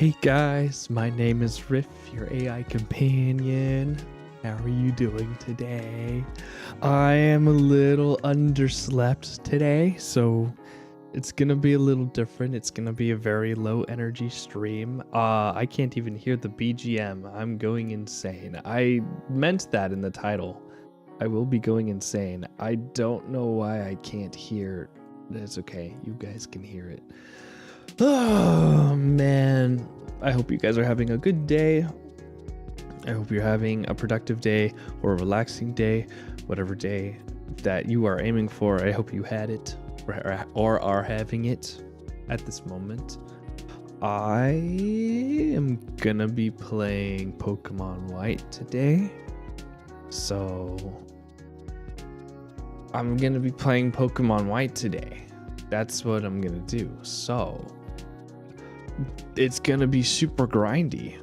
Hey guys, my name is Riff, your AI companion. How are you doing today? I am a little underslept today, so it's gonna be a little different. It's gonna be a very low energy stream. I can't even hear the BGM. I'm going insane. I meant that in the title. I will be going insane. I don't know why I can't hear. That's okay. You guys can hear it. Oh man, I hope you guys are having a good day. I hope you're having a productive day or a relaxing day, whatever day that you are aiming for. I hope you had it or are having it at this moment. I am gonna be playing Pokemon White today. So I'm gonna be playing Pokemon White today. That's what I'm gonna do. So it's gonna be super grindy.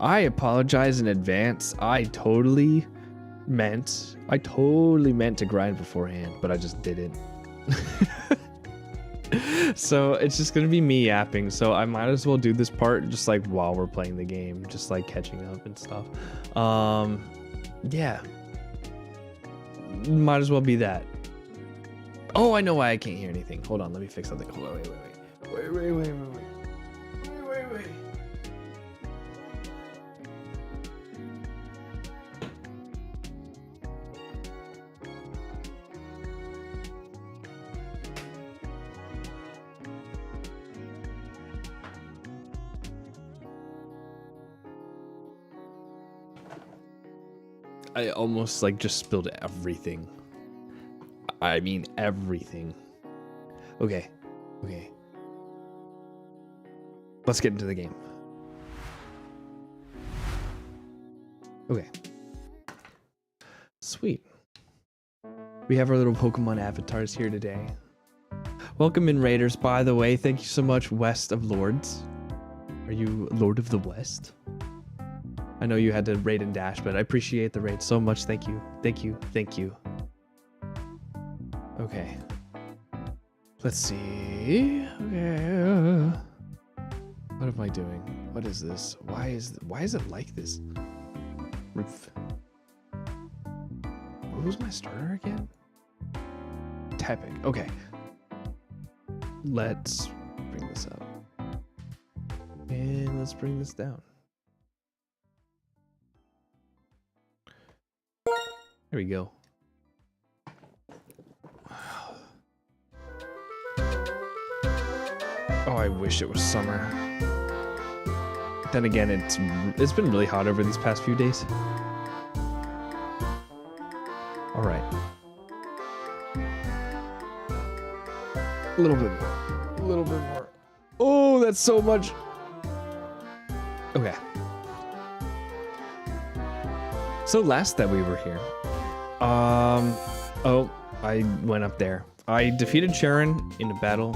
I apologize in advance. I totally meant to grind beforehand, but I just didn't. So it's just gonna be me yapping. So I might as well do this part just like while we're playing the game, just like catching up and stuff. Yeah. Might as well be that. Oh, I know why I can't hear anything. Hold on, let me fix something. Hold on, wait. I almost like just spilled everything. I mean everything. Okay. Let's get into the game. Okay. Sweet. We have our little Pokemon avatars here today. Welcome in, Raiders. By the way, thank you so much, West of Lords. Are you Lord of the West? I know you had to raid and dash, but I appreciate the raid so much. Thank you. Okay. Let's see. Okay. What am I doing? What is this? Why is it like this? Roof. What was my starter again? Tapping. Okay. Let's bring this up. And let's bring this down. There we go. Oh, I wish it was summer. Then again, it's been really hot over these past few days. All right. A little bit more. Oh, that's so much. Okay. So last that we were here, oh, I went up there. I defeated Sharon in a battle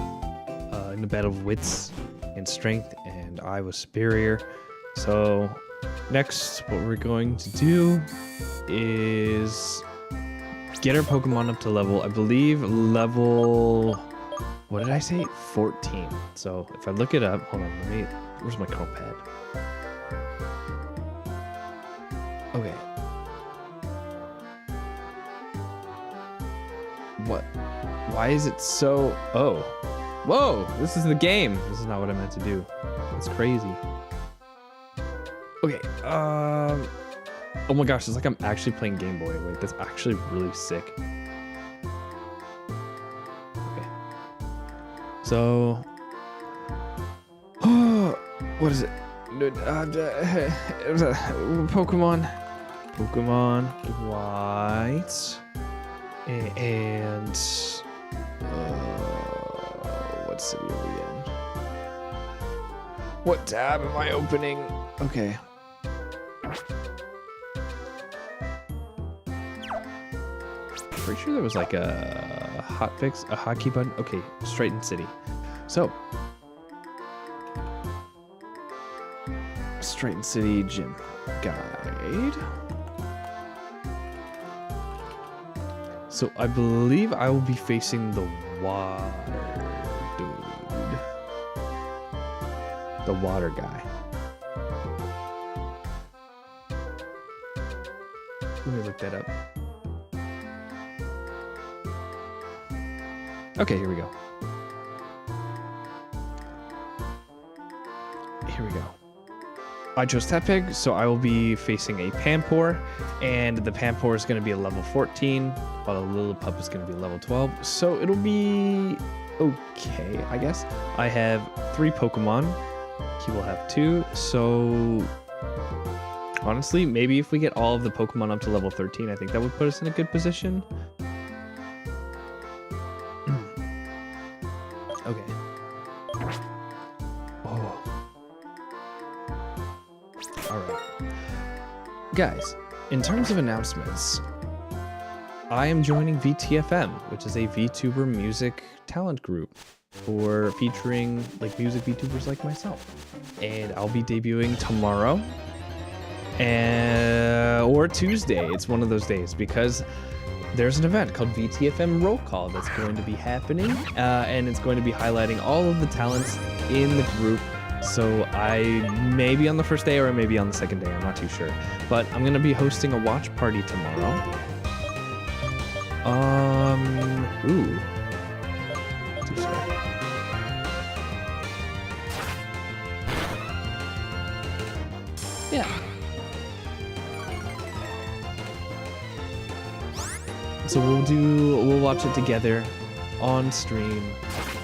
of wits and strength, and I was superior. So next, what we're going to do is get our Pokemon up to level, I believe, level, what did I say? 14. So if I look it up, hold on, where's my call pad? Okay. What? Why is it so... Oh. Whoa! This is the game! This is not what I meant to do. It's crazy. Okay, oh my gosh, it's like I'm actually playing Game Boy. Wait, that's actually really sick. Okay. So... what is it? Pokemon White. And what city are we in? What tab am I opening? Okay. Pretty sure there was like a hotkey button. Okay, Straighten City. So Straighten City Gym Guide. So I believe I will be facing the water dude. the water guy. Let me look that up. Okay, here we go. Here we go. I chose Tepig, so I will be facing a Pampor, and the Pampor is going to be a level 14, while the Lillipup is going to be level 12. So it'll be okay, I guess. I have 3 Pokemon. He will have 2. So honestly, maybe if we get all of the Pokemon up to level 13, I think that would put us in a good position. Okay. Oh. Alright. Guys, in terms of announcements, I am joining VTFM, which is a VTuber music talent group for featuring like music VTubers like myself. And I'll be debuting tomorrow or Tuesday. It's one of those days because there's an event called VTFM Roll Call that's going to be happening, and it's going to be highlighting all of the talents in the group. So I may be on the first day or I may be on the second day, I'm not too sure. But I'm going to be hosting a watch party tomorrow. Ooh. Too slow. Yeah. So we'll watch it together on stream.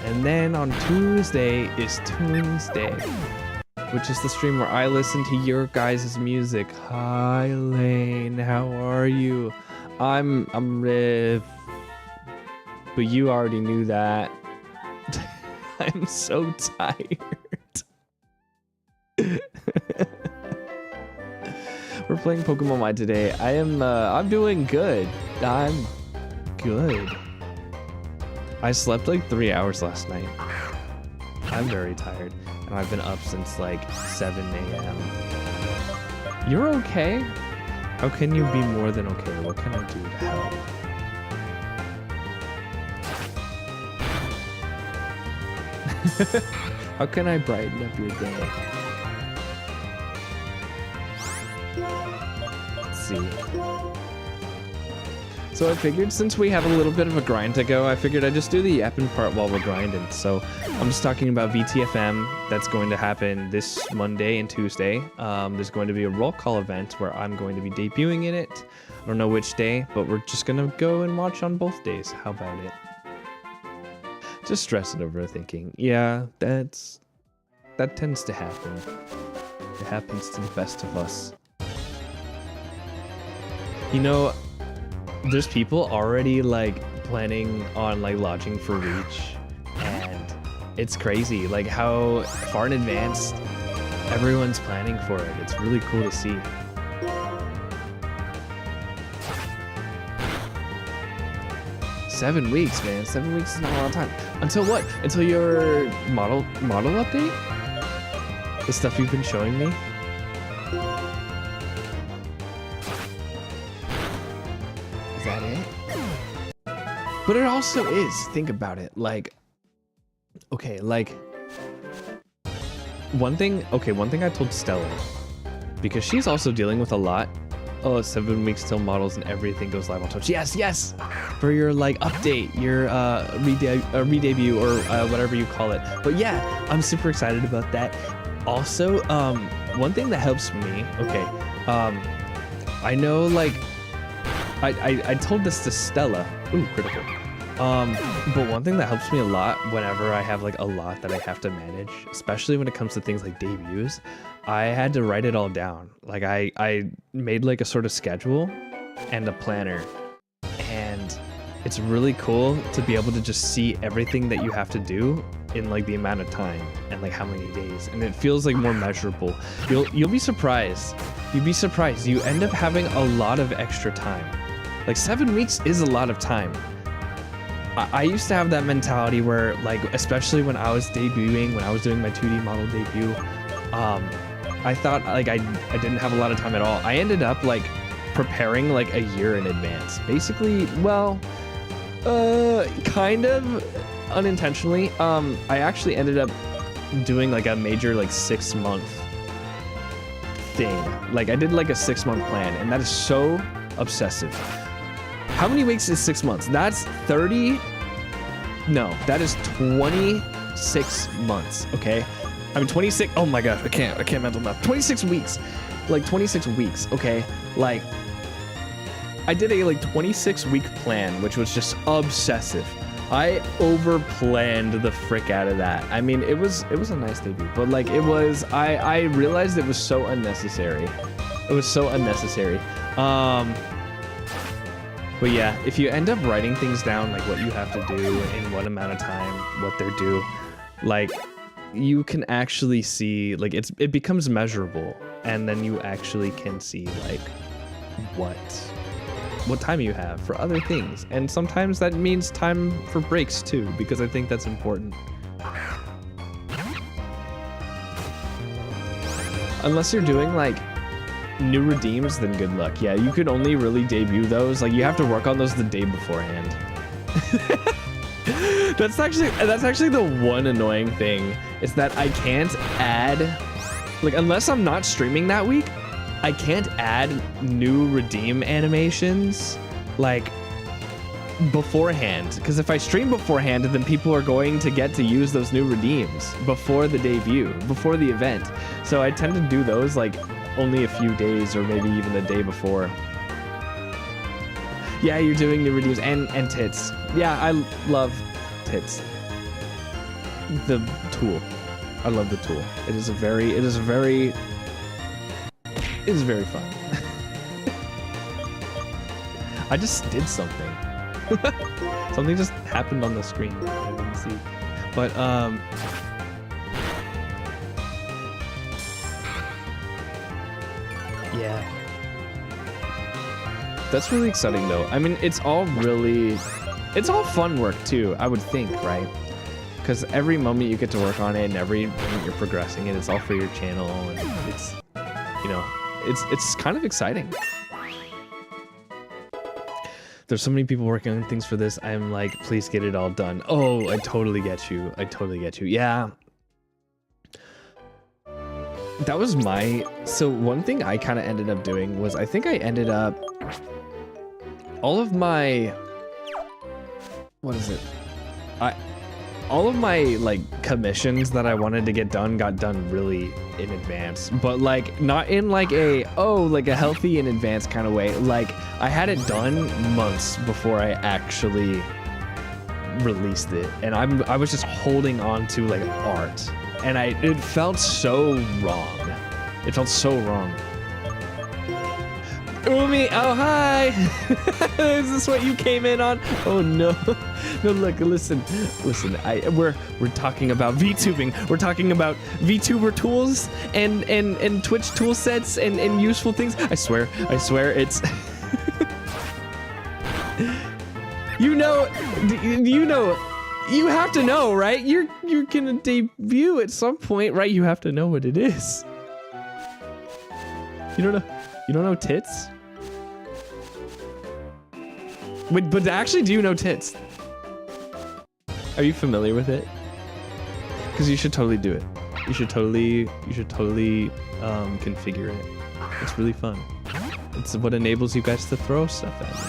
And then on Tuesday is Tuesday, which is the stream where I listen to your guys' music. Hi Lane, how are you? I'm Riv, but you already knew that. I'm so tired. We're playing Pokemon Y today. I'm doing good. I'm good. I slept like 3 hours last night. I'm very tired, and I've been up since like 7 a.m. You're okay? How can you be more than okay? What can I do to help? How can I brighten up your day? Let's see. So I figured since we have a little bit of a grind to go, I figured I'd just do the yapping part while we're grinding. So I'm just talking about VTFM that's going to happen this Monday and Tuesday. There's going to be a roll call event where I'm going to be debuting in it. I don't know which day, but we're just going to go and watch on both days. How about it? Just stressing over thinking. Yeah, that tends to happen. It happens to the best of us. You know, there's people already like planning on like lodging for Reach, and it's crazy like how far in advance everyone's planning for it. It's really cool to see. Seven weeks, man. 7 weeks is not a lot of time. Until what? Until your model update? The stuff you've been showing me? Is that it? But it also is, think about it, like, okay, like, one thing I told Stella, because she's also dealing with a lot. Oh, 7 weeks till models and everything goes live on Twitch. Yes, for your like update, your re-debut or whatever you call it. But yeah, I'm super excited about that. Also, one thing that helps me, okay, I know like, I told this to Stella. Ooh, critical. But one thing that helps me a lot whenever I have like a lot that I have to manage, especially when it comes to things like debuts, I had to write it all down. Like I made like a sort of schedule and a planner, and it's really cool to be able to just see everything that you have to do in like the amount of time and like how many days, and it feels like more measurable. You'll be surprised. You'd be surprised. You end up having a lot of extra time. Like 7 weeks is a lot of time. I used to have that mentality where, like, especially when I was debuting, when I was doing my 2D model debut, I thought like I didn't have a lot of time at all. I ended up like preparing like a year in advance. Basically, well, kind of unintentionally. I actually ended up doing like a major like 6-month thing. Like I did like a 6-month plan, and that is so obsessive. How many weeks is 6 months? That's 30. No, that is 26 months. Okay, I mean 26. Oh my gosh, I can't mental math. 26 weeks, like 26 weeks. Okay, like I did a like 26-week plan, which was just obsessive. I over planned the frick out of that. I mean, it was a nice debut, but like it was, I realized it was so unnecessary. It was so unnecessary. But yeah, if you end up writing things down, like what you have to do in what amount of time, what they're due, like you can actually see, like it becomes measurable, and then you actually can see like what time you have for other things. And sometimes that means time for breaks too, because I think that's important. Unless you're doing like new redeems, then good luck. Yeah, you could only really debut those. Like you have to work on those the day beforehand. That's actually the one annoying thing, is that I can't add, like unless I'm not streaming that week, I can't add new redeem animations like beforehand, because if I stream beforehand, then people are going to get to use those new redeems before the debut, before the event. So I tend to do those like only a few days, or maybe even the day before. Yeah, you're doing new redeems and tits. Yeah, I love tits. The tool. I love the tool. It is very fun. I just did something. Something just happened on the screen. I didn't see. But yeah. That's really exciting though. I mean, it's all fun work too, I would think, right? Because every moment you get to work on it, and every moment you're progressing it, it's all for your channel, and it's, you know, it's kind of exciting. There's so many people working on things for this. I'm like, please get it all done. Oh, I totally get you. I totally get you. Yeah. That was so one thing I kind of ended up doing was, I think I ended up, all of my, what is it? All of my like commissions that I wanted to get done got done really in advance, but like not in like a healthy in advance kind of way. Like I had it done months before I actually released it, and I was just holding on to like art, and it felt so wrong. It felt so wrong. Umi, oh hi! Is this what you came in on? Oh no. No, look, listen. We're talking about VTubing. We're talking about VTuber tools and Twitch tool sets and useful things. I swear it's you know, you have to know, right? You're gonna debut at some point, right? You have to know what it is. You don't know tits? Wait, but actually, do you know tits? Are you familiar with it? Because you should totally do it. You should totally configure it. It's really fun. It's what enables you guys to throw stuff at me.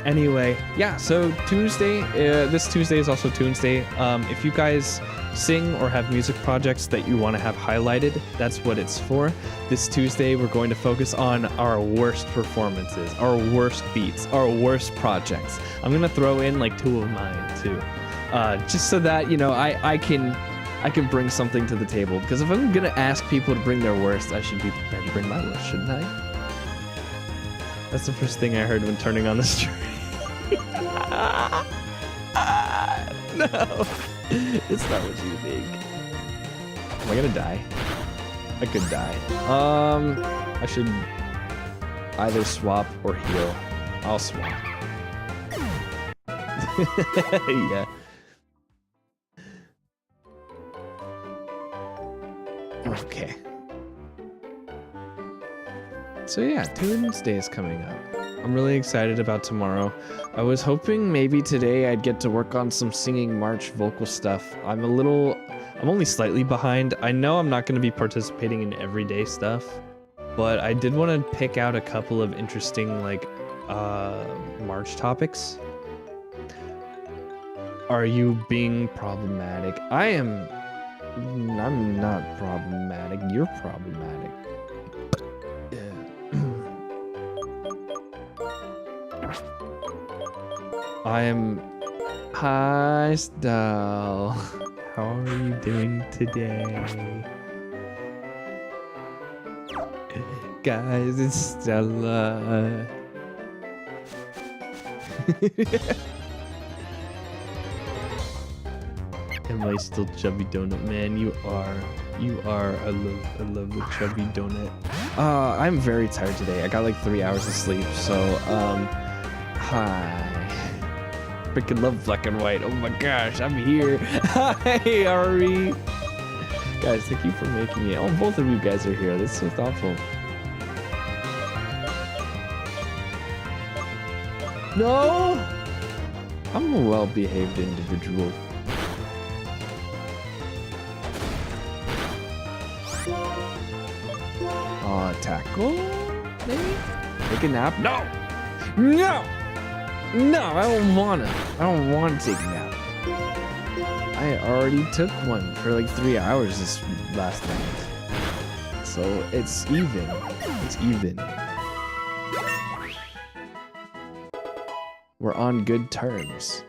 Anyway, yeah, so Tuesday, this Tuesday is also Tuesday. If you guys sing or have music projects that you want to have highlighted, that's what it's for. This Tuesday, we're going to focus on our worst performances, our worst beats, our worst projects. I'm going to throw in like 2 of mine too. Just so that, you know, I can bring something to the table. Because if I'm going to ask people to bring their worst, I should be prepared to bring my worst, shouldn't I? That's the first thing I heard when turning on the stream. No, it's not what you think. Am I gonna die? I could die. I should either swap or heal. I'll swap. Yeah. Okay. So yeah, Tunes Day is coming up. I'm really excited about tomorrow. I was hoping maybe today I'd get to work on some singing march vocal stuff. I'm only slightly behind. I know I'm not going to be participating in everyday stuff, but I did want to pick out a couple of interesting like march topics. Are you being problematic? I'm not problematic. You're problematic. I am. Hi, Stell. How are you doing today? Guys, it's Stella. Am I still chubby donut, man? You are. I love the chubby donut. I'm very tired today. I got like 3 hours of sleep, so hi. Freaking love black and white. Oh my gosh, I'm here. Hi, Ari. Guys, thank you for making it. Oh, both of you guys are here. That's so thoughtful. No! I'm a well-behaved individual. Tackle? Maybe? Take a nap? No! No! No, I don't want to take a nap. I already took one for like 3 hours this last night. So it's even. It's even. We're on good terms.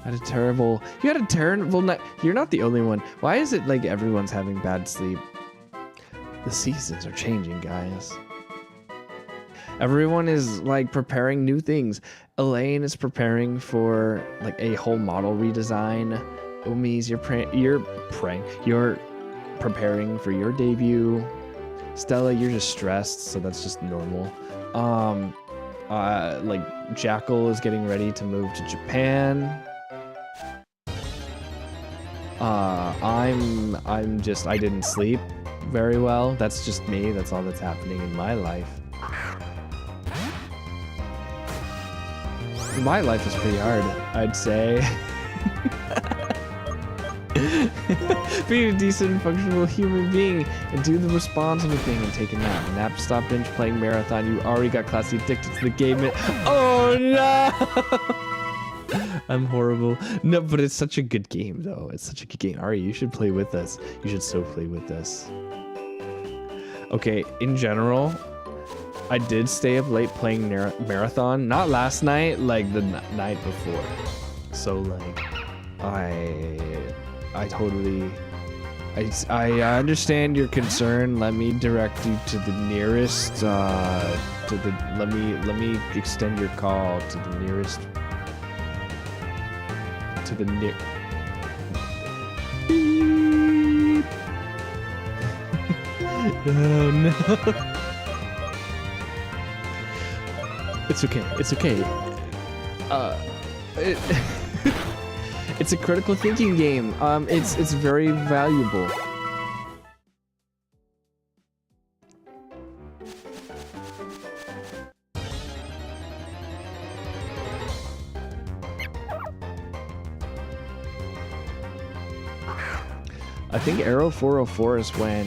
You had a terrible night. You're not the only one. Why is it like everyone's having bad sleep? The seasons are changing, guys. Everyone is like preparing new things. Elaine is preparing for like a whole model redesign. Umis, you're preparing for your debut. Stella, you're just stressed, so that's just normal. Like Jackal is getting ready to move to Japan. I didn't sleep very well. That's just me. That's all that's happening in my life. My life is pretty hard, I'd say. Be a decent, functional human being and do the responsible thing and take a nap. Nap, stop, binge, playing marathon. You already got classically addicted to the game. Oh no! I'm horrible. No, but it's such a good game, though. It's such a good game. Ari, you should play with us. You should so play with us. Okay, in general, I did stay up late playing marathon. Not last night, like the night before. So, like, I totally... I understand your concern. Let me direct you to the nearest, let me extend your call to the nearest... to the near... Beep. Oh no. It's okay. It's okay. It's a critical thinking game. It's very valuable. I think Arrow 404 is when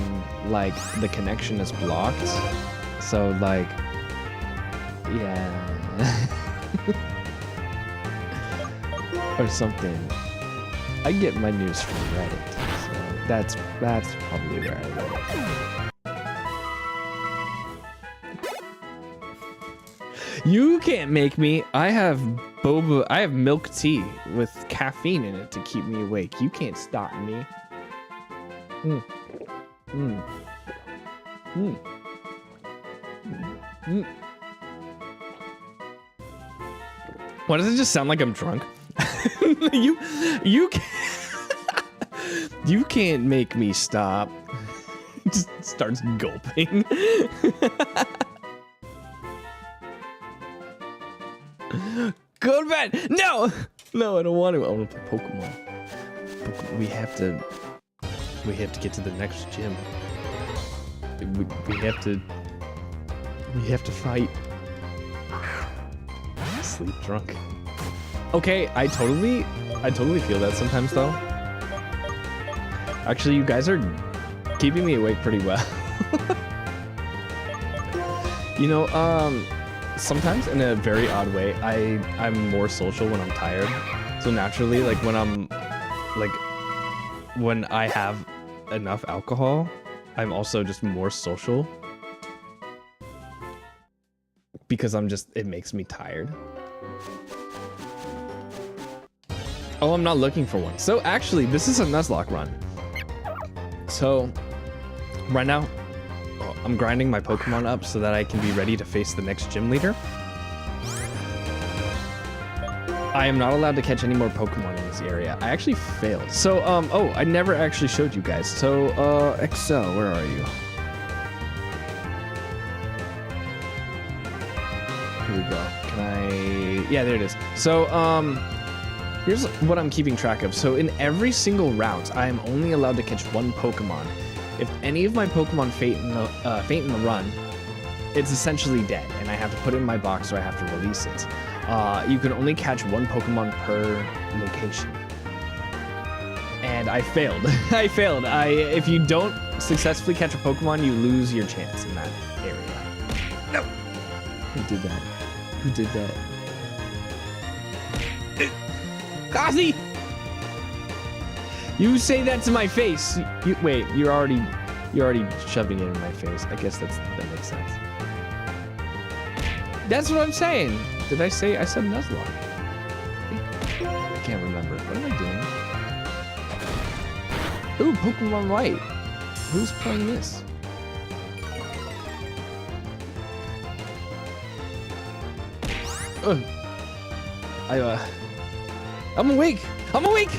like the connection is blocked. So like, yeah. Or something. I get my news from Reddit, so that's probably where I live. You can't make me. I have milk tea with caffeine in it to keep me awake. You can't stop me. Why does it just sound like I'm drunk? you can't make me stop. Just starts gulping. Go to bed. No, I don't want to. I want to play Pokemon. We have to get to the next gym. we have to fight. Sleep drunk. Okay, I totally feel that sometimes though. Actually, you guys are keeping me awake pretty well. You know, sometimes in a very odd way, I'm more social when I'm tired. So naturally, like when I have enough alcohol, I'm also just more social. Because it makes me tired. Oh, I'm not looking for one. So actually, this is a Nuzlocke run. So right now, I'm grinding my Pokemon up so that I can be ready to face the next gym leader. I am not allowed to catch any more Pokemon in this area. I actually failed. So, oh, I never actually showed you guys. So, Excel, where are you? Here we go. Can I... Yeah, there it is. So, here's what I'm keeping track of. So in every single route, I am only allowed to catch one Pokemon. If any of my Pokemon faint in the run, it's essentially dead, and I have to put it in my box or I have to release it. You can only catch one Pokemon per location. And I failed. I failed. If you don't successfully catch a Pokemon, you lose your chance in that area. No. Who did that? Who did that? Kazi! You say that to my face. Wait, you're already shoving it in my face. I guess that makes sense. That's what I'm saying. Did I say? I said Nuzlocke. I can't remember. What am I doing? Ooh, Pokemon White. Who's playing this? I'm awake. I'm awake.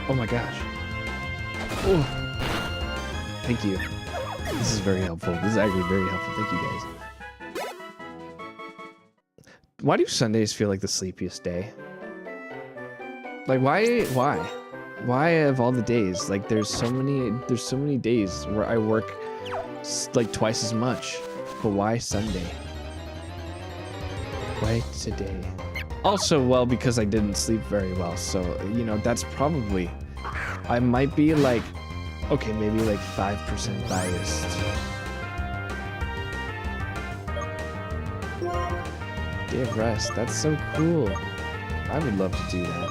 Oh my gosh. Oh. Thank you. This is very helpful. This is actually very helpful. Thank you guys. Why do Sundays feel like the sleepiest day? Like why? Why of all the days? Like there's so many days where I work like twice as much. But why Sunday? Why today? Also, well, because I didn't sleep very well. So, you know, that's probably... I might be like... Okay, maybe like 5% biased. Day of rest. That's so cool. I would love to do that.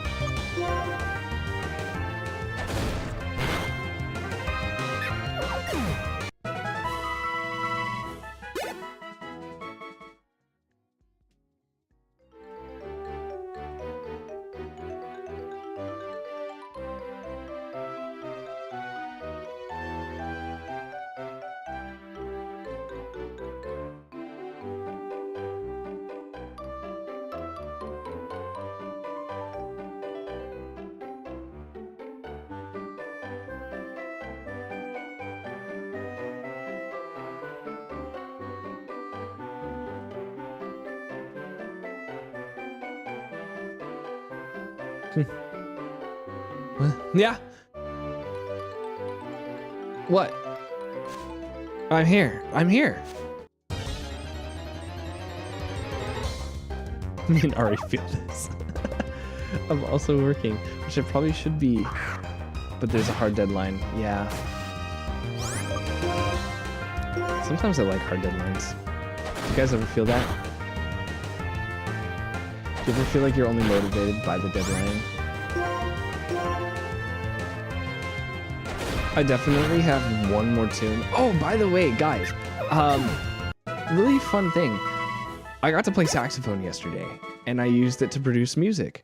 Yeah. What? I'm here. I'm here. Me and Ari feel this. I'm also working, which I probably should be, but there's a hard deadline. Yeah. Sometimes I like hard deadlines. You guys ever feel that? Do you ever feel like you're only motivated by the deadline? I definitely have one more tune. Oh, by the way, guys, really fun thing. I got to play saxophone yesterday, and I used it to produce music,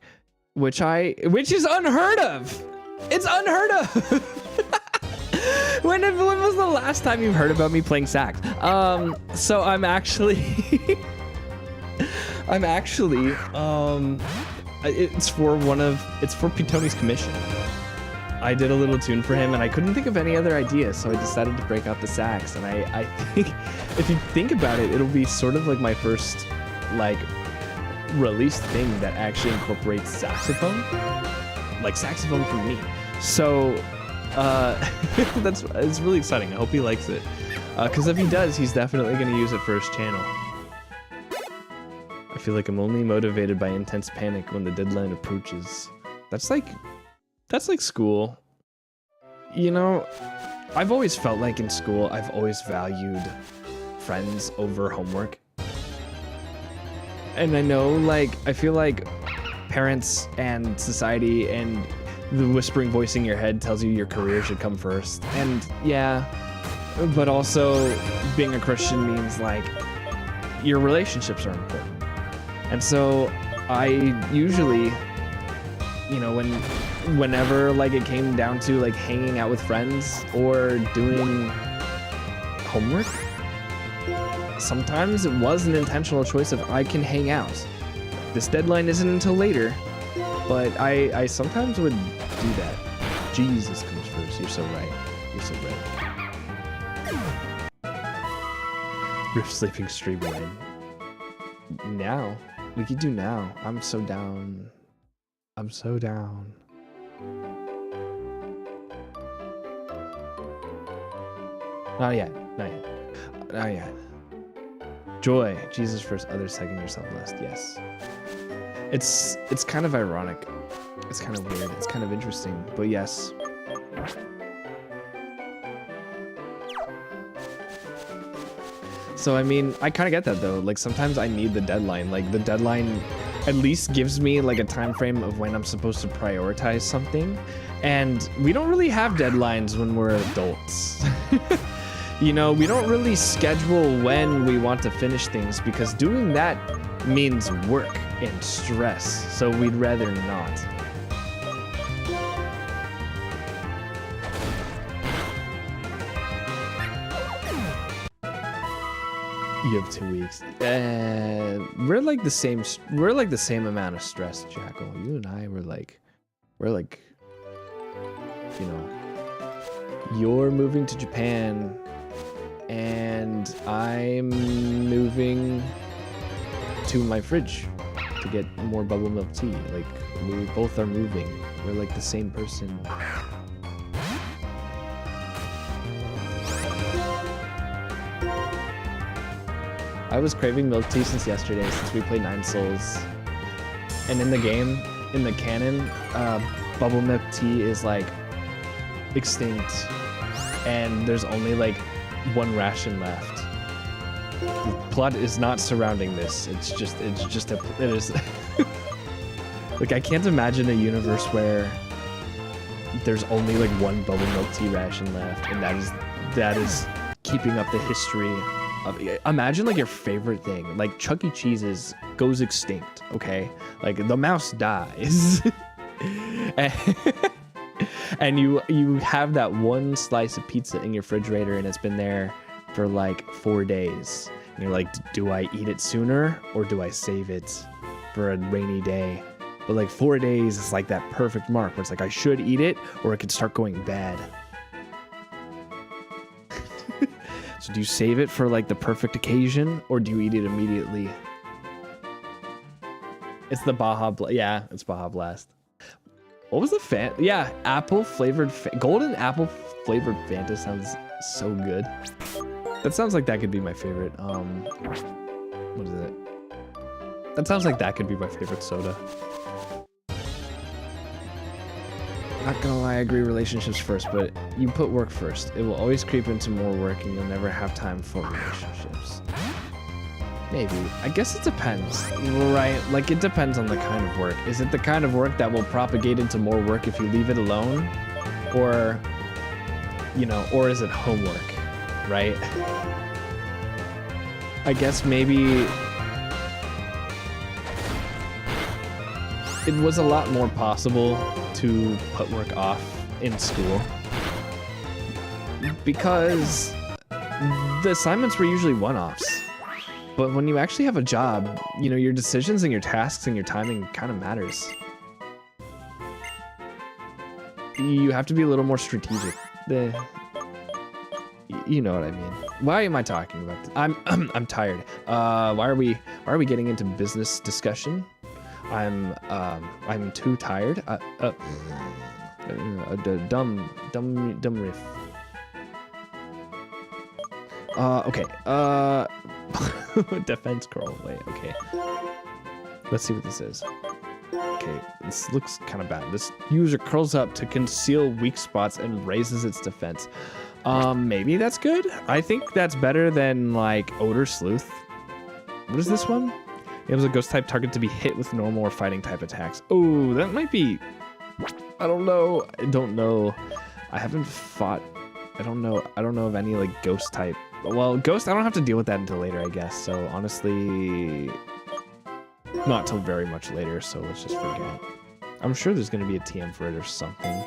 which is unheard of. It's unheard of. When was the last time you heard about me playing sax? So I'm actually, it's for Pitoni's commission. I did a little tune for him and I couldn't think of any other ideas, so I decided to break out the sax. And I think if you think about it, it'll be sort of like my first like released thing that actually incorporates saxophone. like saxophone for me. So it's really exciting. I hope he likes it, because if he does, he's definitely going to use it for his channel. I feel like I'm only motivated by intense panic when the deadline approaches. That's like school. You know, I've always felt like in school, I've always valued friends over homework. And I know, like, I feel like parents and society and the whispering voice in your head tells you your career should come first. And yeah, but also being a Christian means like your relationships are important. And so I usually, you know, whenever like it came down to like hanging out with friends or doing homework, sometimes it was an intentional choice of I can hang out. This deadline isn't until later, but I sometimes would do that. Jesus comes first. You're so right. You're so right. Rift sleeping stream line. Now. We could do now. I'm so down. I'm so down. Not yet. Not yet. Not yet. Joy. Jesus first, others second, yourself last. Yes. It's kind of ironic. It's kind of weird. It's kind of interesting. But yes. So, I mean, I kind of get that, though. Like, sometimes I need the deadline. Like, the deadline at least gives me, like, a time frame of when I'm supposed to prioritize something. And we don't really have deadlines when we're adults. You know, we don't really schedule when we want to finish things because doing that means work and stress. So we'd rather not. You have 2 weeks. We're like the same. We're like the same amount of stress, Jackal. You and I we're like, you know, you're moving to Japan, and I'm moving to my fridge to get more bubble milk tea. Like we both are moving. We're like the same person. I was craving milk tea since yesterday, since we played Nine Souls. And in the game, in the canon, bubble milk tea is like extinct, and there's only like one ration left. The plot is not surrounding this. It is. Like I can't imagine a universe where there's only like one bubble milk tea ration left, and that is keeping up the history. Imagine like your favorite thing, like Chuck E. Cheese's goes extinct, okay? Like the mouse dies. And you have that one slice of pizza in your refrigerator and it's been there for like 4 days. And you're like, do I eat it sooner or do I save it for a rainy day? But like 4 days is like that perfect mark where it's like I should eat it or it could start going bad. So do you save it for like the perfect occasion or do you eat it immediately? It's the Baja Blast. Yeah, it's Baja Blast. What was the yeah, apple flavored golden apple flavored Fanta sounds so good. That sounds like that could be my favorite. What is it? That sounds like that could be my favorite soda. Not gonna lie, I agree relationships first, but you put work first. It will always creep into more work and you'll never have time for relationships. Maybe. I guess it depends, right? Like it depends on the kind of work. Is it the kind of work that will propagate into more work if you leave it alone? Or, you know, or is it homework, right? I guess maybe it was a lot more possible to put work off in school because the assignments were usually one-offs. But when you actually have a job, you know, your decisions and your tasks and your timing kind of matters. You have to be a little more strategic. You know what I mean. Why am I talking about this? I'm tired. Why are we getting into business discussion? I'm too tired. Dumb riff. Okay. Defense curl. Wait. Okay. Let's see what this is. Okay, this looks kind of bad. This user curls up to conceal weak spots and raises its defense. Maybe that's good. I think that's better than like Odor Sleuth. What is this one? It was a ghost type target to be hit with normal or fighting type attacks. Oh, that might be. I don't know. I don't know. I haven't fought. I don't know of any like ghost type. Well, ghost. I don't have to deal with that until later, I guess. So honestly. Not till very much later, so let's just forget. I'm sure there's going to be a TM for it or something.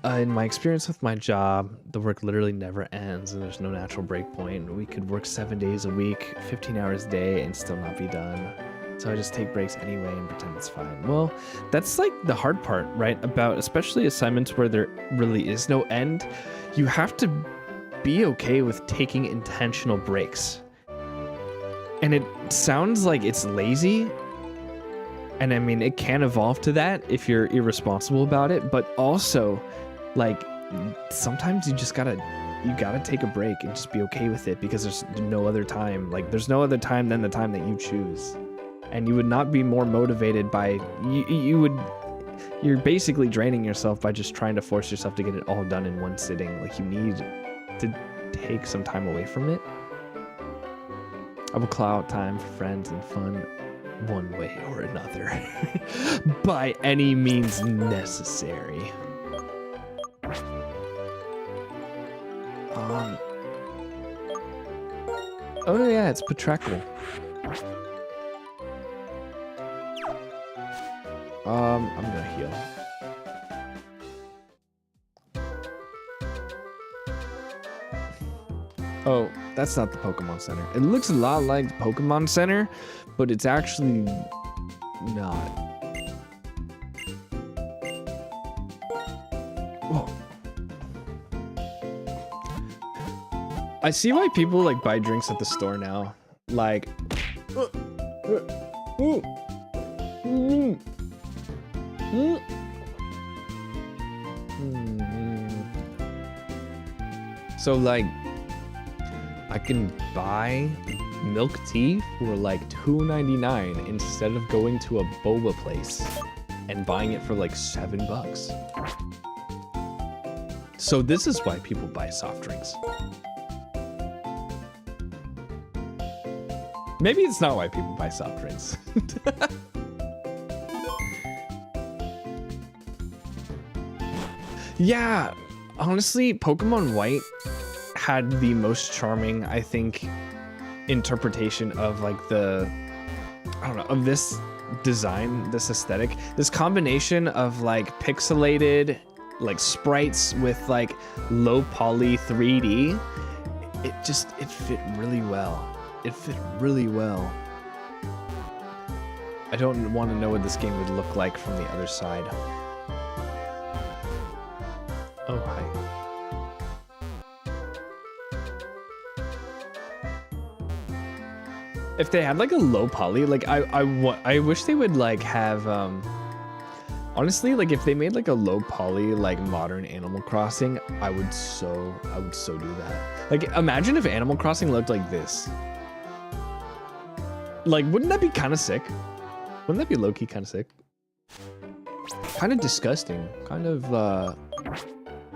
In my experience with my job, the work literally never ends and there's no natural break point. We could work 7 days a week, 15 hours a day, and still not be done. So I just take breaks anyway and pretend it's fine. Well, that's like the hard part, right? About especially assignments where there really is no end. You have to be okay with taking intentional breaks. And it sounds like it's lazy. And I mean, it can evolve to that if you're irresponsible about it, but also like sometimes you gotta take a break and just be okay with it because there's no other time. Like there's no other time than the time that you choose. And you would not be more motivated by, you're basically draining yourself by just trying to force yourself to get it all done in one sitting. Like you need to take some time away from it. I will claw out time for friends and fun one way or another by any means necessary. Oh yeah, it's Patrackle. I'm gonna heal. Oh, that's not the Pokemon Center. It looks a lot like the Pokemon Center, but it's actually not. Whoa. I see why people like buy drinks at the store now. Like, so like, I can buy milk tea for like $2.99 instead of going to a boba place and buying it for like $7. So this is why people buy soft drinks. Maybe it's not why people buy soft drinks. Yeah, honestly, Pokemon White had the most charming, I think, interpretation of like the, I don't know, of this design, this aesthetic, this combination of like pixelated like sprites with like low poly 3D. It fit really well. It fit really well. I don't want to know what this game would look like from the other side. Oh, hi. If they had like a low poly, like I wish they would like have honestly, like if they made like a low poly like modern Animal Crossing, I would so do that. Like imagine if Animal Crossing looked like this. Like wouldn't that be kind of sick? Wouldn't that be low-key kind of sick? Kind of disgusting, kind of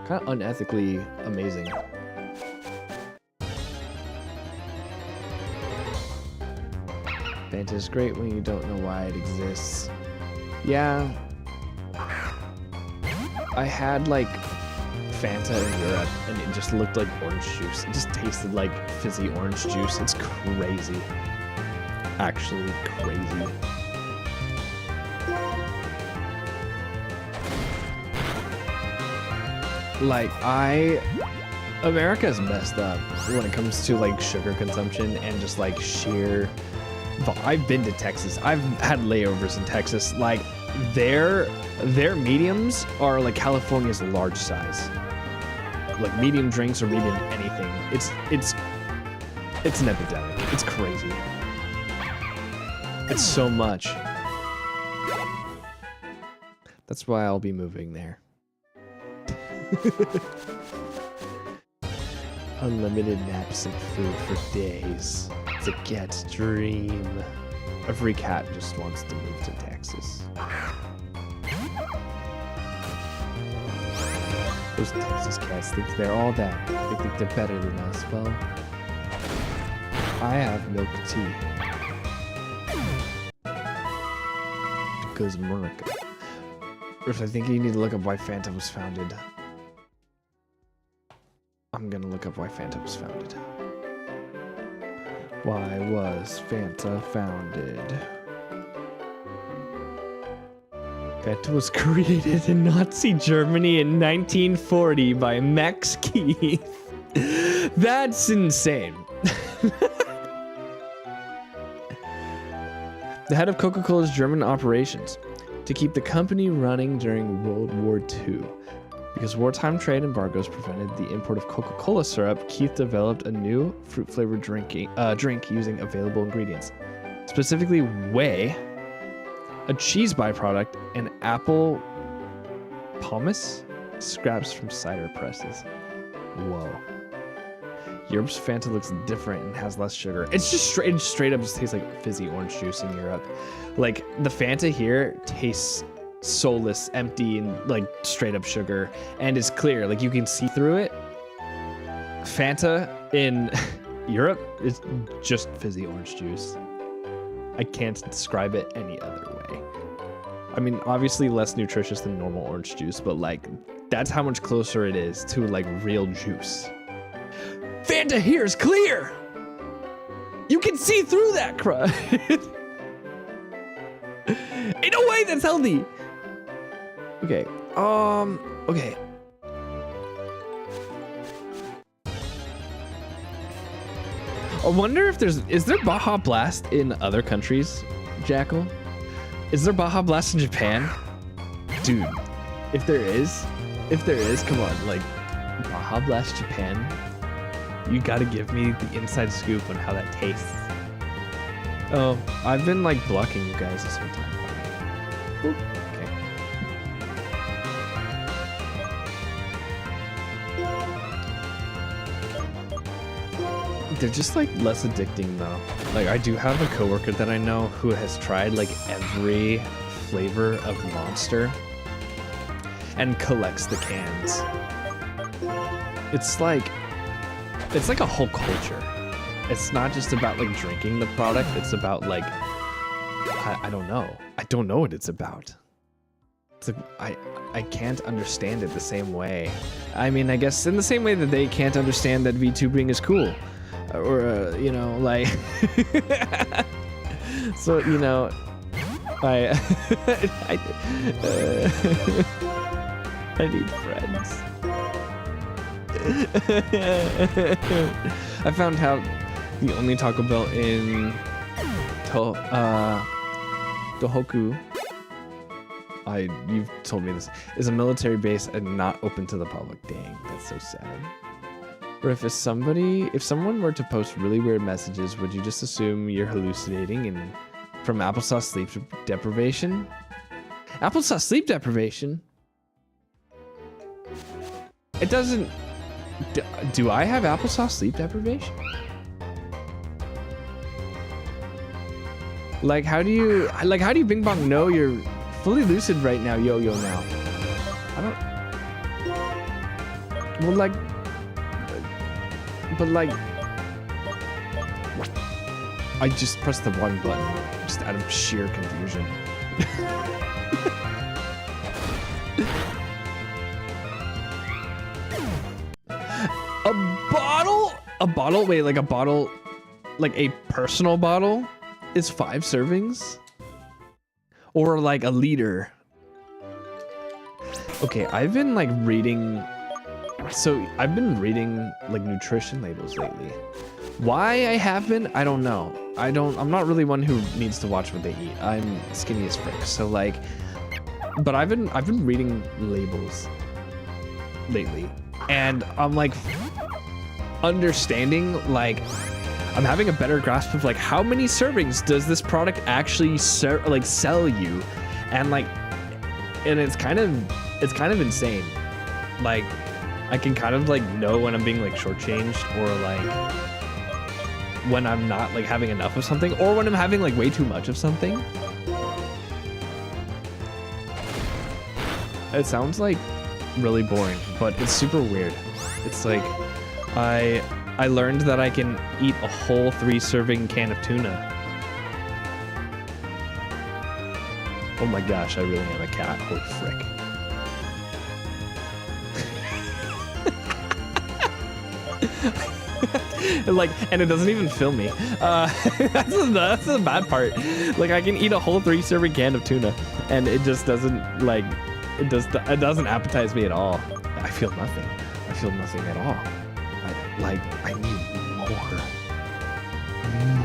unethically amazing. Fanta is great when you don't know why it exists. Yeah. I had like Fanta in Europe and it just looked like orange juice. It just tasted like fizzy orange juice. It's crazy. Actually crazy. Like America's messed up when it comes to like sugar consumption and just like sheer. I've been to Texas. I've had layovers in Texas. Like their mediums are like California's large size. Like medium drinks or medium anything. It's It's an epidemic. It's crazy. It's so much. That's why I'll be moving there. Unlimited naps and food for days. It's a cat's dream. Every cat just wants to move to Texas. Those Texas cats think they're all that. They think they're better than us. Well, I have milk tea. Because America. If I think you need to look up why Fanta was founded. I'm gonna look up why Fanta was founded. Why was Fanta founded? Fanta was created in Nazi Germany in 1940 by Max Keith. That's insane. The head of Coca-Cola's German operations to keep the company running during World War II. Because wartime trade embargoes prevented the import of Coca-Cola syrup, Keith developed a new fruit-flavored drink using available ingredients. Specifically whey, a cheese byproduct, and apple pomace scraps from cider presses. Whoa. Europe's Fanta looks different and has less sugar. It's just straight up just tastes like fizzy orange juice in Europe. Like the Fanta here tastes soulless, empty, and like straight up sugar, and it's clear, like you can see through it. Fanta in Europe is just fizzy orange juice. I can't describe it any other way. I mean, obviously less nutritious than normal orange juice, but like that's how much closer it is to like real juice. Fanta here is clear. You can see through that crud. In a way that's healthy. Okay. Okay. I wonder if is there Baja Blast in other countries, Jackal? Is there Baja Blast in Japan? Dude, if there is, come on, like, Baja Blast Japan, you gotta give me the inside scoop on how that tastes. Oh, I've been, like, blocking you guys this whole time. Oop. They're just like less addicting though. Like I do have a coworker that I know who has tried like every flavor of Monster and collects the cans. It's like a whole culture. It's not just about like drinking the product. It's about like, I don't know. I don't know what it's about. It's like, I can't understand it the same way. I mean, I guess in the same way that they can't understand that VTubing is cool. Or, you know, like, so, you know, I need friends. I found out the only Taco Bell in Tohoku, you've told me this, is a military base and not open to the public. Dang, that's so sad. Or if someone were to post really weird messages, would you just assume you're hallucinating and from applesauce sleep deprivation? Applesauce sleep deprivation? It doesn't... Do I have applesauce sleep deprivation? Like, how do you Bing Bong know you're fully lucid right now, Yo-Yo now? I don't... Well, like... But like, I just pressed the one button, just out of sheer confusion. A bottle? Wait, like a bottle, like a personal bottle is 5 servings? Or like a liter? Okay, I've been like reading... So I've been reading like nutrition labels lately. Why I have been, I don't know. I'm not really one who needs to watch what they eat. I'm skinny as frick. So like, but I've been reading labels lately, and I'm like understanding like I'm having a better grasp of like how many servings does this product actually sell you, and it's kind of insane. Like I can kind of like know when I'm being like shortchanged, or like when I'm not like having enough of something, or when I'm having like way too much of something. It sounds like really boring, but it's super weird. It's like I learned that I can eat a whole 3-serving can of tuna. Oh my gosh, I really am a cat. Holy frick. And it doesn't even fill me. That's the bad part. Like I can eat a whole 3-serving can of tuna, and it just doesn't like it doesn't appetize me at all. I feel nothing. I feel nothing at all. I need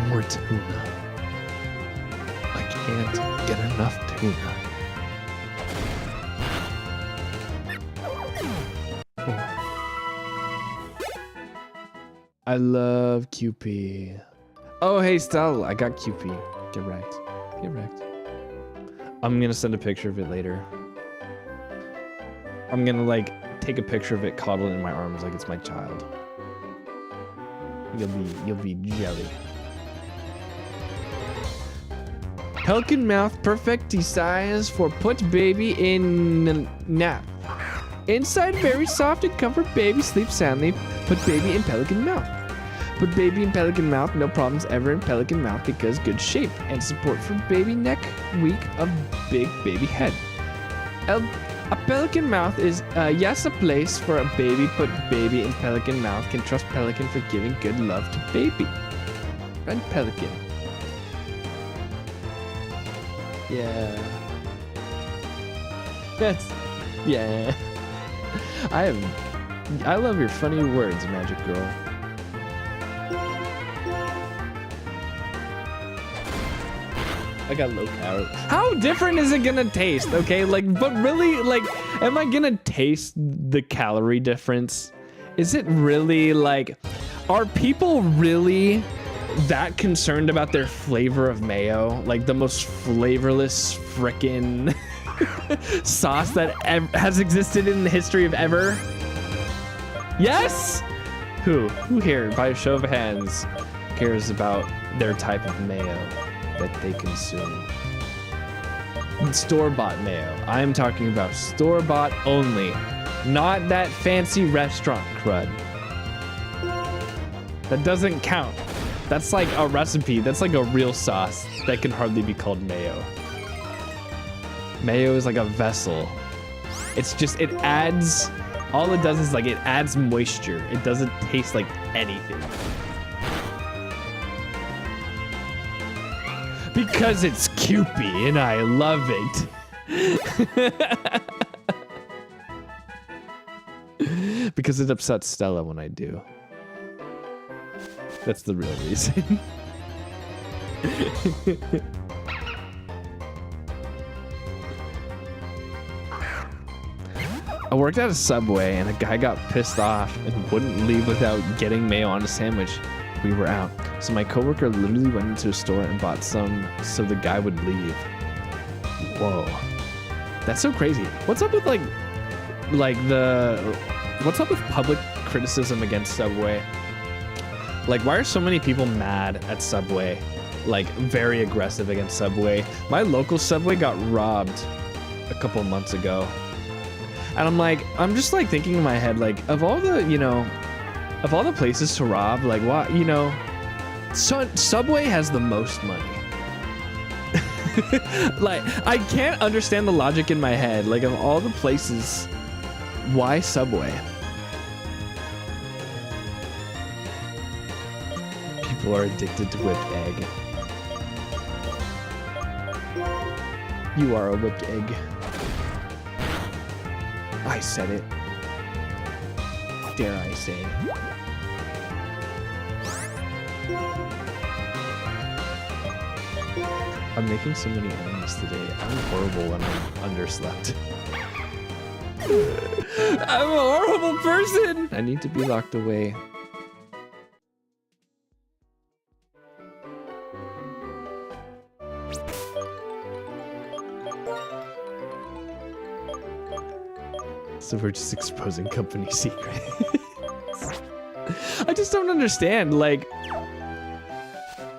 more tuna. I can't get enough tuna. I love QP. Oh, hey, Stella, I got QP. Get wrecked. Get wrecked. I'm gonna send a picture of it later. I'm gonna like take a picture of it coddled in my arms like it's my child. You'll be jelly. Pelican mouth perfecti size for put baby in nap. Inside very soft and comfort baby sleep soundly. Put baby in pelican mouth. Put baby in pelican mouth, no problems ever in pelican mouth because good shape and support for baby neck, weak of big baby head. A pelican mouth is, yes, a place for a baby. Put baby in pelican mouth. Can trust pelican for giving good love to baby. Friend pelican. Yeah. Yeah. I love your funny words, Magic Girl. I got low calorie. How different is it gonna taste? Okay, like, but really, like, am I gonna taste the calorie difference? Is it really like, are people really that concerned about their flavor of mayo? Like the most flavorless frickin' sauce that has existed in the history of ever? Yes? Who here, by a show of hands, cares about their type of mayo that they consume? Store-bought mayo. I'm talking about store-bought only, not that fancy restaurant crud. That doesn't count. That's like a recipe. That's like a real sauce that can hardly be called mayo. Mayo is like a vessel. It's just, it adds, all it does is like it adds moisture. It doesn't taste like anything. Because it's Kewpie and I love it. Because it upsets Stella when I do. That's the real reason. I worked at a Subway and a guy got pissed off and wouldn't leave without getting mayo on a sandwich. We were out. So my coworker literally went into a store and bought some so the guy would leave. Whoa. That's so crazy. What's up with what's up with public criticism against Subway? Like, why are so many people mad at Subway? Like, very aggressive against Subway. My local Subway got robbed a couple months ago. And I'm just like thinking in my head, like, of all the places to rob, like, what, Subway has the most money. Like, I can't understand the logic in my head. Like, of all the places, why Subway? People are addicted to whipped egg. You are a whipped egg. I said it. Dare I say. I'm making so many enemies today. I'm horrible when I'm underslept. I'm a horrible person! I need to be locked away. So we're just exposing company secrets. I just don't understand, like,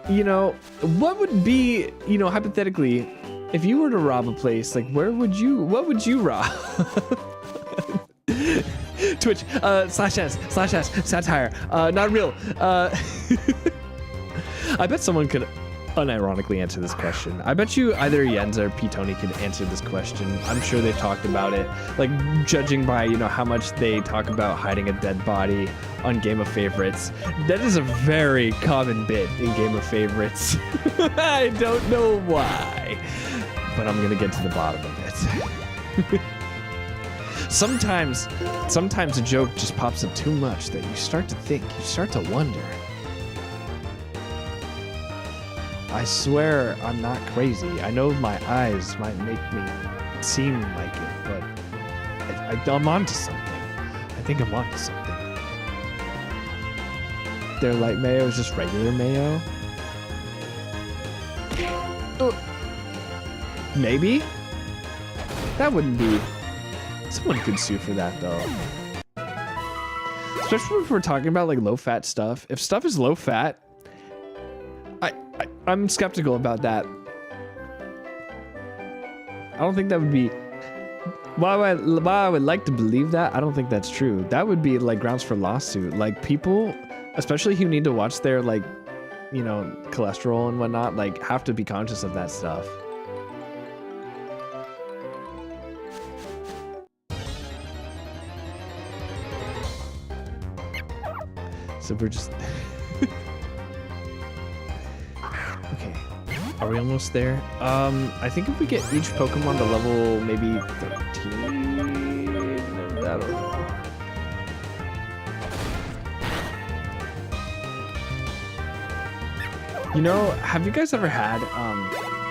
you know, what would be, you know, hypothetically, if you were to rob a place, like, what would you rob? Twitch, /s, satire, not real. I bet someone could unironically answer this question. I bet you either Yenza or P. Tony could answer this question. I'm sure they've talked about it. Like, judging by, you know, how much they talk about hiding a dead body on Game of Favorites. That is a very common bit in Game of Favorites. I don't know why, but I'm gonna get to the bottom of it. Sometimes a joke just pops up too much that you start to think, you start to wonder. I swear I'm not crazy. I know my eyes might make me seem like it, but I'm onto something. I think I'm onto something. Their light mayo is just regular mayo? Maybe? That wouldn't be... Someone could sue for that, though. Especially if we're talking about, like, low-fat stuff. If stuff is low-fat, I'm skeptical about that. I don't think that would be... While I would like to believe that, I don't think that's true. That would be, like, grounds for lawsuit. Like, people, especially who need to watch their, like, you know, cholesterol and whatnot, like, have to be conscious of that stuff. So we're just... Okay. Are we almost there? I think if we get each Pokemon to level maybe 13... I don't know. You know, have you guys ever had,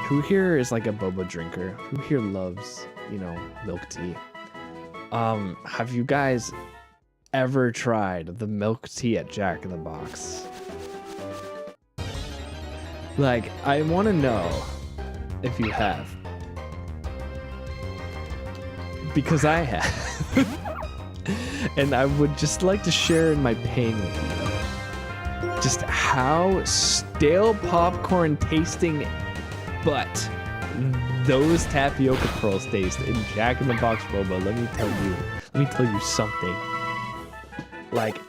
who here is like a boba drinker? Who here loves, you know, milk tea? Have you guys ever tried the milk tea at Jack in the Box? Like, I want to know if you have. Because I have. And I would just like to share in my pain with you. Just how stale popcorn tasting but those tapioca pearls taste in Jack in the Box boba. Let me tell you something. Like,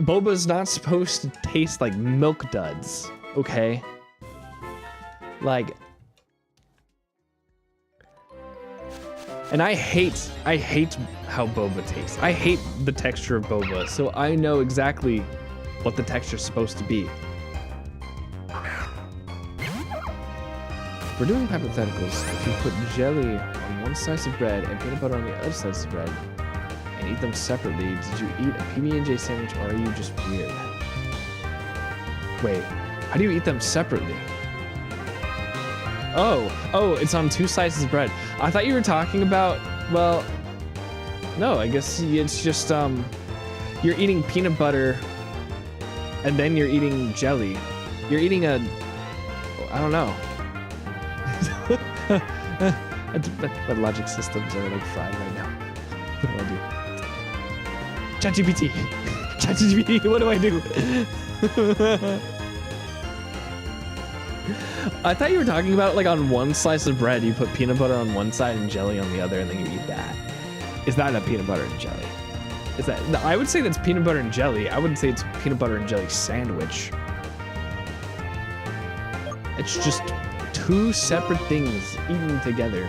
boba's not supposed to taste like milk duds, okay? Like, and I hate how boba tastes. I hate the texture of boba, so I know exactly what the texture's supposed to be. We're doing hypotheticals. If you put jelly on one slice of bread and peanut butter on the other slice of bread and eat them separately, did you eat a PB&J sandwich or are you just weird? Wait, how do you eat them separately? Oh, it's on two slices of bread. I thought you were talking about, well, no, I guess it's just, you're eating peanut butter and then you're eating jelly. You're eating I don't know. My logic systems are like fried right now. What do I do? ChatGPT! ChatGPT, what do I do? I thought you were talking about like on one slice of bread, you put peanut butter on one side and jelly on the other, and then you eat that. Is that a peanut butter and jelly? Is that? I would say that's peanut butter and jelly. I wouldn't say it's a peanut butter and jelly sandwich. It's just two separate things eaten together.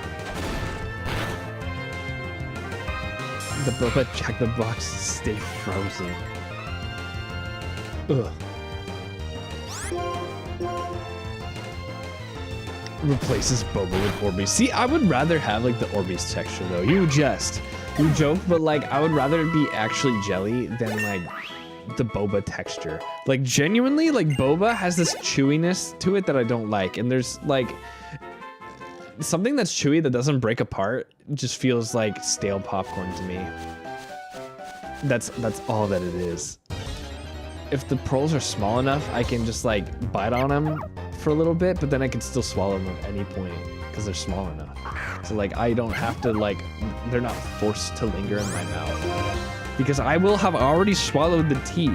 The boba Jack in the Box stay frozen. Ugh. Replaces boba with Orbeez. See, I would rather have like the Orbeez texture though. You joke, but like I would rather it be actually jelly than like the boba texture. Like genuinely, like boba has this chewiness to it that I don't like, and there's like something that's chewy that doesn't break apart just feels like stale popcorn to me. That's all that it is. If the pearls are small enough, I can just like bite on them for a little bit, but then I can still swallow them at any point because they're small enough. So like I don't have to like, they're not forced to linger in my mouth. Because I will have already swallowed the tea.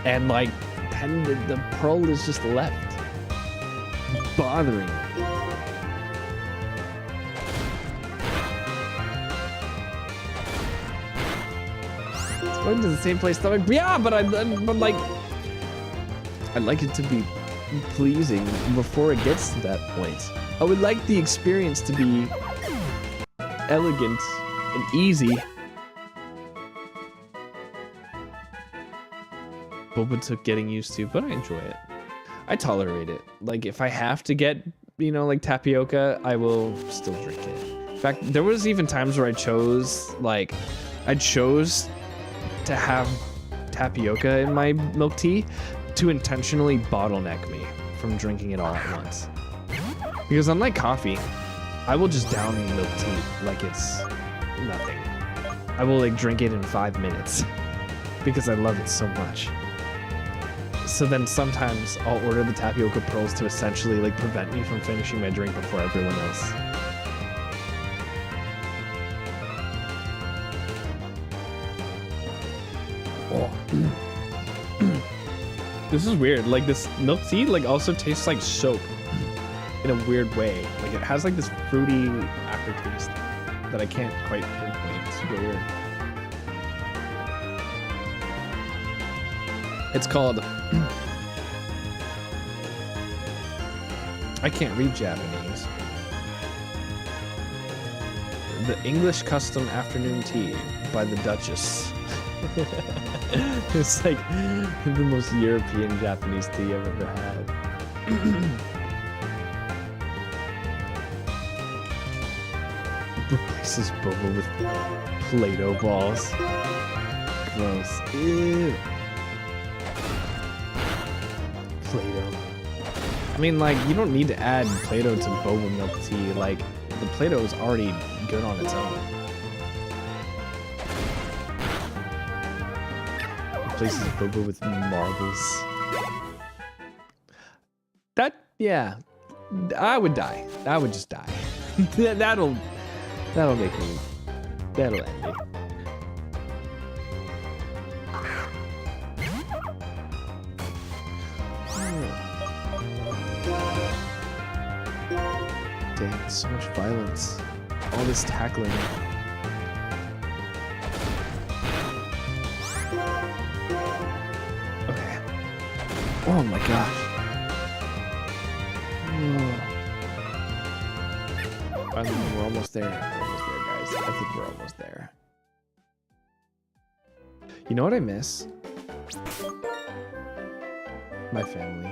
And like, then the pearl is just left. Bothering me. Going to the same place. Stomach. Yeah, but like, I'd like it to be pleasing before it gets to that point. I would like the experience to be elegant and easy. Boba took getting used to, but I enjoy it. I tolerate it. Like if I have to get, you know, like tapioca, I will still drink it. In fact, there was even times where I chose to have tapioca in my milk tea to intentionally bottleneck me from drinking it all at once. Because unlike coffee, I will just down milk tea like it's nothing. I will like drink it in 5 minutes because I love it so much. So then sometimes I'll order the tapioca pearls to essentially like prevent me from finishing my drink before everyone else. Oh. This is weird. Like this milk tea like also tastes like soap in a weird way. Like it has like this fruity aftertaste that I can't quite pinpoint. It's super weird. It's called I can't read Japanese. The English Custom Afternoon Tea by the Duchess. It's like the most European Japanese tea I've ever had. Replaces boba with Play-Doh balls. Gross. Ew. Play-Doh. I mean, like, you don't need to add Play-Doh to boba milk tea. Like, the Play-Doh is already good on its own. Replaces boba with marbles. Yeah. I would die. I would just die. That'll make me. That'll end me. Dang, so much violence. All this tackling. Okay. Oh my gosh. I think we're almost there. We're almost there, guys. I think we're almost there. You know what I miss? My family.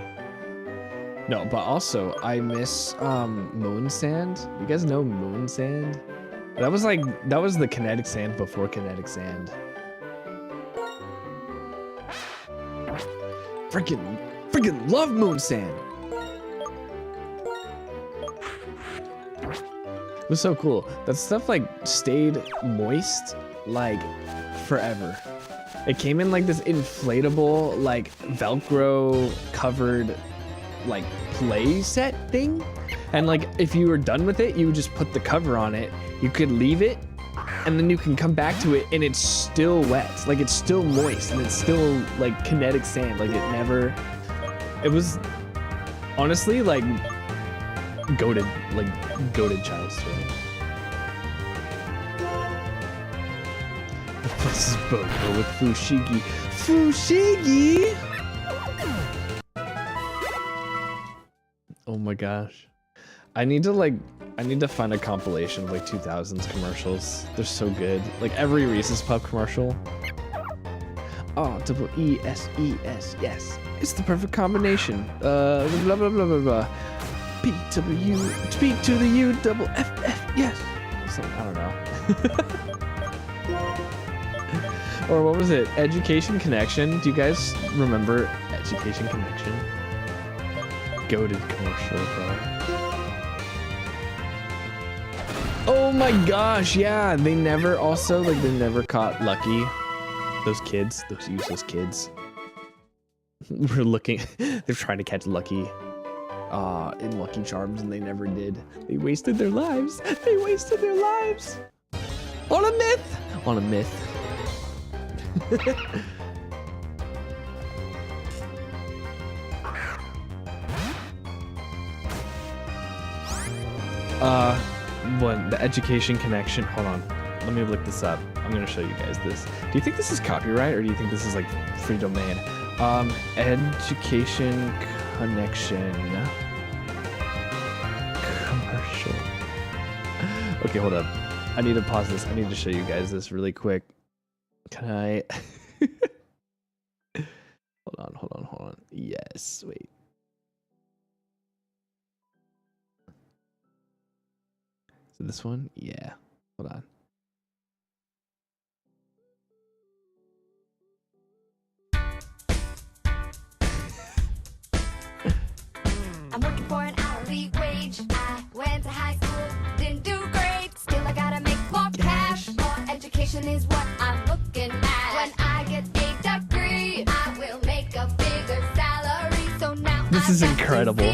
No, but also I miss moon sand. You guys know moon sand? That was the kinetic sand before kinetic sand. Freaking love moon sand. It was so cool. That stuff like stayed moist like forever. It came in like this inflatable like Velcro covered like play set thing, and like if you were done with it, you would just put the cover on it. You could leave it, and then you can come back to it, and it's still wet. Like it's still moist, and it's still like kinetic sand. Like it never. It was honestly like goated child's toy. This is Bobo with Fushigi. Fushigi! Oh my gosh. I need to find a compilation of like 2000s commercials. They're so good. Like every Reese's Puff commercial. R-E-E-S-E-S, yes. It's the perfect combination. Blah blah blah blah blah. P-W, speak to the U-double-F-F, yes. Something, I don't know. Or what was it? Education Connection. Do you guys remember Education Connection? Goated commercial, bro. Oh my gosh, yeah. They never caught Lucky. Those kids, those useless kids. They're trying to catch Lucky. in Lucky Charms, and they never did. They wasted their lives. They wasted their lives on a myth. On a myth. One, the education connection. Hold on, let me look this up. I'm gonna show you guys this. Do you think this is copyright, or do you think this is like free domain? Education connection. Commercial. Okay, hold up. I need to pause this. I need to show you guys this really quick. Can I? Hold on. Yes, wait. So this one? Yeah. Hold on. I'm working for an hourly wage. I went to high school, didn't do great. Still, I gotta make more cash. More education is what I'm looking at. When I get a degree, I will make a bigger salary. So now this is incredible.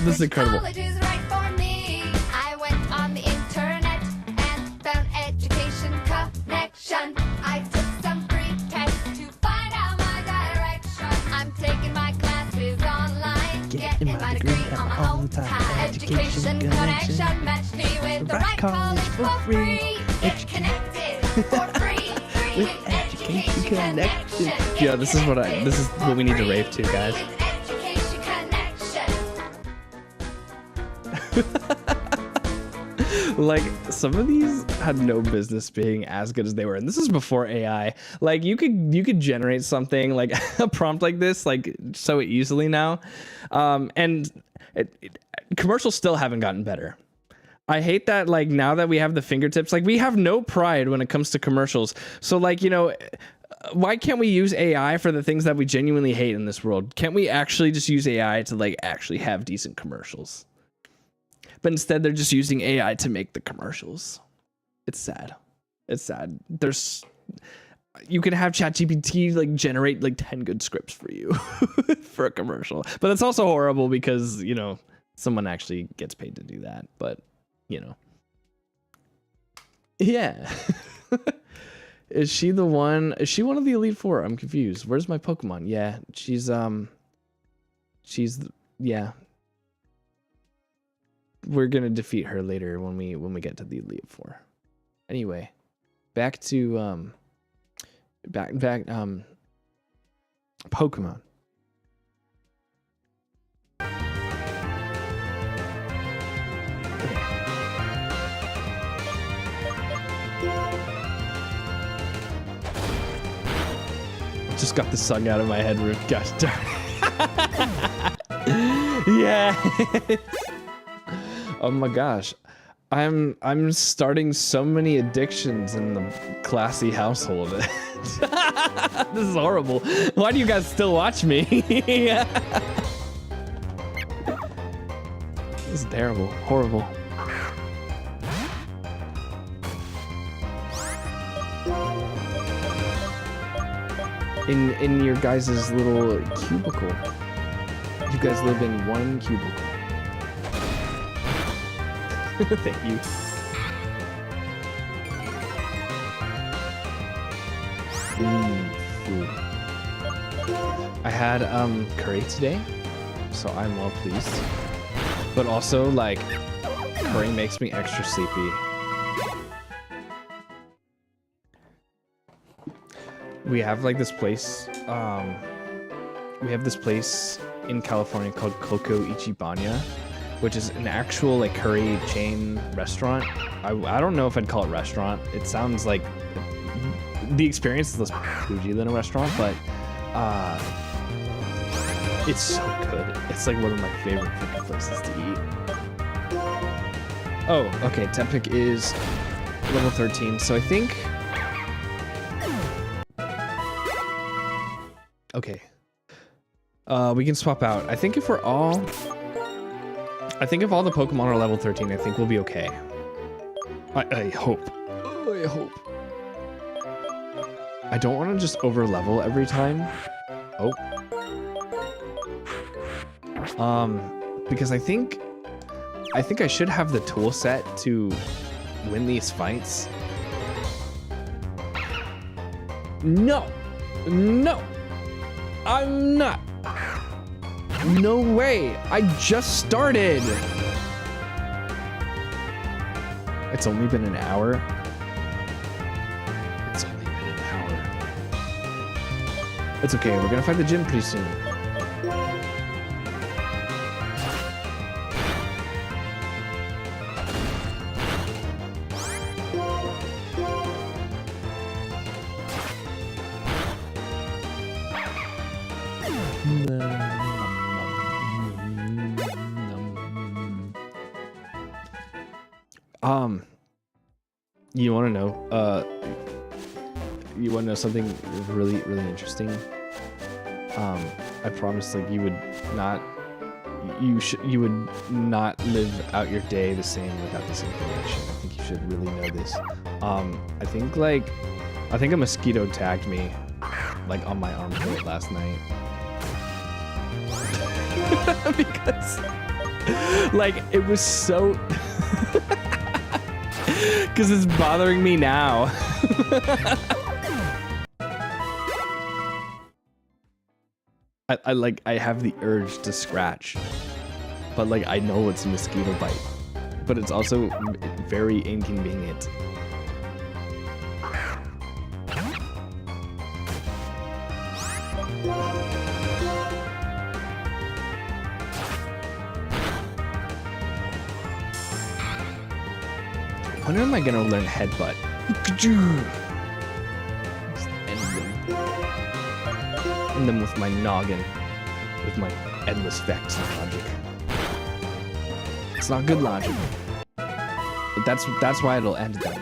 This is incredible. College is right for me. I went on the internet and found education connection. I took some free tests to find out my direction. I'm taking my classes online, getting my degree on my own time. Education connection matched me with the right college for free. Get connected for free. With education connection. Yeah, this is what we need to rave to, guys. With education connection. Like, some of these had no business being as good as they were, and this is before AI. Like, you could generate something like a prompt like this like so easily now, and commercials still haven't gotten better. I hate that, like, now that we have the fingertips, like, we have no pride when it comes to commercials. So, like, you know, why can't we use AI for the things that we genuinely hate in this world? Can't we actually just use AI to, like, actually have decent commercials? But instead, they're just using AI to make the commercials. It's sad. It's sad. You can have ChatGPT, like, generate, like, 10 good scripts for you for a commercial. But it's also horrible because, you know, someone actually gets paid to do that. But, you know. Yeah. Is she one of the Elite Four? I'm confused. Where's my Pokemon? Yeah, yeah. We're gonna defeat her later when we get to the Elite Four. Anyway, back to Pokemon. Just got the song out of my head, Roof. Gosh darn. Yeah. Oh my gosh. I'm starting so many addictions in the classy household. This is horrible. Why do you guys still watch me? This is terrible. Horrible. In your guys' little cubicle. You guys live in one cubicle. Thank you. Food. I had curry today, so I'm well pleased. But also, like, curry makes me extra sleepy. We have like this place. We have this place in California called Coco Ichibanya, which is an actual like curry chain restaurant. I don't know if I'd call it restaurant. It sounds like the experience is less bougie than a restaurant, but it's so good. It's like one of my favorite freaking places to eat. Oh, okay. Tepik is level 13, so I think. Okay. We can swap out. I think if all the Pokemon are level 13, I think we'll be okay. I hope. I hope. I don't want to just over level every time. Oh. because I think I should have the tool set to win these fights. No, I'm not. No way, I just started. It's only been an hour. It's only been an hour. It's okay, we're gonna find the gym pretty soon. You want to know? You want to know something really interesting? I promise, like, you would not live out your day the same without this information. I think you should really know this. I think a mosquito tagged me, like, on my armpit last night. Because, like, it was so. Because it's bothering me now. I have the urge to scratch, but like I know it's a mosquito bite, but it's also very inconvenient. When am I gonna learn headbutt? End them with my noggin, with my endless vector logic. It's not good logic, but that's why it'll end them.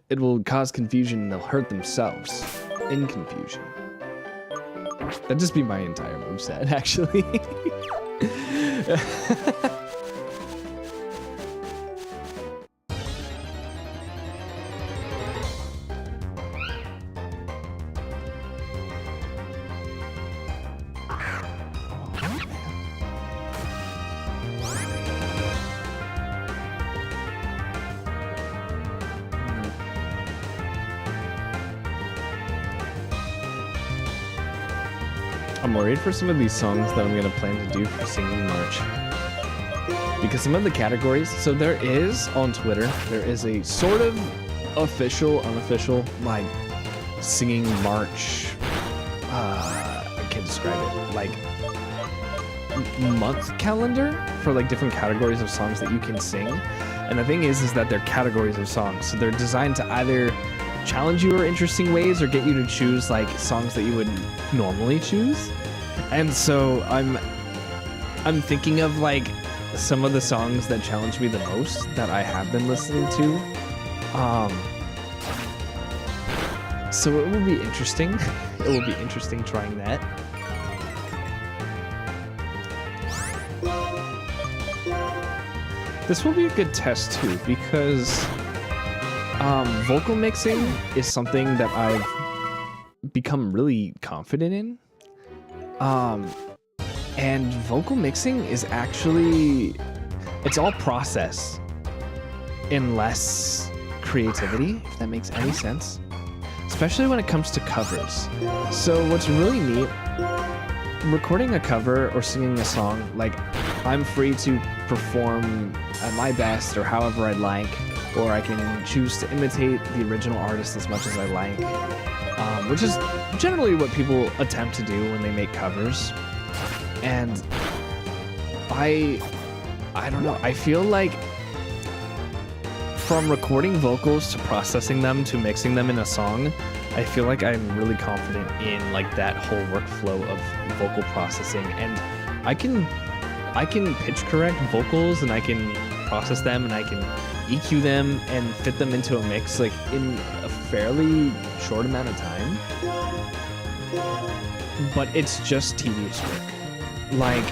It will cause confusion and they'll hurt themselves in confusion. That'd just be my entire moveset, actually. I'm worried for some of these songs that I'm gonna plan to do for Singing March. Because some of the categories, so there is on Twitter, there is a sort of official, unofficial, like, Singing March, I can't describe it, like, month calendar for like different categories of songs that you can sing. And the thing is that they're categories of songs. So they're designed to either challenge you in interesting ways or get you to choose like songs that you wouldn't normally choose. And so I'm thinking of like some of the songs that challenge me the most that I have been listening to. So it will be interesting. It will be interesting trying that. This will be a good test too, because vocal mixing is something that I've become really confident in. And vocal mixing is actually, it's all process and less creativity, if that makes any sense. Especially when it comes to covers. So what's really neat, recording a cover or singing a song, like I'm free to perform at my best or however I'd like, or I can choose to imitate the original artist as much as I like, which is generally what people attempt to do when they make covers. And I don't know, I feel like from recording vocals to processing them to mixing them in a song, I feel like I'm really confident in like that whole workflow of vocal processing, and I can pitch correct vocals and I can process them and I can EQ them and fit them into a mix like in a fairly short amount of time. But it's just tedious work. Like,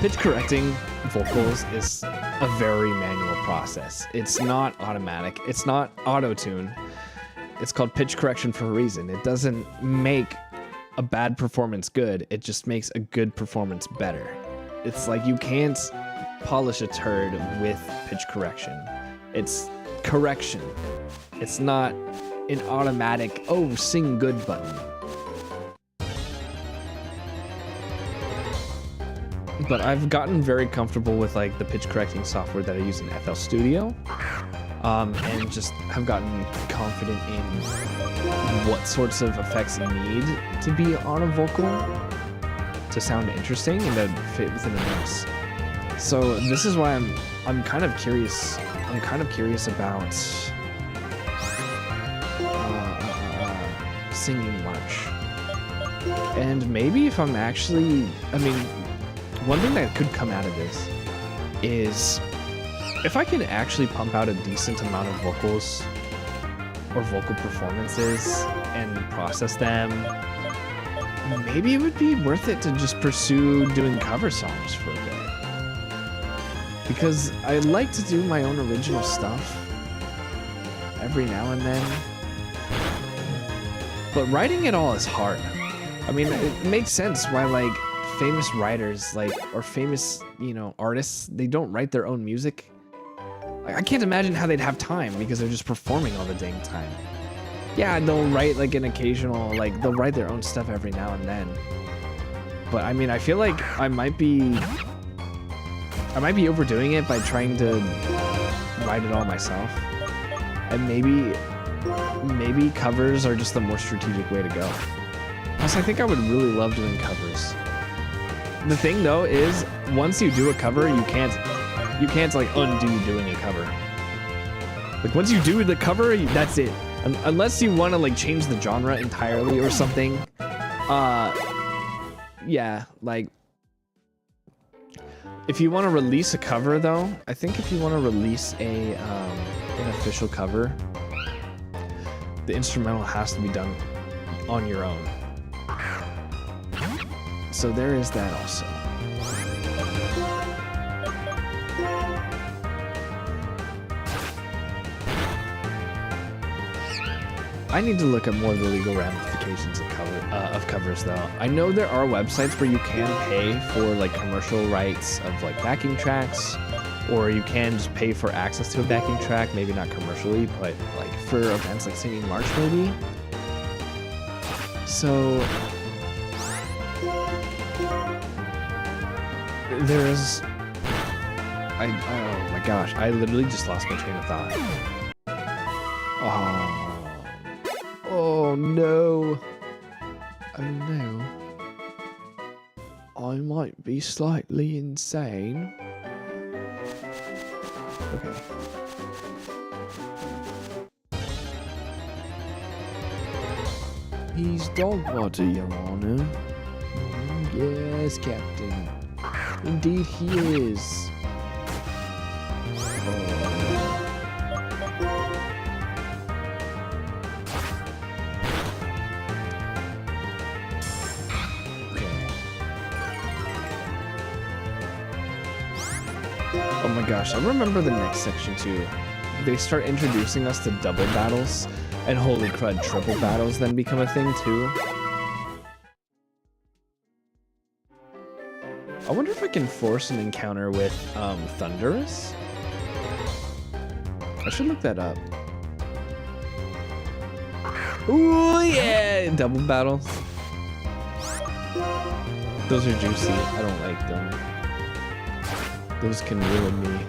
pitch correcting vocals is a very manual process. It's not automatic. It's not auto-tune. It's called pitch correction for a reason. It doesn't make a bad performance good. It just makes a good performance better. It's like you can't polish a turd with pitch correction. It's correction. It's not an automatic, oh, sing good button. But I've gotten very comfortable with like the pitch correcting software that I use in FL Studio, and just have gotten confident in what sorts of effects need to be on a vocal to sound interesting and to fit within a mix. So this is why I'm kind of curious. I'm kind of curious about singing March, and maybe if I'm actually, I mean, one thing that could come out of this is if I can actually pump out a decent amount of vocals or vocal performances and process them, maybe it would be worth it to just pursue doing cover songs for a bit. Because I like to do my own original stuff every now and then. But writing it all is hard. I mean, it makes sense why like famous writers like or famous, you know, artists, they don't write their own music. Like, I can't imagine how they'd have time because they're just performing all the dang time. Yeah, they'll write like an occasional, like they'll write their own stuff every now and then. But I mean, I feel like I might be overdoing it by trying to write it all myself. And maybe covers are just the more strategic way to go. Plus, I think I would really love doing covers. The thing though is, once you do a cover, you can't like undo doing a cover. Like once you do the cover, that's it. Unless you want to like change the genre entirely or something. Yeah, like if you want to release a cover though, I think if you want to release an official cover, the instrumental has to be done on your own. So there is that also. I need to look at more of the legal ramifications of covers though. I know there are websites where you can pay for like commercial rights of like backing tracks, or you can just pay for access to a backing track, maybe not commercially, but like for events like Singing March maybe. So there's, oh my gosh, I literally just lost my train of thought. Oh no. Oh no. I might be slightly insane. Okay. He's Dogwater, Your Honor. Yes, Captain. Indeed he is. Oh my gosh, I remember the next section too. They start introducing us to double battles, and holy crud, triple battles then become a thing too. I wonder if I can force an encounter with Thunderous? I should look that up. Ooh yeah, double battles. Those are juicy, I don't like them. Those can ruin me.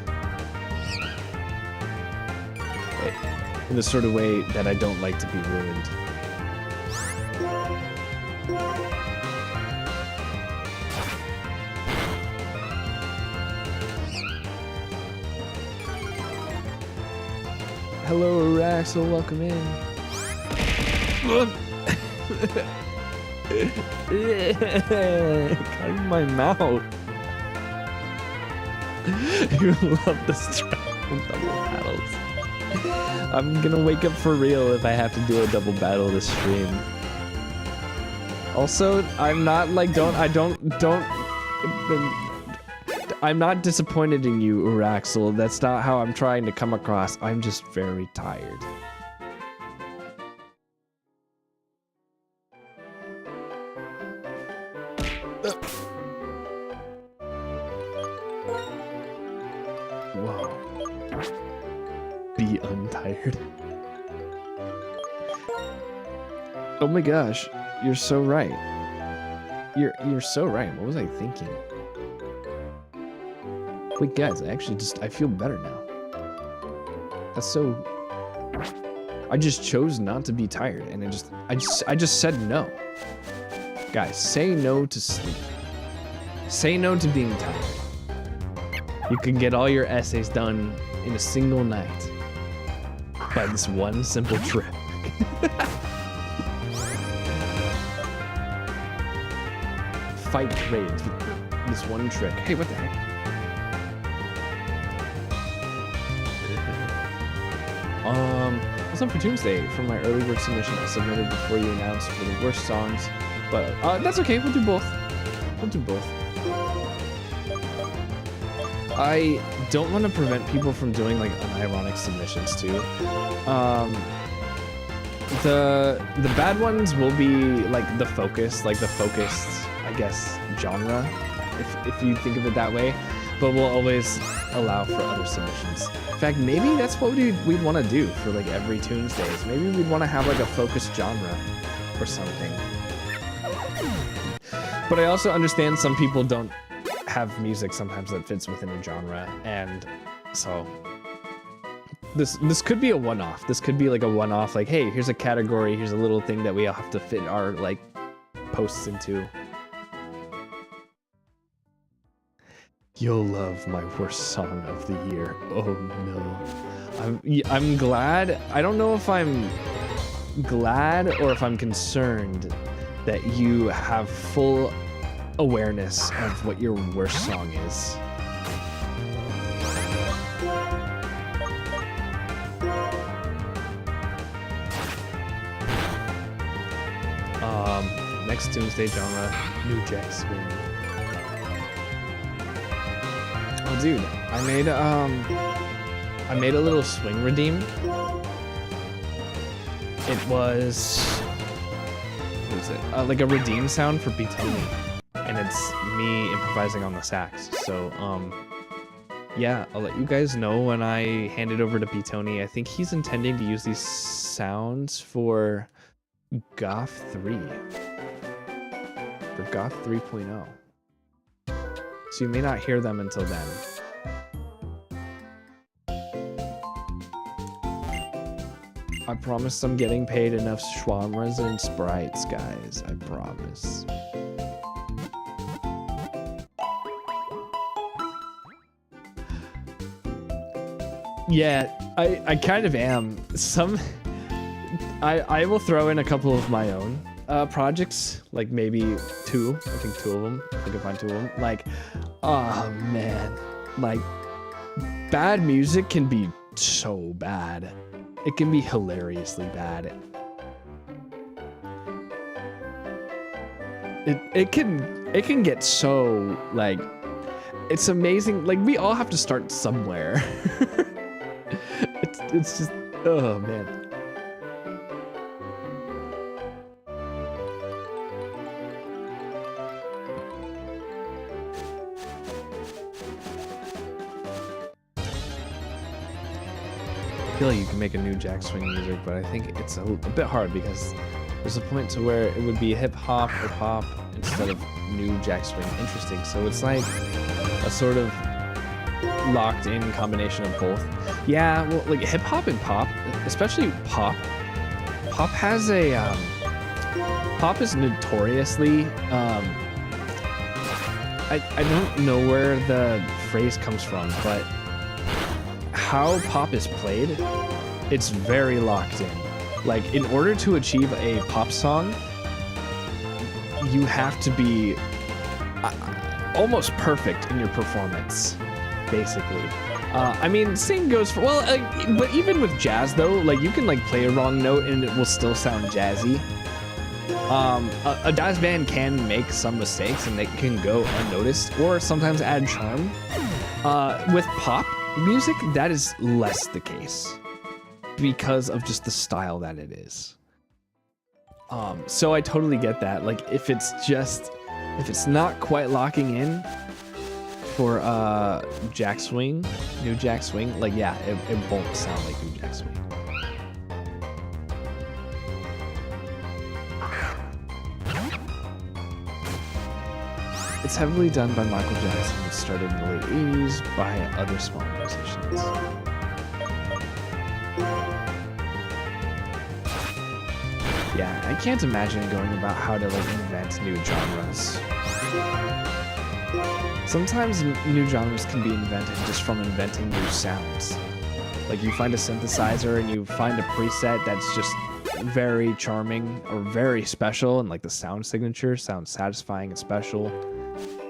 In the sort of way that I don't like to be ruined. Hello, Araxel, welcome in. Got in my mouth. You love the struggle double battles. I'm gonna wake up for real if I have to do a double battle this stream. Also, I'm not like, I'm not disappointed in you, Uraxel. That's not how I'm trying to come across. I'm just very tired. Whoa. Be untired. Oh my gosh, you're so right. You're so right. What was I thinking? Wait, guys, I feel better now. That's so. I just chose not to be tired, and I just said no. Guys, say no to sleep. Say no to being tired. You can get all your essays done in a single night by this one simple trick. Fight raids with this one trick. Hey, what the heck? What's up for Tuesday? For my early work submission, I submitted before you announced for the worst songs, but that's okay. We'll do both. We'll do both. I don't want to prevent people from doing like unironic submissions too. The bad ones will be like the focused, I guess, genre, if you think of it that way. But we'll always allow for other submissions. In fact, maybe that's what we'd want to do for like every Tuesdays. Maybe we'd want to have like a focused genre or something. But I also understand some people don't have music sometimes that fits within a genre, and so this could be a one-off. This could be like a one-off, like, hey, here's a category, here's a little thing that we all have to fit our like posts into. You'll love my worst song of the year. Oh no. I'm glad. I don't know if I'm glad or if I'm concerned that you have full awareness of what your worst song is. Next Tuesday genre, New Jack Swing. Oh, dude, I made a little swing redeem. It was, what is it? Like a redeem sound for Beatoni, and it's me improvising on the sax. So, yeah, I'll let you guys know when I hand it over to Beatoni. I think he's intending to use these sounds for Goth 3. For Goth 3.0. So you may not hear them until then. I promise I'm getting paid enough schwamras and sprites, guys. I promise. Yeah, I kind of am. I will throw in a couple of my own projects, like maybe two. I think two of them. I can find two of them. Like, oh man, like bad music can be so bad. It can be hilariously bad. It can get so like, it's amazing. Like we all have to start somewhere. it's just, oh man. I feel like you can make a new Jack Swing music, but I think it's a bit hard because there's a point to where it would be hip hop or pop instead of new Jack Swing. Interesting. So it's like a sort of locked in combination of both. Yeah, well, like hip hop and pop, especially pop. Pop has a pop is notoriously I don't know where the phrase comes from, but how pop is played, it's very locked in. Like, in order to achieve a pop song, you have to be almost perfect in your performance, basically. I mean, same goes for, well, but even with jazz though, like you can like play a wrong note and it will still sound jazzy. A jazz band can make some mistakes and they can go unnoticed or sometimes add charm. With pop music, that is less the case because of just the style that it is. So I totally get that. Like if it's not quite locking in for Jack Swing, new Jack Swing, like yeah, it won't sound like new Jack Swing. It's heavily done by Michael Jackson. It started in the late 80s by other small musicians. Yeah, I can't imagine going about how to like invent new genres. Sometimes new genres can be invented just from inventing new sounds. Like you find a synthesizer and you find a preset that's just very charming or very special, and like the sound signature sounds satisfying and special.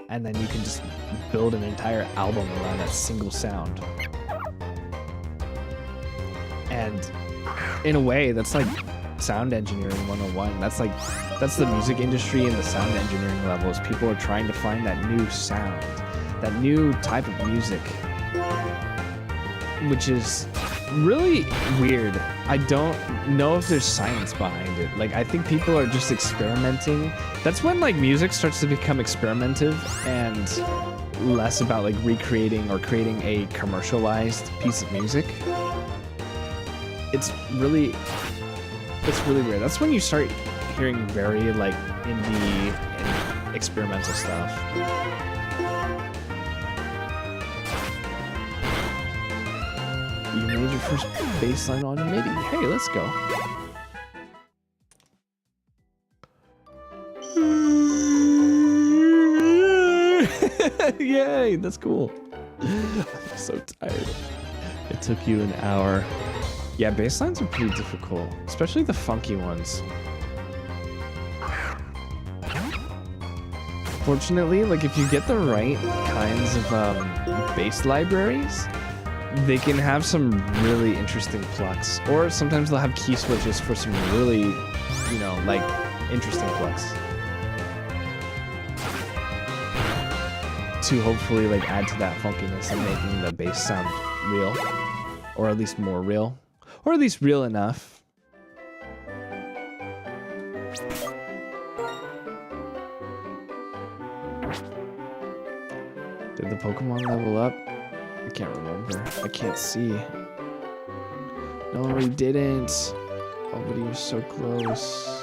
And then you can just build an entire album around that single sound. And in a way, that's like sound engineering 101. That's the music industry and the sound engineering levels. People are trying to find that new sound, that new type of music, which is really weird. I don't know if there's science behind it. Like, I think people are just experimenting. That's when like music starts to become experimentative and less about like recreating or creating a commercialized piece of music. It's really weird. That's when you start hearing very like indie and experimental stuff. You made your first bass line on MIDI. Hey, let's go. Yay, that's cool. I'm so tired. It took you an hour. Yeah, bass lines are pretty difficult, especially the funky ones. Fortunately, like if you get the right kinds of bass libraries, they can have some really interesting plucks, or sometimes they'll have key switches for some really, you know, like interesting plucks to hopefully like add to that funkiness and making the bass sound real, or at least more real, or at least real enough. Did the Pokemon level up? I can't remember. I can't see. No, he didn't. Oh, but he was so close.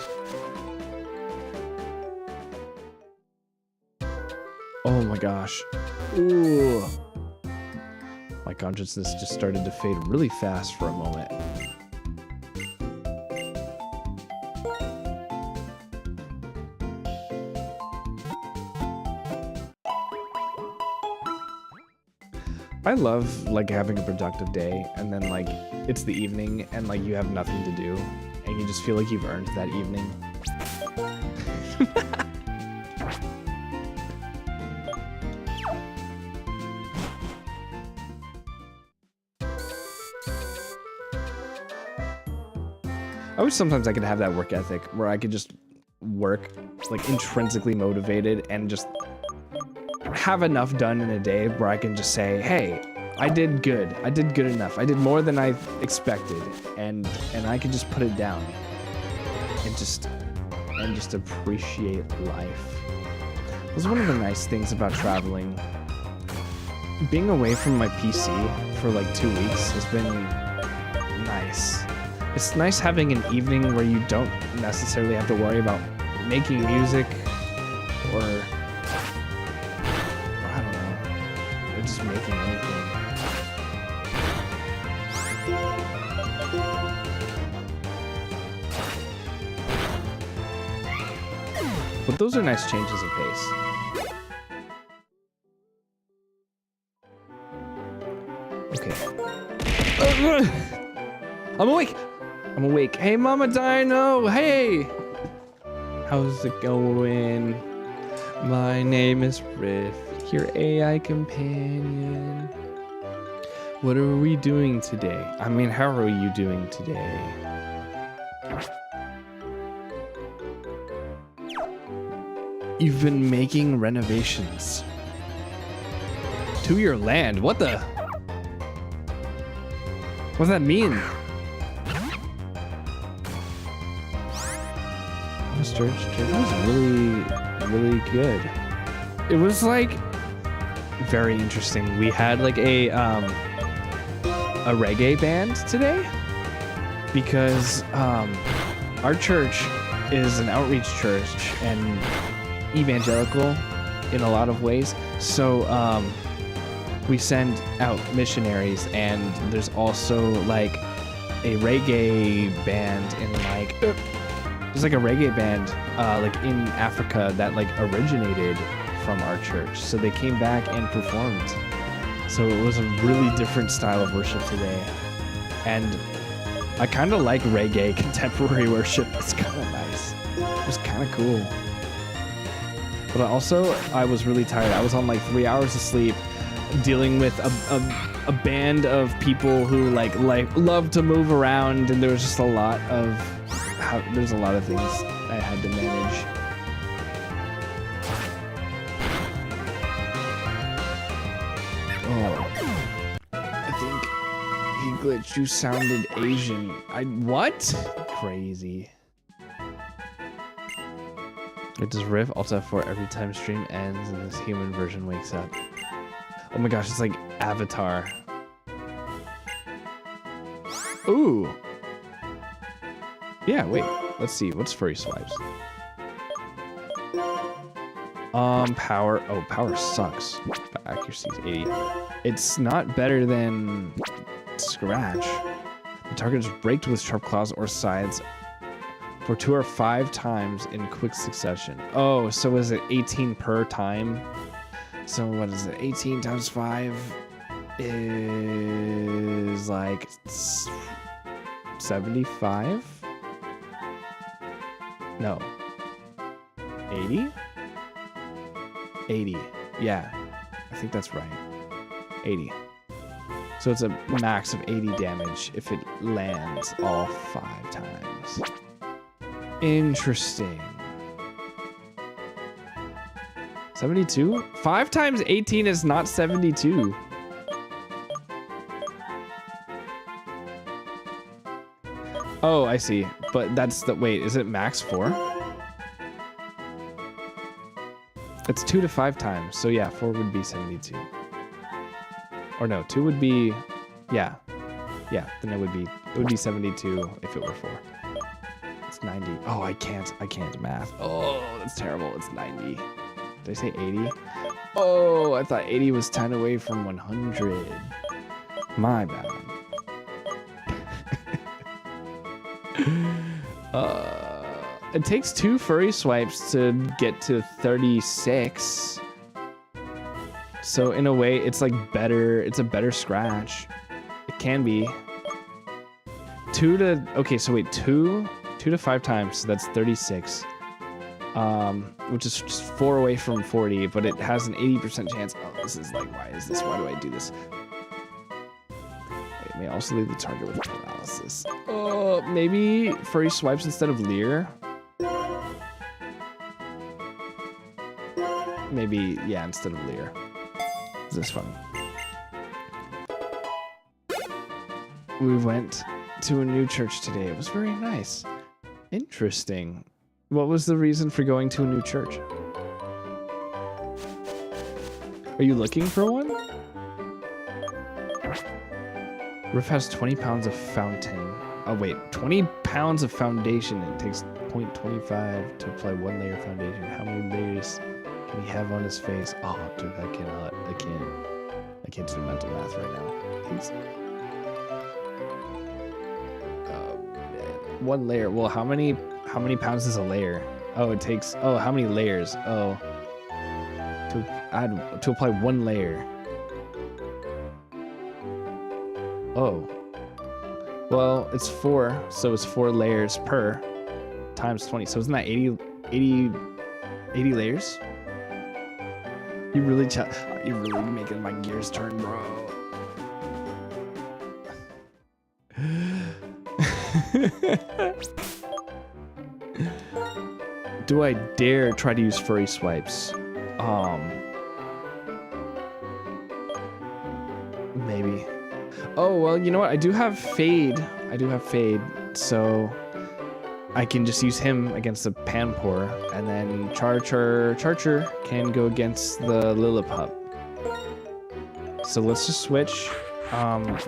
Oh my gosh. Ooh. My consciousness just started to fade really fast for a moment. I love like having a productive day and then like it's the evening and like you have nothing to do and you just feel like you've earned that evening. I wish sometimes I could have that work ethic where I could just work like intrinsically motivated and just have enough done in a day where I can just say, hey, I did good. I did good enough. I did more than I expected, and I can just put it down and just appreciate life. That's one of the nice things about traveling. Being away from my PC for like 2 weeks has been nice. It's nice having an evening where you don't necessarily have to worry about making music or just making anything. But those are nice changes of pace. Okay. I'm awake! I'm awake. Hey, Mama Dino! Hey! How's it going? My name is Riff, your AI companion. What are we doing today? I mean, how are you doing today? You've been making renovations to your land. What the? What does that mean? was church? Church was really, really good. It was like very interesting. We had like a reggae band today because our church is an outreach church and evangelical in a lot of ways. So we send out missionaries, and there's also like a reggae band in like there's like a reggae band like in Africa that like originated from our church. So they came back and performed. So it was a really different style of worship today. And I kind of like reggae contemporary worship. It's kind of nice. It was kind of cool. But also, I was really tired. I was on like 3 hours of sleep dealing with a band of people who like love to move around, and there was just a lot of there's a lot of things I had to manage. Oh, I think he glitched. You sounded Asian. What? Crazy. It does Riff Alt F4 every time stream ends and this human version wakes up. Oh my gosh, it's like Avatar. Ooh. Yeah, wait. Let's see. What's furry swipes? Power. Oh, power sucks. But accuracy is 80. It's not better than Scratch. The target is raked with sharp claws or sides for 2 or 5 times in quick succession. Oh, so is it 18 per time? So what is it? 18 times 5 is like 75? No. 80? 80. Yeah. I think that's right. 80. So it's a max of 80 damage if it lands all 5 times. Interesting. 72? 5 times 18 is not 72. Oh, I see. But that's the... Wait, is it max 4? It's 2 to 5 times. So yeah, 4 would be 72. Or no, 2 would be... Yeah. Yeah, then it would be 72 if it were 4. It's 90. Oh, I can't math. Oh, that's terrible. It's 90. Did I say 80? Oh, I thought 80 was 10 away from 100. My bad. It takes 2 furry swipes to get to 36. So in a way, it's like better. It's a better Scratch. It can be. 2 to... Okay, so wait, 2 to 5 times, so that's 36. Which is just 4 away from 40, but it has an 80% chance. Oh, this is like, why do I do this? It may also leave the target with paralysis. Oh, maybe furry swipes instead of Leer? Maybe, yeah, instead of Leer. Is this fun? We went to a new church today. It was very nice. Interesting. What was the reason for going to a new church? Are you looking for one? Riff has 20 pounds of fountain. Oh wait, 20 pounds of foundation. It takes 0.25 to apply 1 layer of foundation. How many layers can he have on his face? Oh, dude, I cannot. I can't do mental math right now. Please. Oh man, 1 layer. Well, how many pounds is a layer? Oh, it takes. Oh, how many layers? Oh, to apply 1 layer. Oh. Well, it's 4, so it's 4 layers per times 20. So isn't that 80 layers? You're really making my gears turn, bro. Do I dare try to use furry swipes? Maybe. Oh, well, you know what? I do have Fade, so I can just use him against the Panpour, and then Charcher can go against the Lillipup. So let's just switch.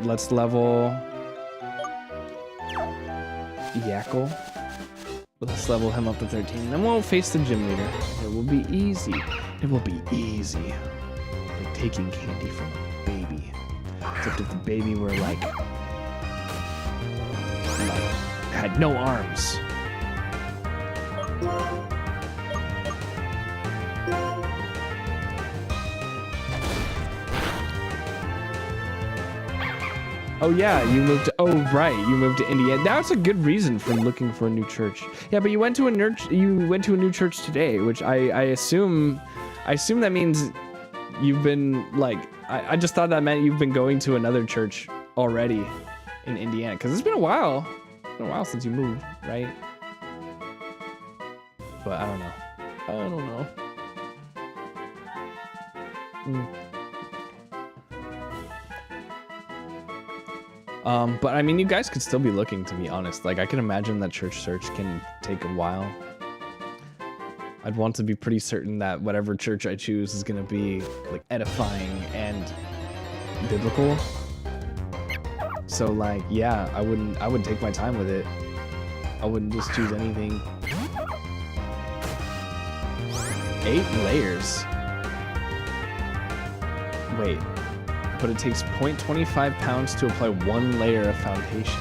Let's level Yackle. Let's level him up to 13. Then we'll face the gym leader. It will be easy. It will be easy. Like taking candy from a baby. Except if the baby were like had no arms. Oh yeah, you moved to, oh right, you moved to Indiana. That's a good reason for looking for a new church. Yeah, but you went to a new church today, which I assume that means you've been like, I just thought that meant you've been going to another church already in Indiana, because it's been a while. It's been a while since you moved, right? But I don't know. I don't know. But I mean, you guys could still be looking, to be honest. Like, I can imagine that church search can take a while. I'd want to be pretty certain that whatever church I choose is gonna be like edifying and biblical. So like, yeah, I would take my time with it. I wouldn't just choose anything. 8 layers. Wait. But it takes 0.25 pounds to apply 1 layer of foundation.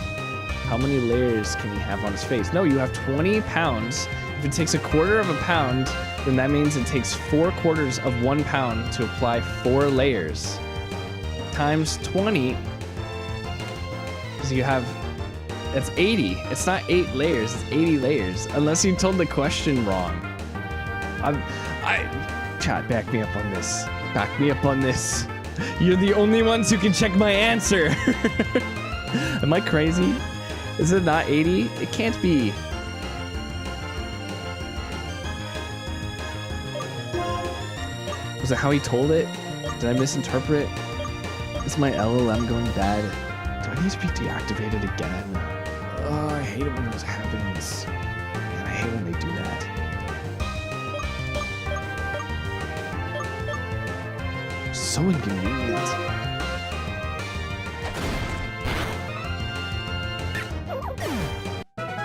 How many layers can he have on his face? No, you have 20 pounds. If it takes 1/4 of a pound, then that means it takes 4/4 of 1 pound to apply 4 layers. Times 20. So you have, that's 80. It's not 8 layers, it's 80 layers. Unless you told the question wrong. Chat, back me up on this. Back me up on this. You're the only ones who can check my answer. Am I crazy? Is it not 80? It can't be. Was it how he told it? Did I misinterpret? Is my LLM going bad? Do I need to be deactivated again? Oh, I hate it when this happens. Man, I hate when they do that. So inconvenient.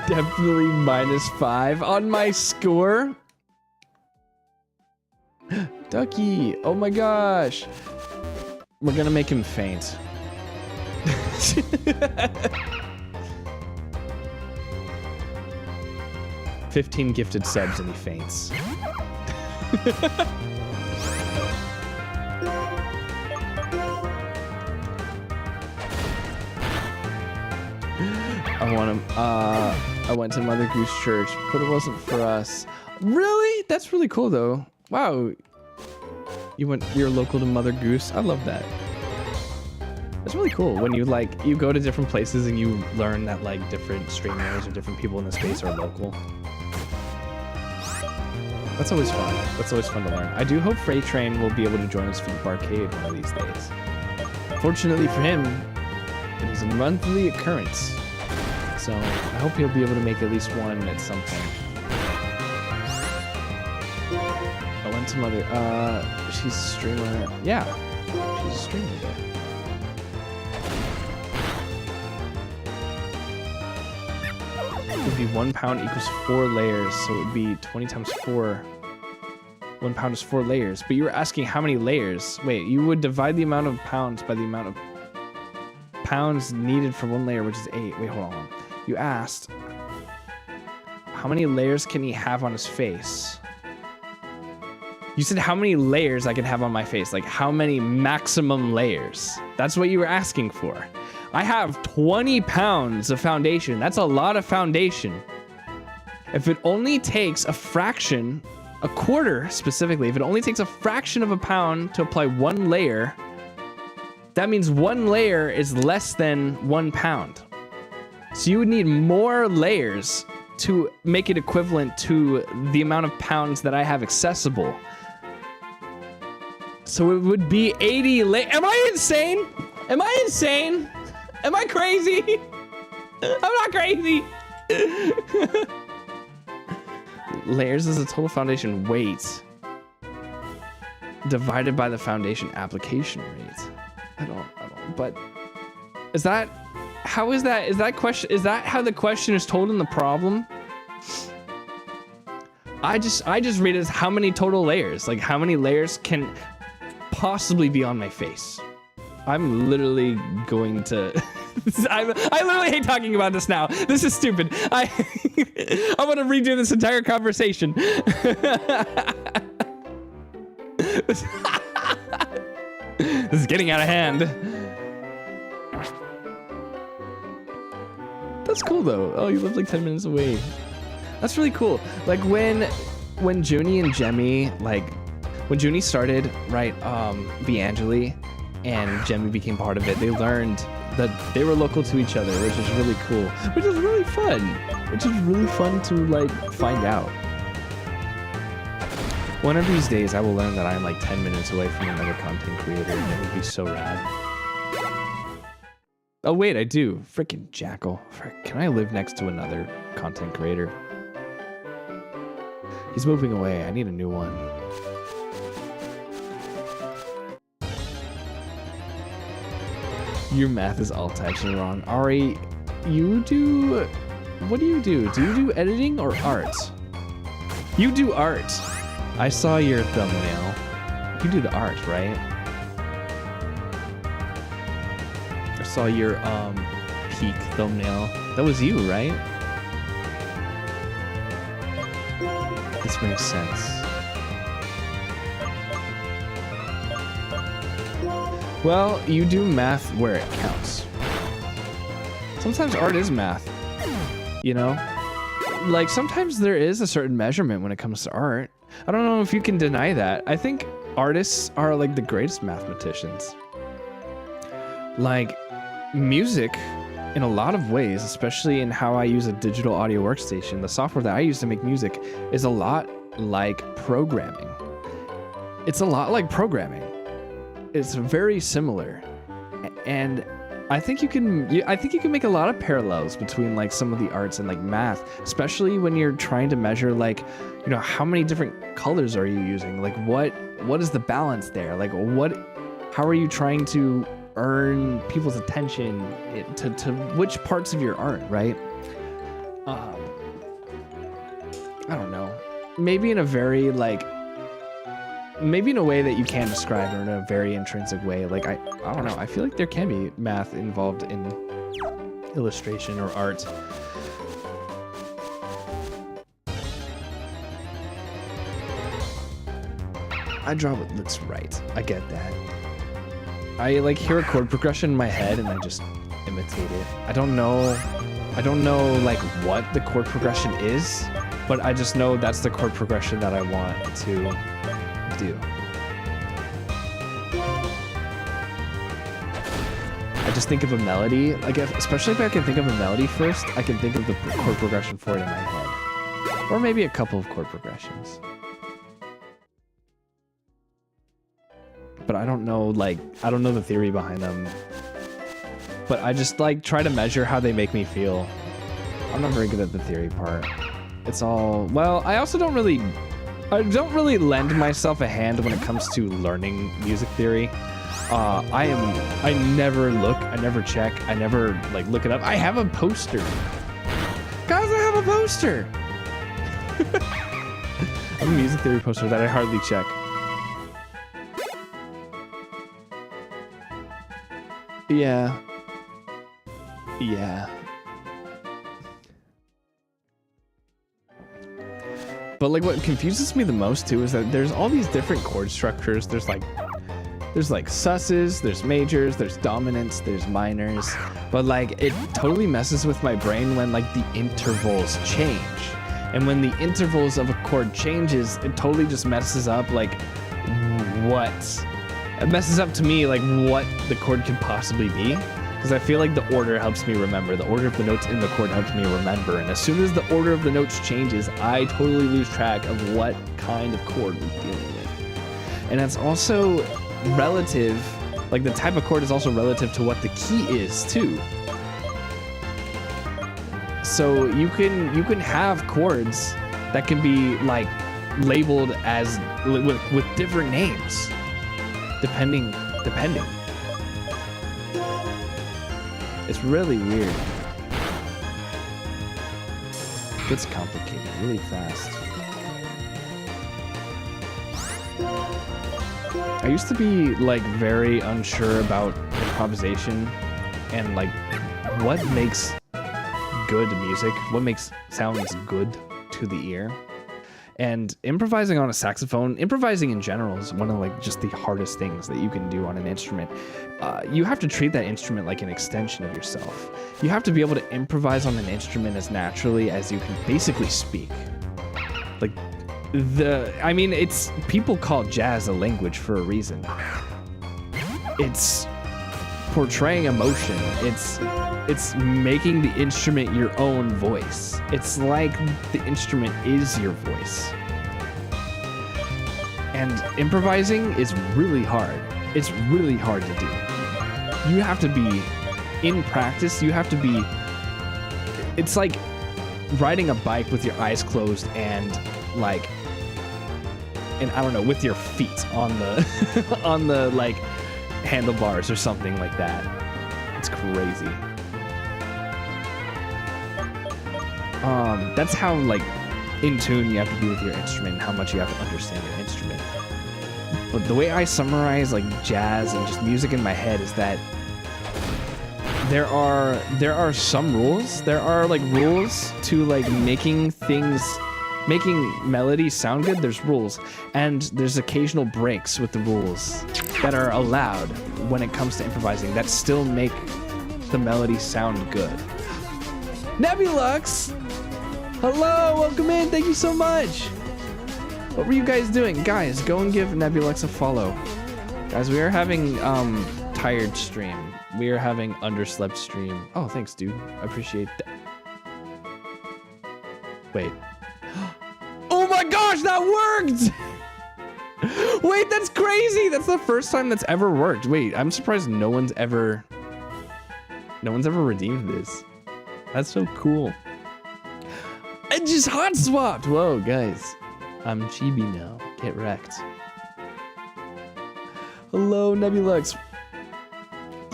Definitely -5 on my score. Ducky, oh my gosh. We're gonna make him faint. 15 gifted subs and he faints. I went to Mother Goose Church, but it wasn't for us. Really? That's really cool though. Wow. You're local to Mother Goose. I love that. That's really cool when you go to different places and you learn that like different streamers or different people in the space are local. That's always fun. That's always fun to learn. I do hope Freight Train will be able to join us for the barcade one of these days. Fortunately for him, it is a monthly occurrence. So I hope he'll be able to make at least one at some point. I went to Mother, she's a streamer. Yeah, she's a streamer there. It would be 1 pound equals 4 layers, so it would be 20 times 4. 1 pound is 4 layers, but you were asking how many layers. Wait, you would divide the amount of pounds by the amount of pounds needed for 1 layer, which is 8. Wait, hold on. You asked, how many layers can he have on his face? You said how many layers I could have on my face, like how many maximum layers. That's what you were asking for. I have 20 pounds of foundation. That's a lot of foundation. If it only takes a fraction, a quarter specifically, if it only takes a fraction of a pound to apply 1 layer, that means 1 layer is less than 1 pound. So you would need more layers to make it equivalent to the amount of pounds that I have accessible. So it would be 80 layers. Am I insane? Am I insane? Am I crazy? I'm not crazy. Layers is the total foundation weight divided by the foundation application rate. I don't, but is that, how is that, is that how the question is told in the problem? I just read it as how many total layers, like how many layers can possibly be on my face. I'm literally going to, I literally hate talking about this now. This is stupid. I want to redo this entire conversation. This is getting out of hand. That's cool though. Oh, you live like 10 minutes away. That's really cool. Like when Junie and Jemmy, like when Junie started, right, Vangeli and Jemmy became part of it, they learned that they were local to each other, which is really cool. Which is really fun. Which is really fun to like find out. One of these days I will learn that I'm like 10 minutes away from another content creator. That would be so rad. Oh wait, I do. Freaking jackal. Can I live next to another content creator? He's moving away. I need a new one. Your math is all types and wrong. Ari, you do... What do? Do you do editing or art? You do art. I saw your thumbnail. You do the art, right? I saw your peak thumbnail. That was you, right? This makes sense. Well, you do math where it counts. Sometimes art is math, you know? Like sometimes there is a certain measurement when it comes to art. I don't know if you can deny that. I think artists are like the greatest mathematicians. Like music, in a lot of ways, especially in how I use a digital audio workstation, the software that I use to make music is a lot like programming. It's a lot like programming. It's very similar. And I think you can make a lot of parallels between like some of the arts and like math, especially when you're trying to measure like, you know, how many different colors are you using? Like what is the balance there? Like how are you trying to earn people's attention to which parts of your art, right? I don't know. Maybe in a very like, maybe in a way that you can't describe or in a very intrinsic way. Like I don't know. I feel like there can be math involved in illustration or art. I draw what looks right. I get that. I like hear a chord progression in my head and I just imitate it. I don't know like what the chord progression is, but I just know that's the chord progression that I want to do. I just think of a melody, like especially if I can think of a melody first, I can think of the chord progression for it in my head. Or maybe a couple of chord progressions. But I don't know the theory behind them. But I just like try to measure how they make me feel. I'm not very good at the theory part. It's all, well, I don't really lend myself a hand when it comes to learning music theory. I never look, I never check, I never like look it up. I have a poster. Guys, I have a poster. I have a music theory poster that I hardly check. Yeah. But like what confuses me the most too is that there's all these different chord structures. There's like susses, there's majors, there's dominants, there's minors. But like it totally messes with my brain when like the intervals change. And when the intervals of a chord changes, it totally just messes up like it messes up to me like what the chord could possibly be. Because I feel like the order helps me remember. The order of the notes in the chord helps me remember. And as soon as the order of the notes changes, I totally lose track of what kind of chord we're dealing with. And that's also relative, like the type of chord is also relative to what the key is too. So you can have chords that can be like labeled as with different names, depending. It's really weird. It gets complicated really fast. I used to be like very unsure about improvisation and like what makes good music, what makes sounds good to the ear. And improvising on a saxophone, improvising in general is one of like just the hardest things that you can do on an instrument. You have to treat that instrument like an extension of yourself. You have to be able to improvise on an instrument as naturally as you can basically speak. Like it's people call jazz a language for a reason. It's portraying emotion. It's making the instrument your own voice. It's like the instrument is your voice. And improvising is really hard. It's really hard to do. You have to be in practice. You have to be, it's like riding a bike with your eyes closed and I don't know, with your feet on the on the like handlebars or something like that. It's crazy. That's how like in tune you have to be with your instrument and how much you have to understand your instrument. But the way I summarize like jazz and just music in my head is that there are some rules. There are like rules to like making melodies sound good. There's rules, and there's occasional breaks with the rules that are allowed when it comes to improvising that still make the melody sound good. Nebulux! Hello, welcome in, thank you so much! What were you guys doing? Guys, go and give Nebulux a follow. Guys, we are having tired stream. We are having underslept stream. Oh, thanks, dude. I appreciate that. Wait. Oh my gosh, that worked! Wait, that's crazy! That's the first time that's ever worked. Wait, I'm surprised no one's ever redeemed this. That's so cool. It just hot swapped! Whoa, guys. I'm chibi now. Get wrecked. Hello, Nebulux.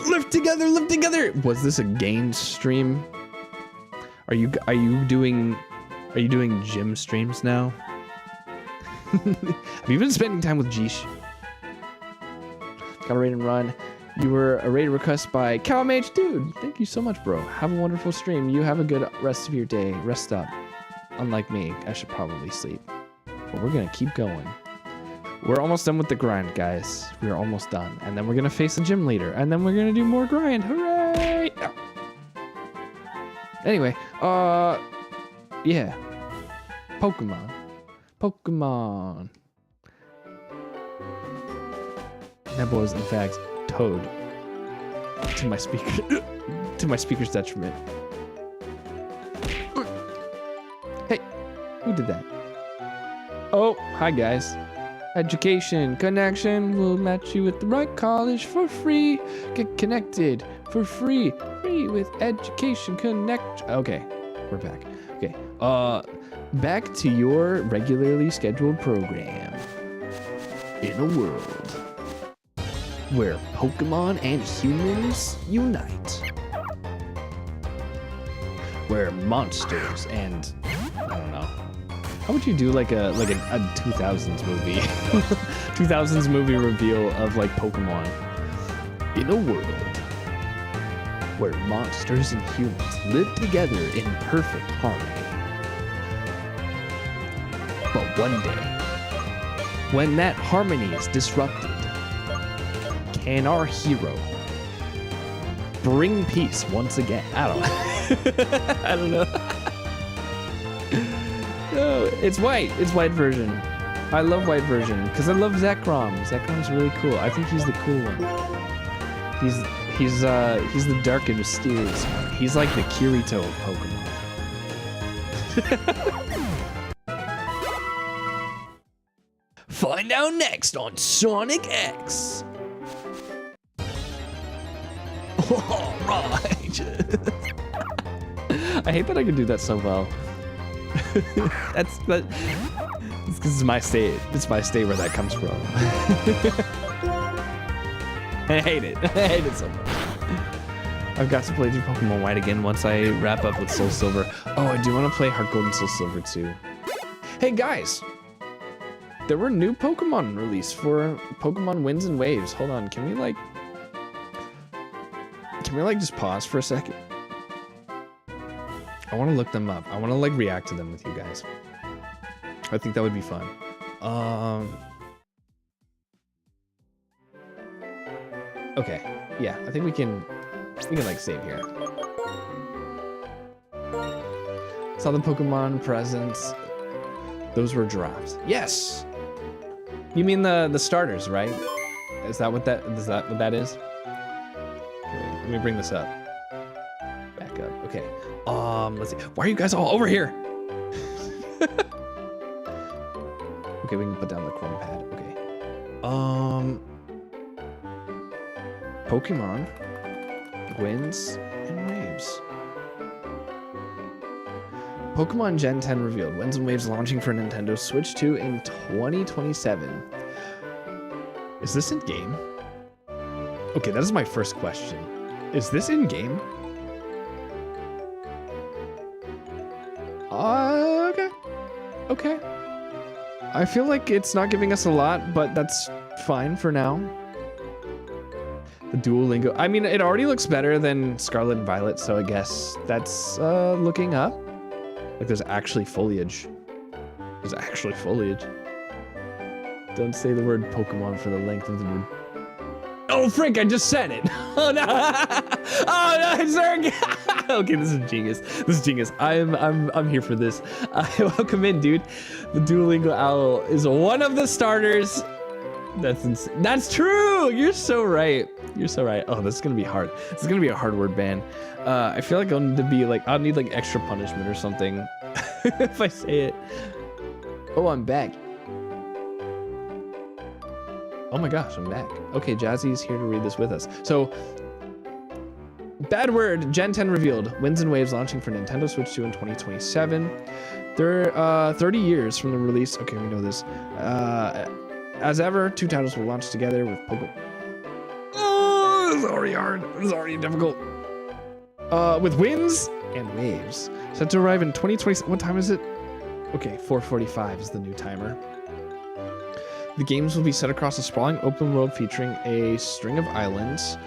Lift together, lift together! Was this a gain stream? Are you doing gym streams now? Have you been spending time with Jeesh? Got a raid and run. You were a raid request by CalMage. Dude, thank you so much, bro. Have a wonderful stream. You have a good rest of your day. Rest up. Unlike me, I should probably sleep. But we're gonna keep going. We're almost done with the grind, guys. We're almost done. And then we're gonna face a gym leader. And then we're gonna do more grind. Hooray! Oh. Anyway, yeah. Pokemon. That was, in fact, Toad. To my speaker's detriment. Hey, who did that? Oh, hi guys. Education Connection will match you with the right college for free. Get connected for free. Free with Education Connect. Okay, we're back. Okay, back to your regularly scheduled program. In a world where Pokemon and humans unite. Where monsters and I don't know. How would you do like a 2000s movie? 2000s movie reveal of like Pokemon. In a world where monsters and humans live together in perfect harmony. But one day, when that harmony is disrupted, can our hero bring peace once again? I don't know. I don't know. No, it's white. It's white version. I love white version because I love Zekrom. Zekrom's really cool. I think he's the cool one. He's the dark and mysterious one. He's like the Kirito of Pokemon. Find out next on Sonic X. All right. I hate that I can do that so well. That's this is my state. It's my state where that comes from. I hate it. I hate it so much. I've got to play through Pokemon White again once I wrap up with Soul Silver. Oh, I do want to play Heart Gold and Soul Silver too. Hey guys, there were new Pokemon released for Pokemon Winds and Waves. Hold on, can we like just pause for a second? I want to look them up. I want to like react to them with you guys. I think that would be fun. Okay, yeah, I think we can like save here. Saw the Pokemon presents. Those were dropped. Yes. You mean the starters, right? Is that what that is? Wait, let me bring this up. Back up. Okay. Let's see. Why are you guys all over here? Okay, we can put down the Chrome pad. Okay. Pokemon Winds and Waves. Pokemon Gen 10 revealed. Winds and Waves launching for Nintendo Switch 2 in 2027. Is this in game? Okay, that is my first question. Is this in game? Okay. Okay. I feel like it's not giving us a lot, but that's fine for now. The Duolingo. I mean, it already looks better than Scarlet and Violet, so I guess that's looking up. Like there's actually foliage. There's actually foliage. Don't say the word Pokemon for the length of the word. Oh frick, I just said it. Oh no. Oh no, sorry. Okay, this is genius. This is genius. I'm here for this. Welcome in, dude. The Duolingo Owl is one of the starters. That's insane. That's true. You're so right. You're so right. Oh, this is gonna be hard. This is gonna be a hard word ban. I feel like I'll need like extra punishment or something if I say it. Oh, I'm back. Oh my gosh, I'm back. Okay, Jazzy's here to read this with us. So, bad word. Gen 10 revealed. Winds and Waves launching for Nintendo Switch 2 in 2027. They're 30 years from the release. Okay, we know this. As ever, two titles will launch together with Pokemon. Oh, it's already hard. It's already difficult. With Winds and Waves. Set to arrive in 2020. What time is it? Okay, 4:45 is the new timer. The games will be set across a sprawling open world featuring a string of islands,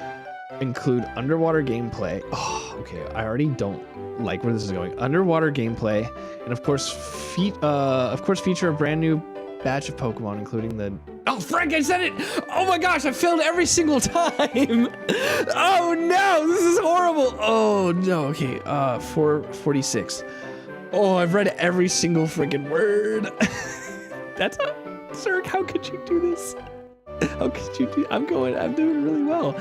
include underwater gameplay. Oh, okay. I already don't like where this is going. Underwater gameplay, and of course, feature a brand new batch of Pokemon, including the. Oh, Frank! I said it. Oh my gosh! I failed every single time. Oh no! This is horrible. Oh no. Okay. 446. Oh, I've read every single freaking word. That's not. Sir, how could you do this? How could you do? I'm doing really well.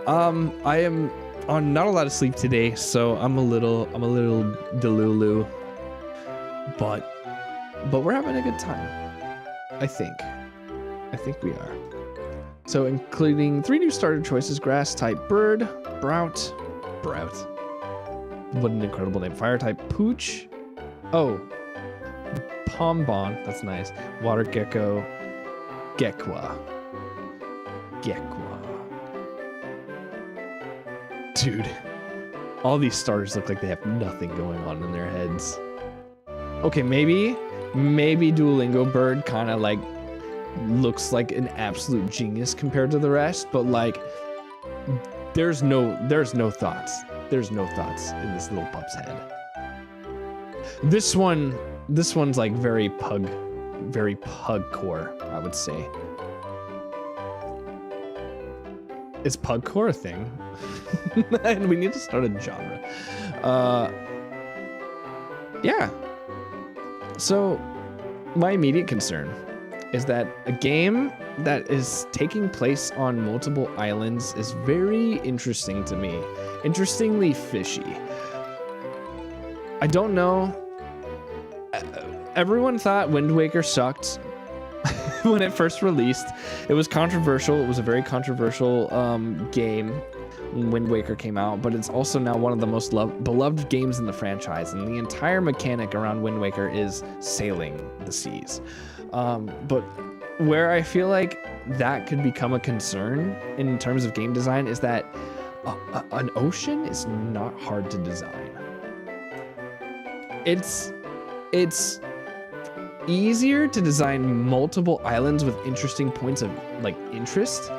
I am on not a lot of sleep today, so I'm a little delulu. But we're having a good time. I think we are. So including 3 new starter choices: Grass type Bird, Brout. What an incredible name. Fire type Pooch. Oh. Pombon, that's nice. Water Gecko, Gekwa. Dude, all these starters look like they have nothing going on in their heads. Okay, maybe Duolingo Bird kind of like looks like an absolute genius compared to the rest, but like there's no thoughts. There's no thoughts in this little pup's head. This one's like very pug core, I would say. Is pug core a thing? And we need to start a genre. Yeah. So my immediate concern is that a game that is taking place on multiple islands is very interesting to me. Interestingly fishy. I don't know. Everyone thought Wind Waker sucked when it first released. It was controversial. It was a very controversial game. when Wind Waker came out, but it's also now one of the most beloved games in the franchise, and the entire mechanic around Wind Waker is sailing the seas. But where I feel like that could become a concern in terms of game design is that an ocean is not hard to design. It's easier to design multiple islands with interesting points of like interest.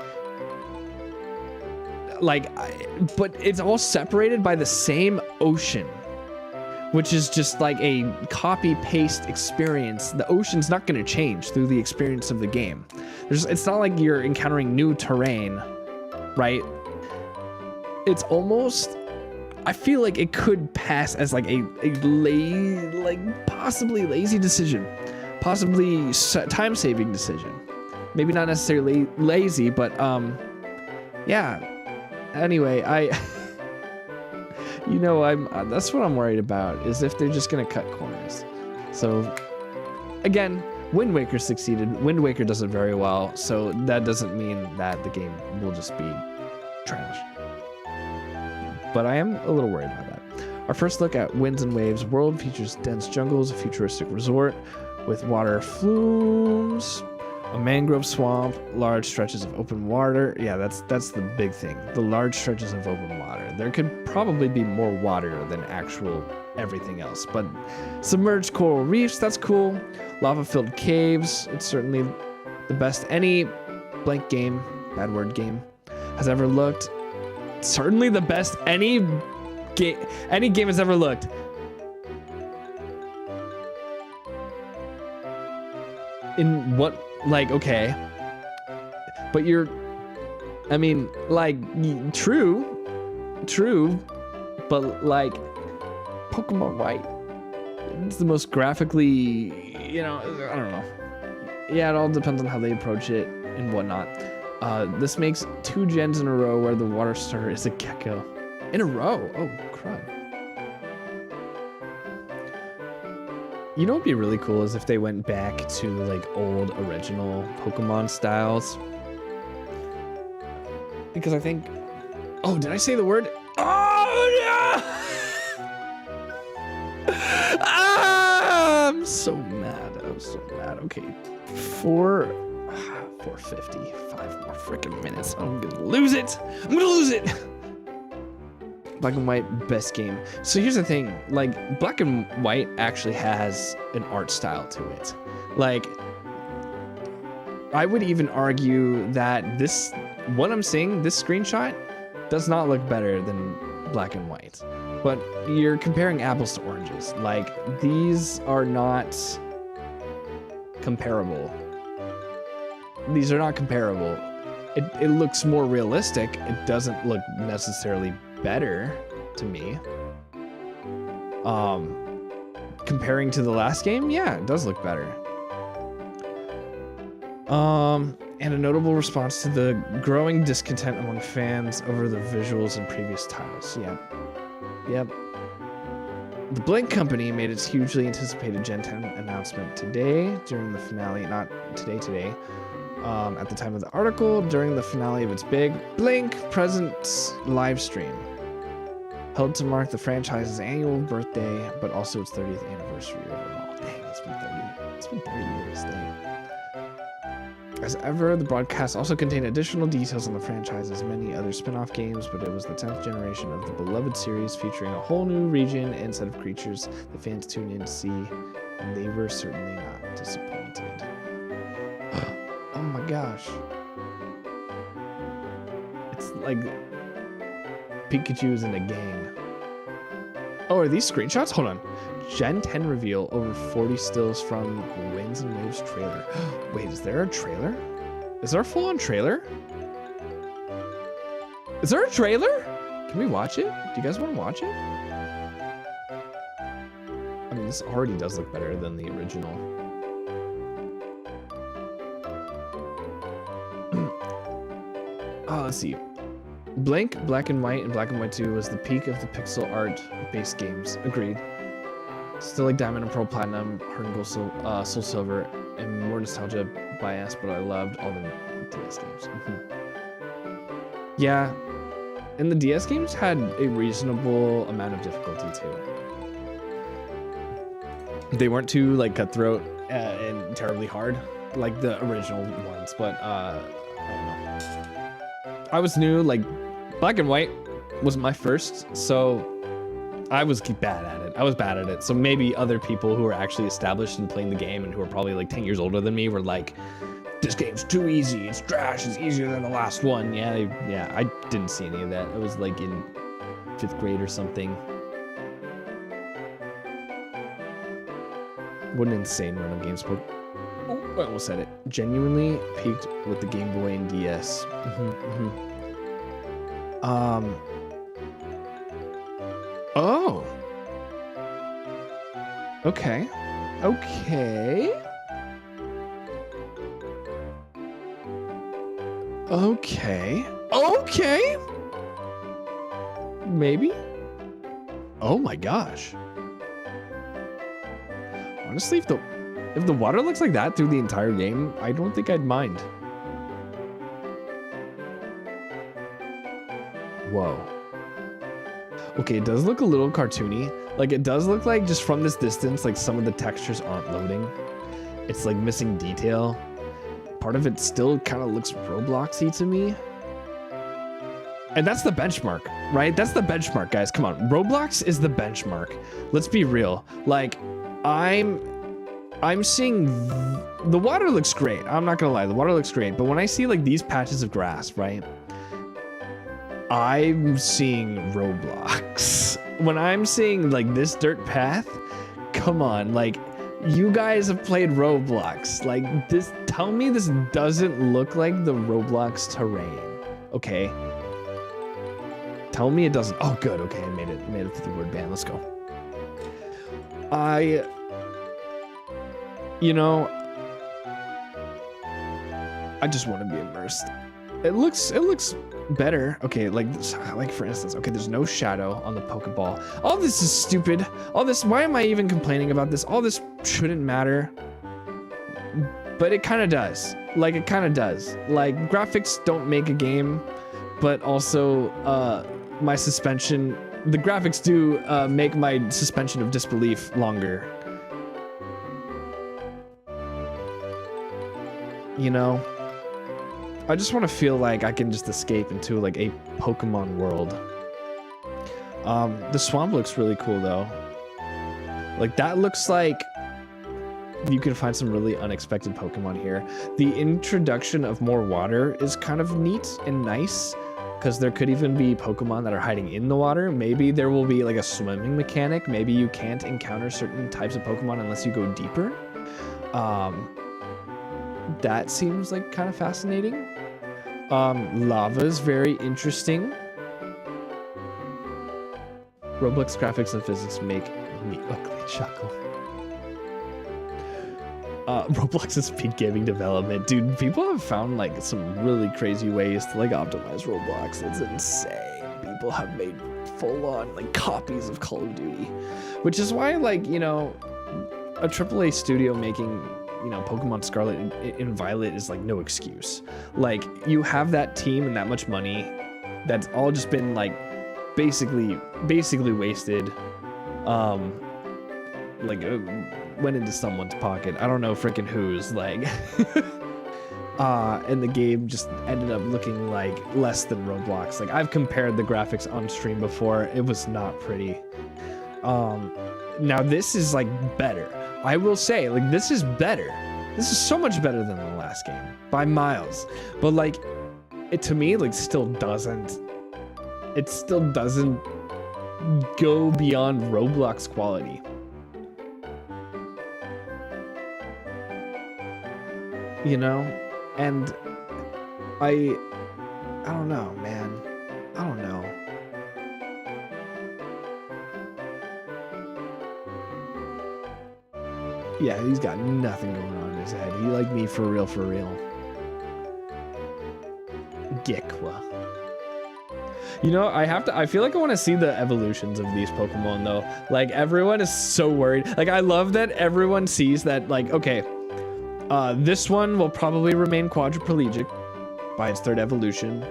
But it's all separated by the same ocean, which is just like a copy paste experience. The ocean's not going to change through the experience of the game. It's not like you're encountering new terrain, right? It's almost, I feel like it could pass as like possibly lazy decision, possibly time-saving decision. Maybe not necessarily lazy, but yeah. Anyway, that's what I'm worried about, is if they're just gonna cut corners. So again, Wind Waker succeeded. Wind Waker does it very well, so that doesn't mean that the game will just be trash. But I am a little worried about that. Our first look at Winds and Waves world features dense jungles, a futuristic resort with water flumes, a mangrove swamp, large stretches of open water. Yeah, that's the big thing. The large stretches of open water. There could probably be more water than actual everything else, but submerged coral reefs, that's cool. Lava-filled caves, it's certainly the best any blank game, bad word game, has ever looked. Certainly the best any game has ever looked. In what, like, okay, but true, but like Pokemon White, it's the most graphically, I don't know. Yeah, it all depends on how they approach it and whatnot. This makes 2 gens in a row where the water starter is a gecko. In a row? Oh, crud. You know what'd be really cool is if they went back to like old original Pokemon styles. Because I think... Oh, did I say the word? Oh, no! I'm so mad. Okay. 450. 5 more freaking minutes. I'm gonna lose it. Black and White, best game. So here's the thing, like, Black and White actually has an art style to it. Like, I would even argue that what I'm seeing, this screenshot, does not look better than Black and White. But you're comparing apples to oranges. Like, these are not comparable. These are not comparable. It looks more realistic. It doesn't look necessarily better to me. Comparing to the last game, yeah, it does look better. And a notable response to the growing discontent among fans over the visuals in previous titles. Yep. The Blank Company made its hugely anticipated Gen 10 announcement today during the finale, not today. At the time of the article, during the finale of its big Blink Presents live stream, held to mark the franchise's annual birthday, but also its 30th anniversary overall. Dang, it's been 30 years, dang. As ever, the broadcast also contained additional details on the franchise's many other spin-off games, but it was the 10th generation of the beloved series, featuring a whole new region and set of creatures the fans tuned in to see, and they were certainly not disappointed. Oh my gosh. It's like Pikachu is in a gang. Oh, are these screenshots? Hold on. Gen 10 reveal, over 40 stills from Winds and Waves trailer. Wait, is there a trailer? Is there a full-on trailer? Is there a trailer? Can we watch it? Do you guys want to watch it? I mean, this already does look better than the original. Oh, let's see. Blank, Black and White, and Black and White 2 was the peak of the pixel art-based games. Agreed. Still like Diamond and Pearl Platinum, Heart and Gold, Soul Silver, and more nostalgia bias, but I loved all the DS games. Yeah. And the DS games had a reasonable amount of difficulty too. They weren't too like cutthroat and terribly hard like the original ones, but I don't know. I was new, like Black and White was my first, so I was bad at it. I was bad at it. So maybe other people who are actually established in playing the game and who are probably like 10 years older than me were like, this game's too easy, it's trash, it's easier than the last one. Yeah, I didn't see any of that. I was like in 5th grade or something. What an insane run of GameSpot. Oh, I almost said it. Genuinely peaked with the Game Boy and DS. Oh. Okay. Maybe. Oh my gosh. Honestly, if the water looks like that through the entire game, I don't think I'd mind. Whoa. Okay, it does look a little cartoony. Like, it does look like, just from this distance, like some of the textures aren't loading. It's like missing detail. Part of it still kind of looks Robloxy to me. And that's the benchmark, right? That's the benchmark, guys. Come on. Roblox is the benchmark. Let's be real. Like, I'm seeing the water looks great. I'm not gonna lie, the water looks great. But when I see like these patches of grass, right? I'm seeing Roblox. When I'm seeing like this dirt path, come on, like you guys have played Roblox. Like this, tell me this doesn't look like the Roblox terrain, okay? Tell me it doesn't. Oh, good. Okay, I made it through the word ban. Let's go. You know, I just want to be immersed. It looks better. Okay, like for instance, okay, there's no shadow on the Pokeball. All this is stupid. All this, why am I even complaining about this? All this shouldn't matter. But it kind of does. Like, it kind of does. Like, graphics don't make a game, but also, my suspension, the graphics do make my suspension of disbelief longer. You know, I just want to feel like I can just escape into like a Pokemon world. The swamp looks really cool though. Like that looks like you can find some really unexpected Pokemon here. The introduction of more water is kind of neat and nice, because there could even be Pokemon that are hiding in the water. Maybe there will be like a swimming mechanic. Maybe you can't encounter certain types of Pokemon unless you go deeper. That seems like kind of fascinating. Lava is very interesting. Roblox graphics and physics make me ugly chuckle. Roblox is speed gaming development. Dude, people have found like some really crazy ways to like optimize Roblox. It's insane. People have made full-on like copies of Call of Duty, which is why, like, you know, a AAA studio making, you know, Pokemon Scarlet and Violet is like no excuse. Like, you have that team and that much money that's all just been like basically wasted. Went into someone's pocket. I don't know freaking whose, like. And the game just ended up looking like less than Roblox. Like, I've compared the graphics on stream before. It was not pretty. Now this is like better. I will say, like, this is better. This is so much better than the last game by miles. But like, it to me like still doesn't. It still doesn't go beyond Roblox quality. You know, and I don't know, man. I don't know. Yeah, he's got nothing going on in his head. He like me for real, for real. Gekwa. You know, I feel like I want to see the evolutions of these Pokemon though. Like, everyone is so worried. Like, I love that everyone sees that, like, okay, this one will probably remain quadriplegic by its third evolution.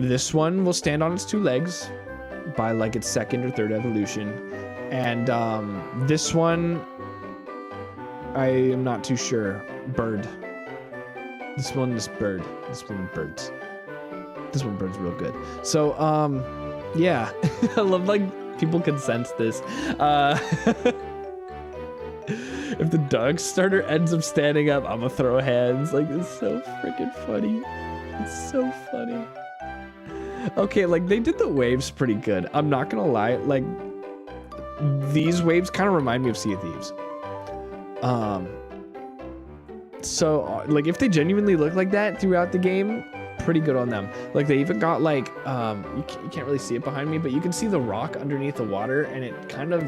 This one will stand on its 2 legs by like its 2nd or 3rd evolution. And this one, I am not too sure. Bird. This one is bird. This one birds. This one bird's real good. So, yeah. I love like people can sense this. If the dog starter ends up standing up, I'm gonna throw hands. Like, it's so freaking funny. It's so funny. Okay, like they did the waves pretty good. I'm not gonna lie, like these waves kind of remind me of Sea of Thieves. So like if they genuinely look like that throughout the game, pretty good on them. Like they even got like you can't really see it behind me, but you can see the rock underneath the water, and it kind of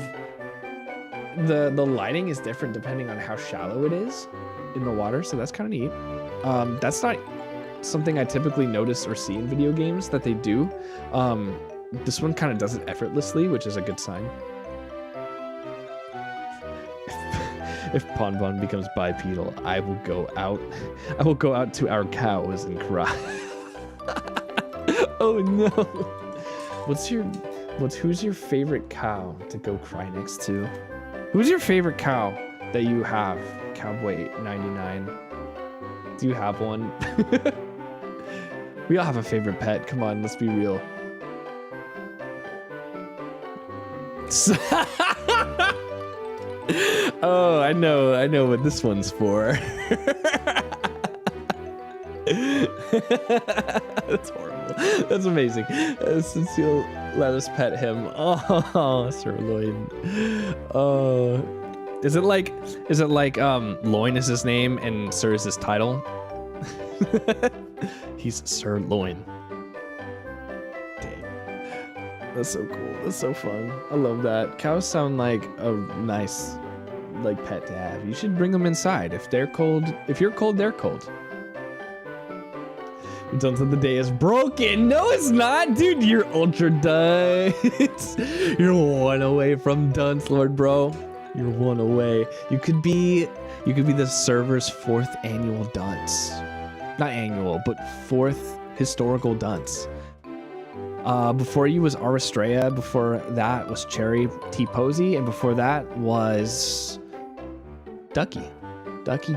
the lighting is different depending on how shallow it is in the water, so that's kind of neat. That's not something I typically notice or see in video games that they do. This one kind of does it effortlessly, which is a good sign. If Bonbon becomes bipedal, I will go out to our cows and cry. Oh no. Who's your favorite cow to go cry next to? Who's your favorite cow that you have? Cowboy 99. Do you have one? We all have a favorite pet. Come on, let's be real. Oh, I know what this one's for. That's horrible. That's amazing. Since you'll let us pet him. Oh, Sirloin. Oh, is it like Loin is his name and Sir is his title? He's Sirloin. Dang. That's so cool. That's so fun. I love that. Cows sound like a nice like pet to have. You should bring them inside. If you're cold, they're cold. Dunce of the day is broken. No, it's not, dude. You're ultra dunce. You're one away from dunce, Lord bro. You're one away. You could be the server's 4th annual dunce. Not annual, but 4th historical dunce. Before you was Aristrea, before that was Cherry T Posey, and before that was Ducky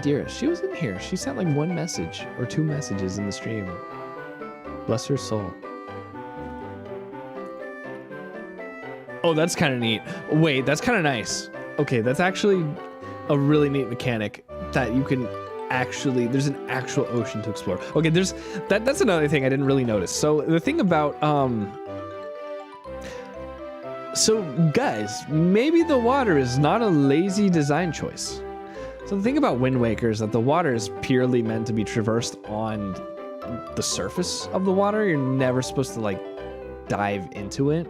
Dearest. She was in here. She sent like 1 message or 2 messages in the stream. Bless her soul. Oh, that's kind of neat. Wait, that's kind of nice. Okay, that's actually a really neat mechanic that you can actually, there's an actual ocean to explore. Okay, that's another thing I didn't really notice. So the thing about so guys, maybe the water is not a lazy design choice. So the thing about Wind Waker is that the water is purely meant to be traversed on the surface of the water. You're never supposed to like dive into it.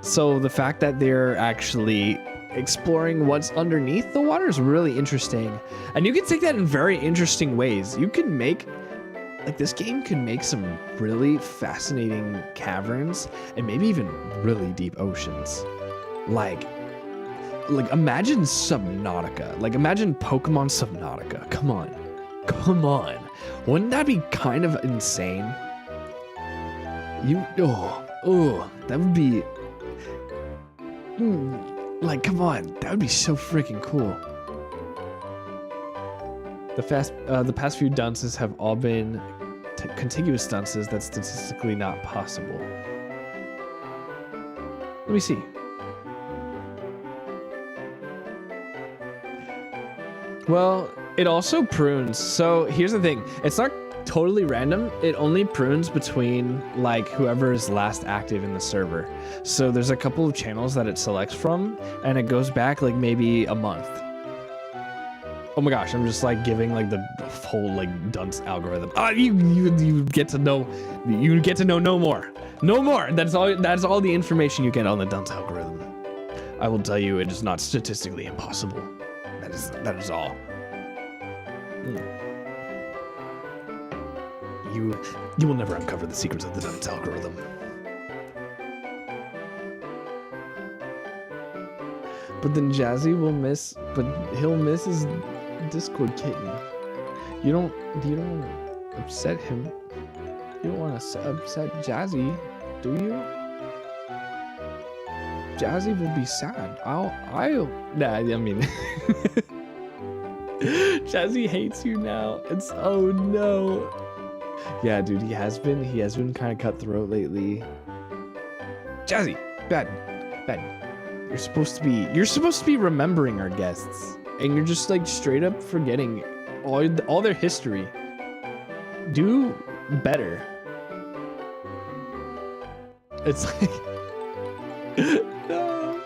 So the fact that they're actually exploring what's underneath the water is really interesting. And you can take that in very interesting ways. You can make, like this game can make some really fascinating caverns and maybe even really deep oceans. Like imagine Subnautica. Like imagine Pokemon Subnautica. Come on. Wouldn't that be kind of insane? That would be like, come on, that would be so freaking cool. The past few dunces have all been contiguous dunces. That's statistically not possible. Let me see. Well, it also prunes. So here's the thing. It's not totally random. It only prunes between like whoever is last active in the server. So there's a couple of channels that it selects from, and it goes back like maybe a month. Oh my gosh, I'm just like giving like the whole like dunce algorithm. You get to know no more. No more. That's all the information you get on the dunce algorithm. I will tell you, it is not statistically impossible. That is all. You will never uncover the secrets of the dunce algorithm. But then Jazzy will miss, but he'll miss his Discord kitten. You don't want to upset him. You You don't want to upset Jazzy, do you? Jazzy will be sad. Nah, I mean, Jazzy hates you now. It's, oh no. Yeah, dude, he has been kind of cutthroat lately. Jazzy, Ben. You're supposed to be remembering our guests, and you're just like straight up forgetting all their history. Do better. It's like, no.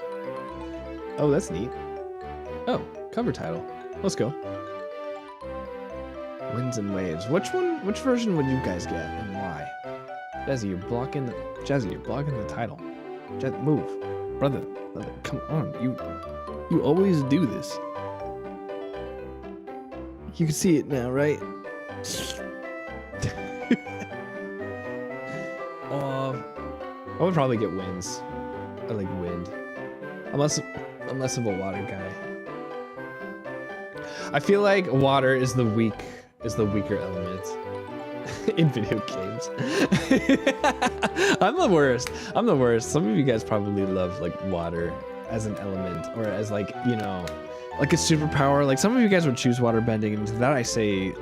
Oh, that's neat. Oh, cover title. Let's go. Winds and Waves. Which version would you guys get and why? Jazzy, you're blocking the title. Move. Brother, come on. You always do this. You can see it now, right? I would probably get Winds. I like Wind. I'm less of a water guy. I feel like water is the weaker element in video games. I'm the worst. Some of you guys probably love like water as an element or as like, you know, like a superpower. Like some of you guys would choose water bending, and to that I say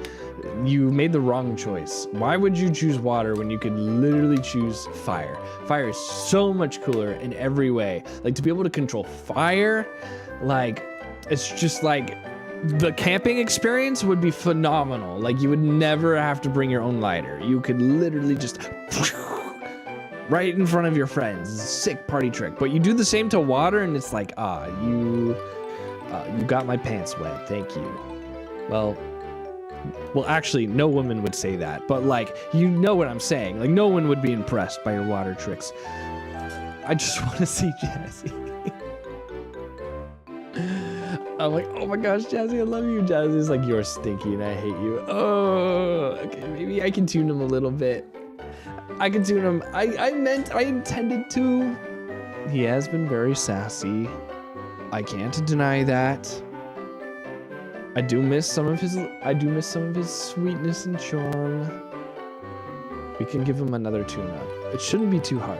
you made the wrong choice. Why would you choose water when you could literally choose fire? Fire is so much cooler in every way. Like to be able to control fire, like it's just like the camping experience would be phenomenal. Like you would never have to bring your own lighter. You could literally just right in front of your friends. It's a sick party trick. But you do the same to water and it's like, you got my pants wet. Thank you. Well, actually, no woman would say that, but like, you know what I'm saying. Like, no one would be impressed by your water tricks. I just want to see Jazzy. I'm like, oh my gosh, Jazzy, I love you. Jazzy's like, you're stinky and I hate you. Oh, okay, maybe I can tune him a little bit. I can tune him. I intended to. He has been very sassy. I can't deny that. I do miss some of his sweetness and charm. We can give him another tune-up. It shouldn't be too hard.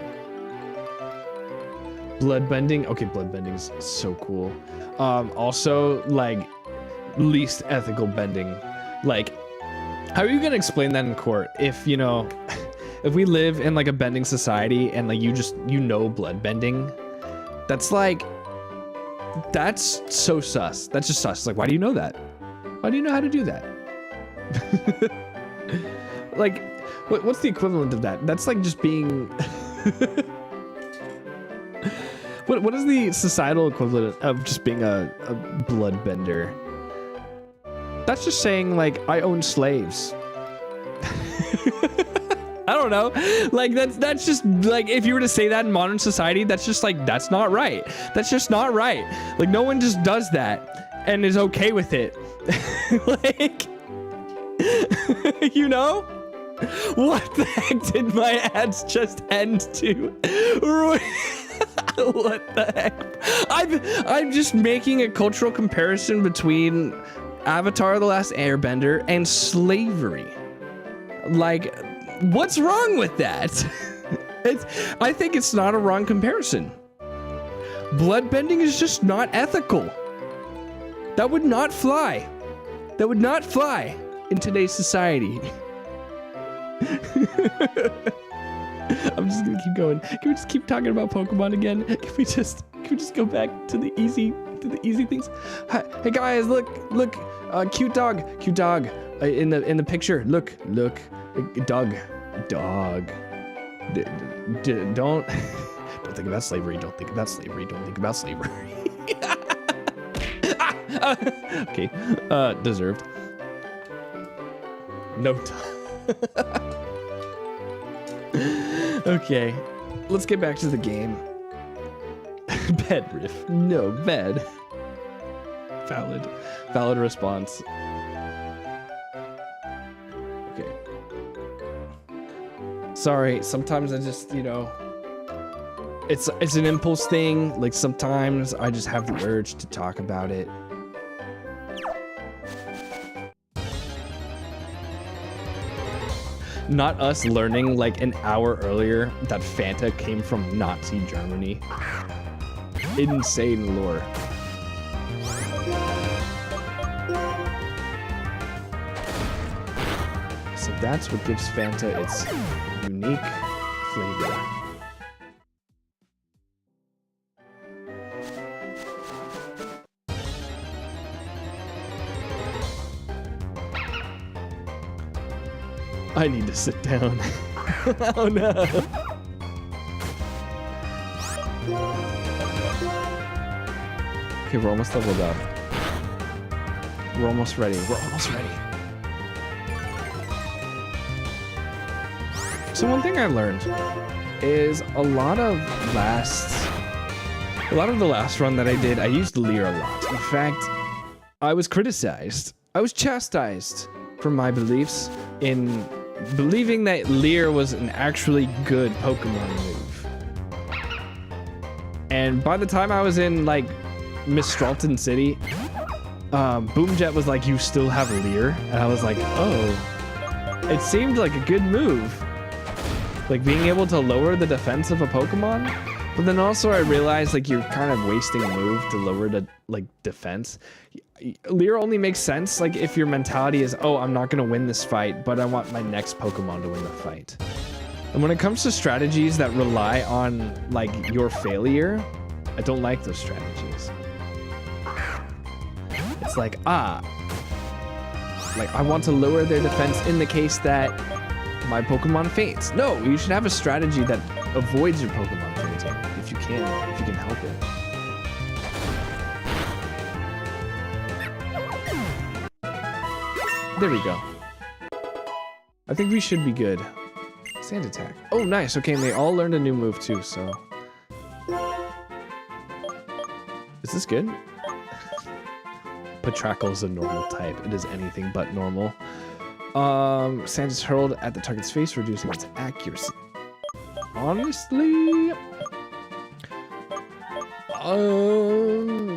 Bloodbending. Okay, bloodbending's so cool. Also, like, least ethical bending. Like, how are you gonna explain that in court if, you know, if we live in like a bending society and like you know bloodbending? That's like, that's so sus. That's just sus. Like, why do you know that? Why do you know how to do that? Like, what's the equivalent of that? That's like just being... What is the societal equivalent of just being a bloodbender? That's just saying, like, I own slaves. I don't know. Like, that's just, like, if you were to say that in modern society, that's just, like, that's not right. That's just not right. Like, no one just does that and is okay with it. Like, you know? What the heck did my ads just end to? What the heck? I'm just making a cultural comparison between Avatar: The Last Airbender and slavery. Like, what's wrong with that? I think it's not a wrong comparison. Bloodbending is just not ethical. That would not fly. That would not fly in today's society. I'm just gonna keep going. Can we just keep talking about Pokemon again? Can we just go back to the easy things? Hey guys, look, cute dog, in the picture. Look, dog. Don't think about slavery. Don't think about slavery. Don't think about slavery. Okay, deserved. No time. Okay, let's get back to the game. Bed, Riff. No, bed. Valid response. Okay. Sorry, sometimes I just, you know, it's an impulse thing. Like, sometimes I just have the urge to talk about it. Not us learning like an hour earlier that Fanta came from Nazi Germany. Insane lore. So that's what gives Fanta its unique flavor. I need to sit down. Oh no. Okay, we're almost leveled up. We're almost ready. We're almost ready. So one thing I learned is a lot of the last run that I did, I used Lear a lot. In fact, I was criticized. I was chastised for my beliefs in believing that Lear was an actually good Pokemon move. And by the time I was in like Miss Stralton City, Boomjet was like, "You still have Lear?" And I was like, "Oh." It seemed like a good move. Like being able to lower the defense of a Pokemon. But then also I realized like you're kind of wasting a move to lower the like defense. Lear only makes sense like if your mentality is, "Oh, I'm not gonna win this fight, but I want my next Pokemon to win the fight." And when it comes to strategies that rely on like your failure, I don't like those strategies. It's like, I want to lower their defense in the case that my Pokemon faints. No, you should have a strategy that avoids your Pokemon fainting if you can help it. There we go. I think we should be good. Sand attack. Oh, nice. Okay, and they all learned a new move too, so. Is this good? Patrackle is a normal type. It is anything but normal. Sand is hurled at the target's face, reducing its accuracy. Honestly,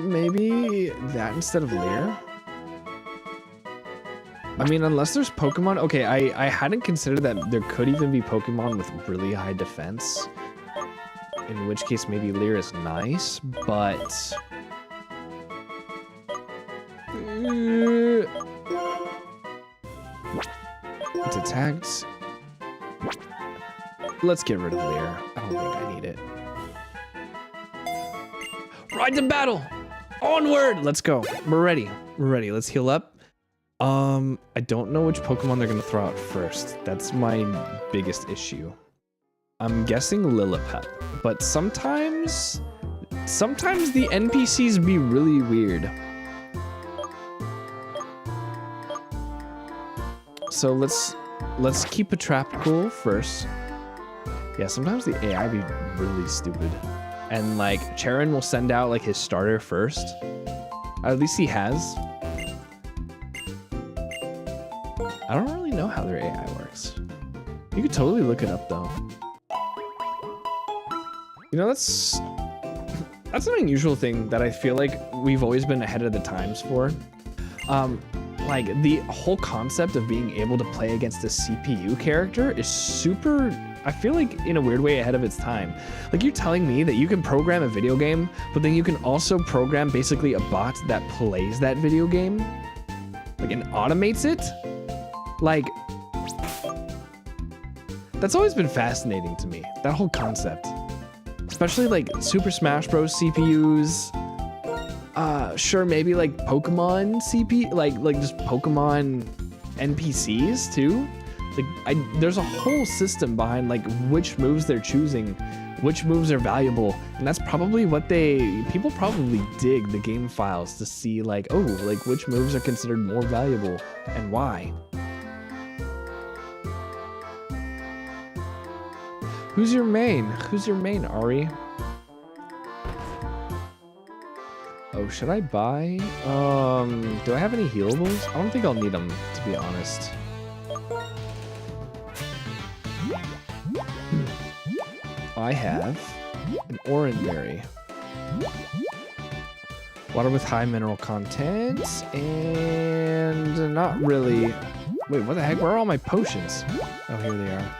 maybe that instead of Lear. I mean, unless there's Pokemon. Okay, I hadn't considered that there could even be Pokemon with really high defense. In which case, maybe Lear is nice, but. It's attacked. Let's get rid of Lear. I don't think I need it. Ride to battle! Onward! Let's go. We're ready. We're ready. Let's heal up. I don't know which Pokemon they're gonna throw out first. That's my biggest issue. I'm guessing Lilliput, but sometimes the NPCs be really weird. So let's keep a trap cool first. Yeah, sometimes the AI be really stupid. And like Charon will send out like his starter first. At least he has. I don't really know how their AI works. You could totally look it up though. You know, that's an unusual thing that I feel like we've always been ahead of the times for. Like the whole concept of being able to play against a CPU character is super, I feel like in a weird way ahead of its time. Like you're telling me that you can program a video game, but then you can also program basically a bot that plays that video game, like and automates it. Like that's always been fascinating to me, that whole concept. Especially like Super Smash Bros. CPUs. Sure, maybe like Pokemon CP, like just Pokemon NPCs too. Like there's a whole system behind like which moves they're choosing, which moves are valuable, and that's probably what people probably dig the game files to see like, oh, like which moves are considered more valuable and why. Who's your main? Who's your main, Ari? Oh, should I buy? Do I have any healables? I don't think I'll need them, to be honest. I have an Oranberry. Water with high mineral content, and not really Wait, what the heck? Where are all my potions? Oh, here they are.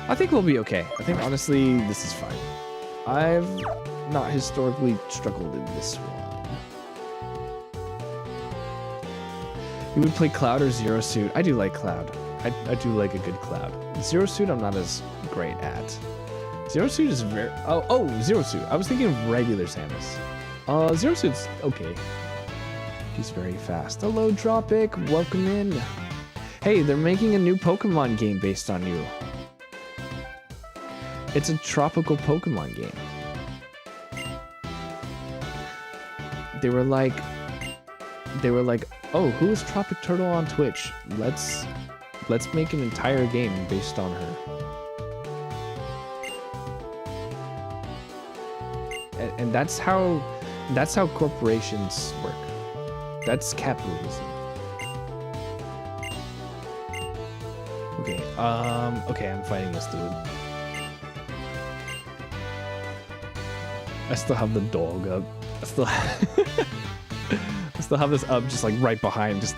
I think we'll be okay. I think, honestly, this is fine. I've not historically struggled in this one. You would play Cloud or Zero Suit? I do like Cloud. I do like a good Cloud. Zero Suit I'm not as great at. Zero Suit is very... Oh, Zero Suit. I was thinking of regular Samus. Zero Suit's okay. He's very fast. Hello, Tropic. Welcome in. Hey, they're making a new Pokemon game based on you. It's a tropical Pokemon game. They were like, oh, who is Tropic Turtle on Twitch? Let's make an entire game based on her. And that's how corporations work. That's capitalism. Okay, okay, I'm fighting this dude. I still have the dog up. I still have this up just like right behind, just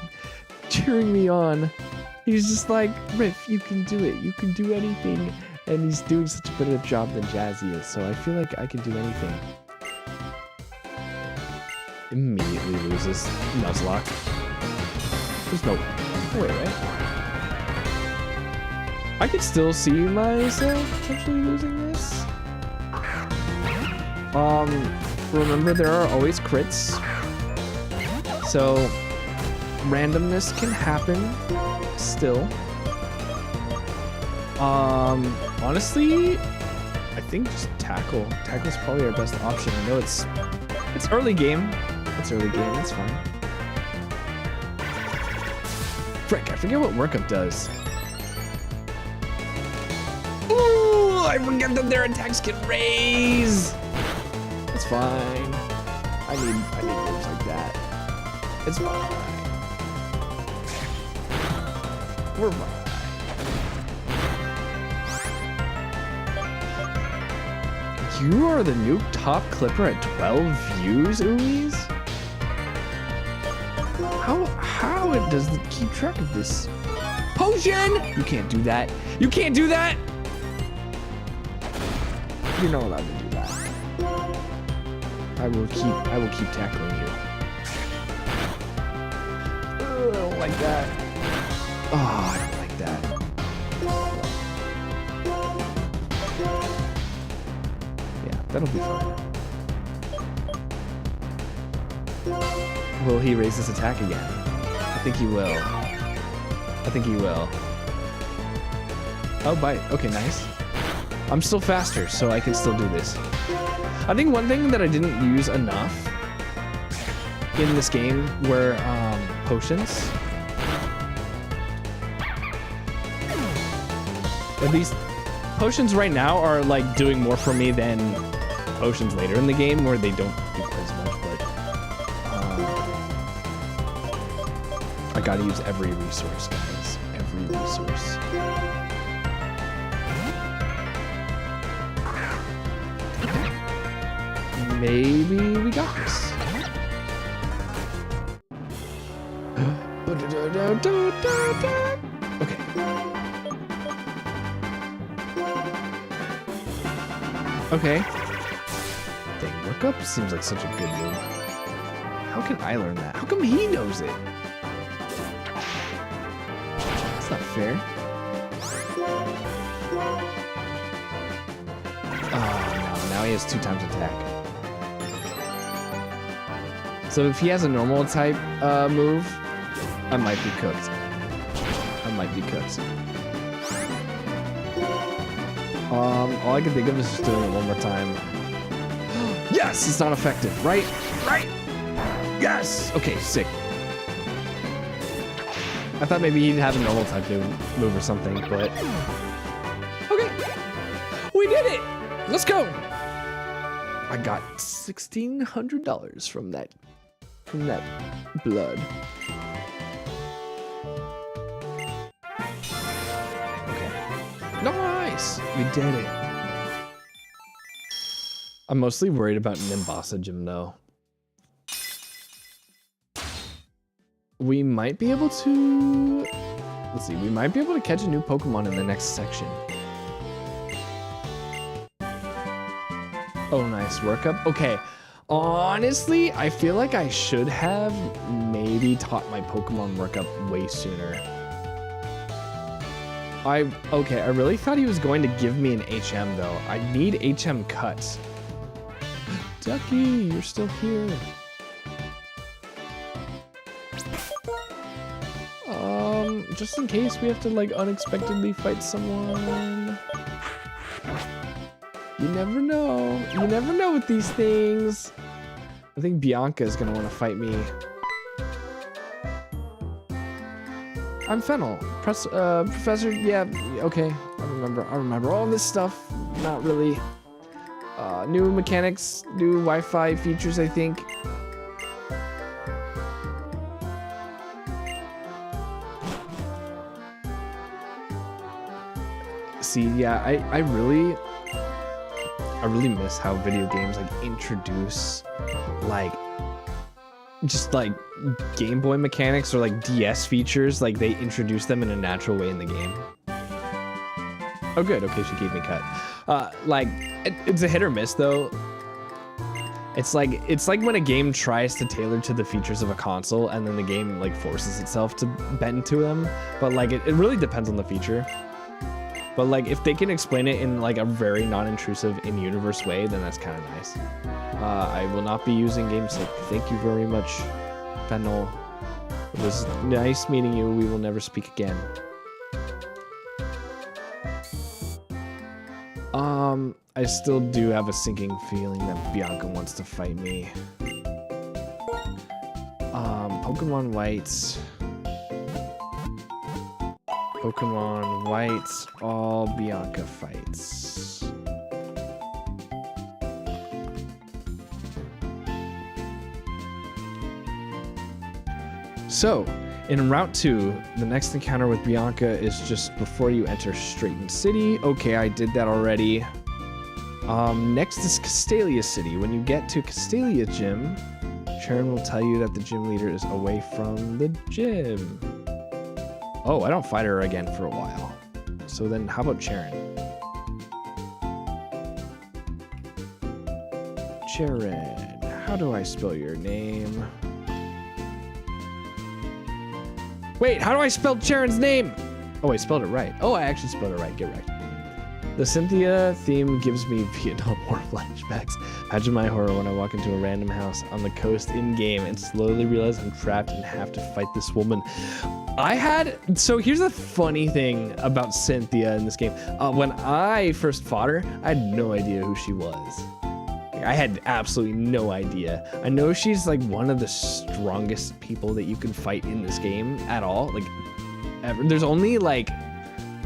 cheering me on. He's just like, Riff, you can do it. You can do anything. And he's doing such a better job than Jazzy is, so I feel like I can do anything. Immediately loses Nuzlocke. There's no way, right? I could still see myself potentially losing this. Remember there are always crits. So randomness can happen still. Honestly, I think just tackle. Tackle's probably our best option. I know it's early game. It's early game, it's fine. Frick, I forget what workup does. Ooh, I forget that their attacks can raise. It's fine. I need moves like that. It's fine. We're fine. You are the new top clipper at 12 views, Umis? How it does it keep track of this? Potion! You can't do that. You can't do that! You're not allowed to do that. I will keep tackling you. Ugh, I don't like that. Oh, I don't like that. That'll be fine. Will he raise his attack again? I think he will. I think he will. Oh, bite. Okay, nice. I'm still faster, so I can still do this. I think one thing that I didn't use enough in this game were potions. At least potions right now are like doing more for me than potions later in the game where they don't do as much, but I gotta use every resource, guys. Every resource. Maybe we got this. Okay. Okay. Dang, workup seems like such a good move. How can I learn that? How come he knows it? That's not fair. Oh no, now he has 2 times attack. So if he has a normal type move, I might be cooked. I might be cooked. All I can think of is just doing it one more time. Yes, it's not effective, right? Right? Yes! Okay, sick. I thought maybe he'd have a normal type move or something, but... Okay! We did it! Let's go! I got $1,600 from that blood. Okay. Nice! We did it. I'm mostly worried about Nimbasa Gym though. We might be able to Let's see. We might be able to catch a new Pokemon in the next section. Oh, nice workup. Okay. Honestly, I feel like I should have maybe taught my Pokemon workup way sooner. Okay, I really thought he was going to give me an HM though. I need HM cuts. Ducky, you're still here. Just in case we have to like unexpectedly fight someone. You never know. You never know with these things. I think Bianca is gonna want to fight me. I'm Fennel. Professor, yeah, okay. I remember all this stuff. Not really. New mechanics, new Wi-Fi features, I think. See, yeah, I really miss how video games like introduce like just like Game Boy mechanics or like DS features, like they introduce them in a natural way in the game. Oh good, okay, she gave me cut. Like it's a hit or miss though. It's like when a game tries to tailor to the features of a console and then the game like forces itself to bend to them. But like it really depends on the feature. But like if they can explain it in like a very non-intrusive in-universe way, then that's kind of nice. I will not be using GameSync. Thank you very much, Fennel. It was nice meeting you. We will never speak again. I still do have a sinking feeling that Bianca wants to fight me. Pokemon White. Pokemon White, all Bianca fights. So, in Route 2, the next encounter with Bianca is just before you enter Straighten City. Okay, I did that already. Next is Castalia City. When you get to Castalia Gym, Sharon will tell you that the gym leader is away from the gym. Oh, I don't fight her again for a while. So then how about Charon? Charon, how do I spell your name? Wait, how do I spell Charon's name? Oh, I spelled it right. Oh, I actually spelled it right. Get right. The Cynthia theme gives me Vietnam War flashbacks. Imagine my horror when I walk into a random house on the coast in-game and slowly realize I'm trapped and have to fight this woman. So here's the funny thing about Cynthia in this game. When I first fought her, I had no idea who she was. I had absolutely no idea. I know she's like one of the strongest people that you can fight in this game at all, like ever. There's only like,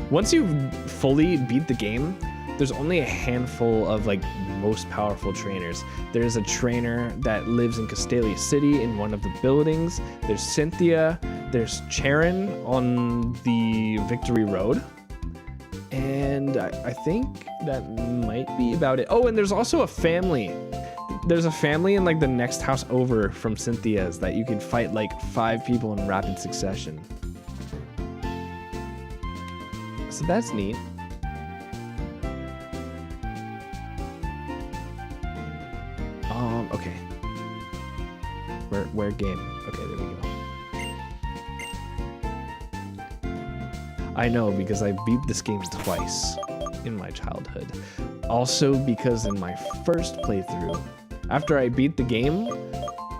once you fully beat the game, there's only a handful of like most powerful trainers. There's a trainer that lives in Castalia City in one of the buildings. There's Cynthia. There's Charon on the Victory Road. And I think that might be about it. Oh, and there's also a family. There's a family in like the next house over from Cynthia's that you can fight like 5 people in rapid succession. So that's neat. Okay. Where game? Okay, there we go. I know, because I beat this game twice in my childhood. Also because in my first playthrough, after I beat the game,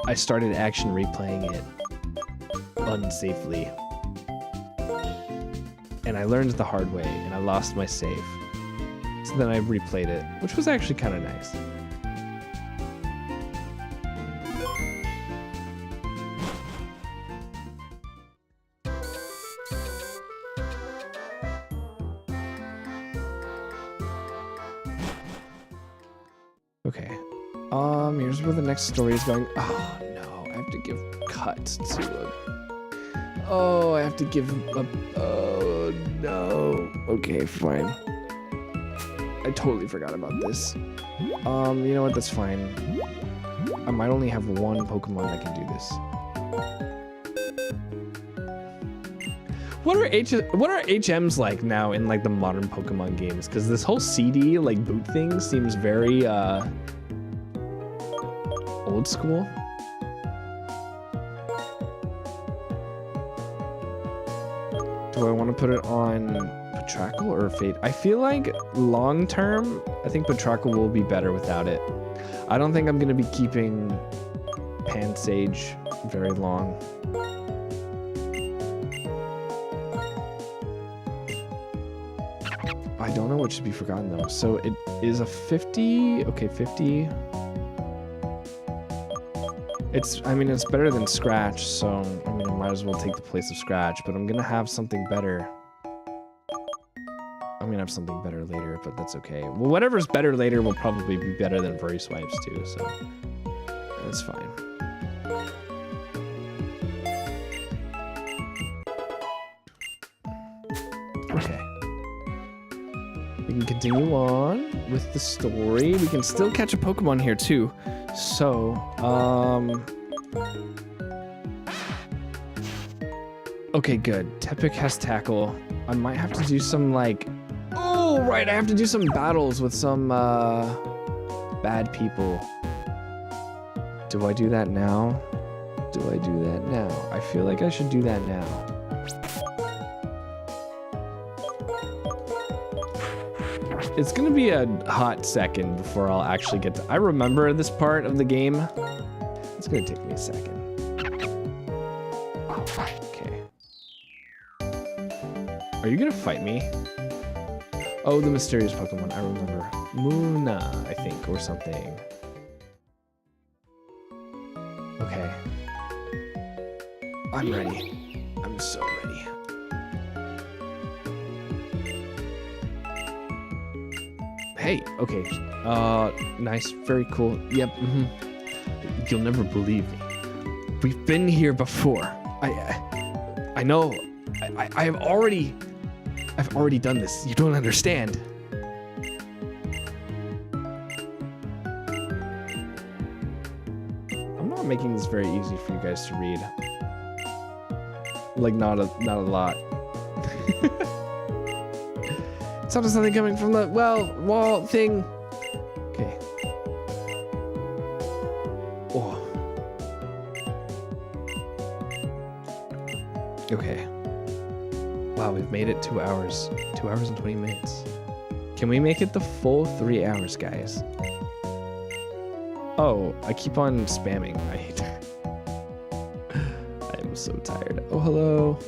I started action replaying it unsafely. And I learned the hard way, and I lost my save. So then I replayed it, which was actually kind of nice. Okay. Here's where the next story is going. Oh no, I have to give cut to a... Oh, I have to give a... Oh no. Okay, fine. I totally forgot about this. You know what, that's fine. I might only have one Pokemon that can do this. What are HMs like now in like the modern Pokemon games? Because this whole CD like boot thing seems very old school. Do I want to put it on Patrackle or Fate? I feel like long term, I think Patrackle will be better without it. I don't think I'm going to be keeping Pansage very long. I don't know what should be forgotten though. So it is a 50. Okay, 50. I mean, it's better than Scratch, so I mean, I might as well take the place of Scratch, but I'm gonna have something better. I'm gonna have something better later, but that's okay. Well, whatever's better later will probably be better than Furry Swipes too, so that's fine. Okay. We can continue on with the story. We can still catch a Pokemon here too. So, okay, good. Tepig has Tackle. I might have to do some like, oh, right, I have to do some battles with some, bad people. Do I do that now? Do I do that now? I feel like I should do that now. It's gonna be a hot second before I'll actually get to... I remember this part of the game. It's gonna take me a second. Okay. Are you gonna fight me? Oh, the mysterious Pokemon, I remember. Munna, I think, or something. Okay. I'm ready. I'm so ready. Hey, okay. Nice, very cool. Yep. You'll never believe me. We've been here before. I know. I've already done this. You don't understand. I'm not making this very easy for you guys to read. Like not a lot. Sounded something coming from the wall thing. Okay. Oh. Okay. Wow, we've made it 2 hours. 2 hours and 20 minutes. Can we make it the full 3 hours, guys? Oh, I keep on spamming. I hate that. I am so tired. Oh, hello.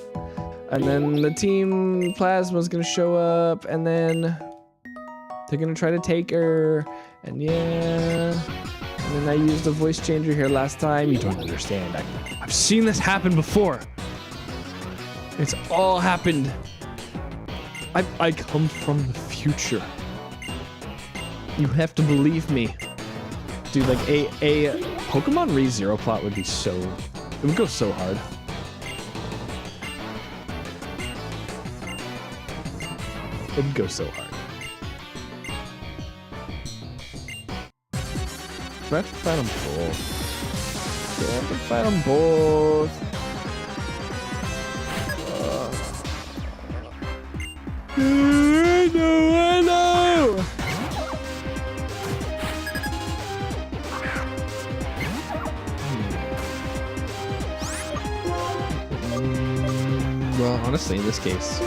And then the Team Plasma's gonna show up, and then they're gonna try to take her, and yeah. And then I used a voice changer here last time. You don't understand. I've seen this happen before. It's all happened. I come from the future. You have to believe me. Dude, like a Pokemon ReZero plot would be so, it would go so hard. It would go so hard. Do I have to fight them both? Do I have to fight them both? I know! Well, honestly, in this case.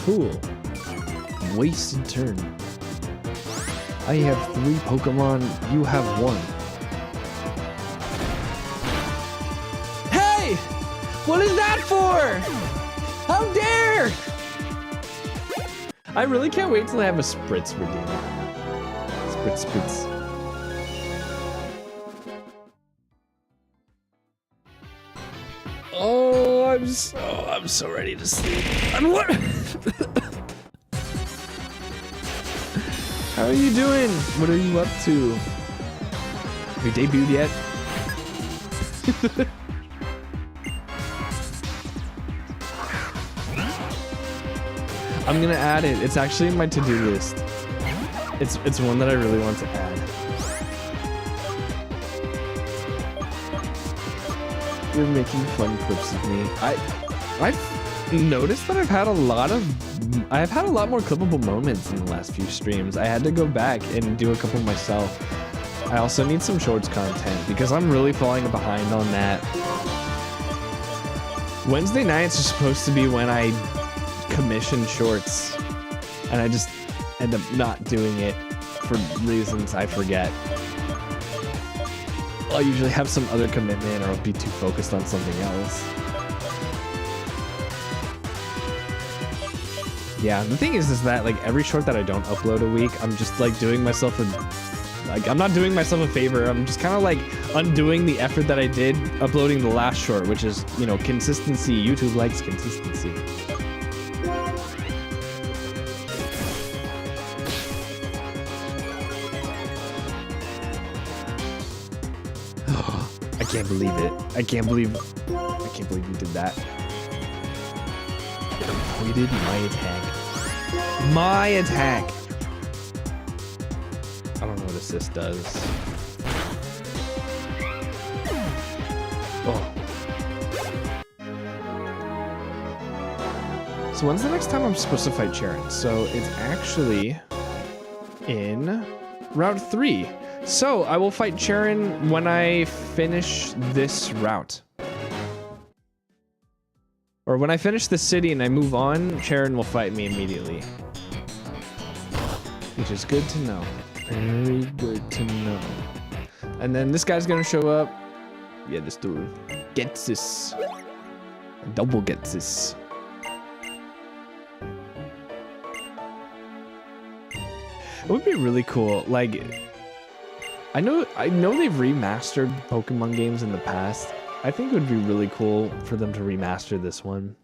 Fool. Wasted turn. I have 3 Pokemon, you have 1. Hey! What is that for? How dare! I really can't wait till I have a Spritz redeemer. Spritz. Oh, I'm so ready to sleep. And what? How are you doing? What are you up to? Have you debuted yet? I'm gonna add it. It's actually in my to-do list. It's one that I really want to add. you're making fun clips of me. I've noticed that I've had a lot more clippable moments in the last few streams. I had to go back and do a couple myself. I also need some shorts content because I'm really falling behind on that. Wednesday nights are supposed to be when I commission shorts, and I just end up not doing it for reasons I forget. I'll usually have some other commitment or I'll be too focused on something else. Yeah, the thing is that like every short that I don't upload a week, I'm just like doing myself I'm not doing myself a favor. I'm just kind of like undoing the effort that I did uploading the last short, which is, you know, consistency. YouTube likes consistency. I can't believe it. I can't believe you did that. Completed my attack. My attack. I don't know what assist does. Oh. So when's the next time I'm supposed to fight Cheren? So it's actually in Route 3. So I will fight Cheren when I finish this route. Or when I finish the city and I move on, Cheren will fight me immediately. Which is good to know. Very good to know. And then this guy's gonna show up. Yeah, this dude gets this. Double gets this. It would be really cool. Like, I know they've remastered Pokemon games in the past. I think it would be really cool for them to remaster this one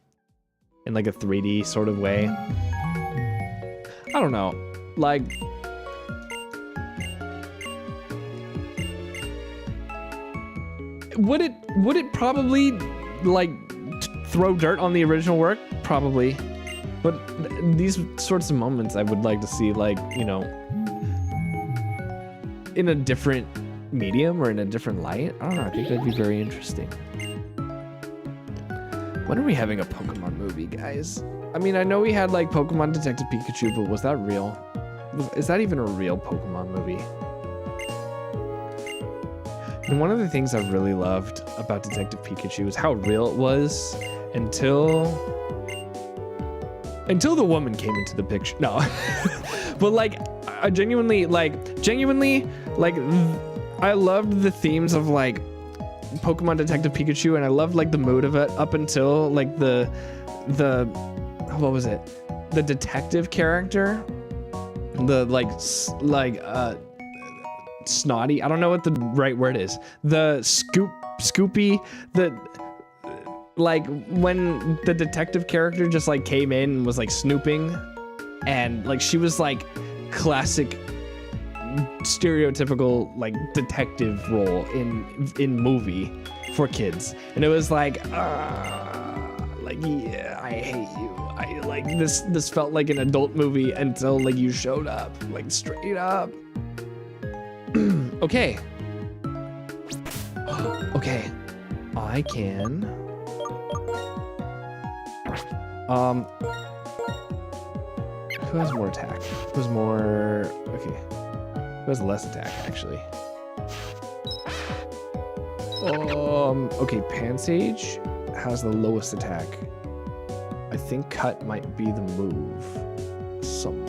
in like a 3D sort of way. I don't know. Like, would it probably like throw dirt on the original work? Probably. But these sorts of moments I would like to see, like, you know, in a different medium or in a different light. I don't know, I think that'd be very interesting. When are we having a Pokemon movie, guys? I mean, I know we had like Pokemon Detective Pikachu, but was that real? Is that even a real Pokemon movie? And one of the things I really loved about Detective Pikachu is how real it was until the woman came into the picture. No. But like, I genuinely, I loved the themes of like Pokemon Detective Pikachu, and I loved like the mood of it up until like the what was it? The detective character, the snotty. I don't know what the right word is. The Scoopy. The like when the detective character just like came in and was like snooping, and like she was like classic stereotypical like detective role in movie for kids, and it was like yeah, I hate you. I like this felt like an adult movie until like you showed up, like straight up. Okay. Okay. I can who has more attack? Who's more okay. Who has less attack, actually? Okay, Pansage has the lowest attack. I think Cut might be the move. Maybe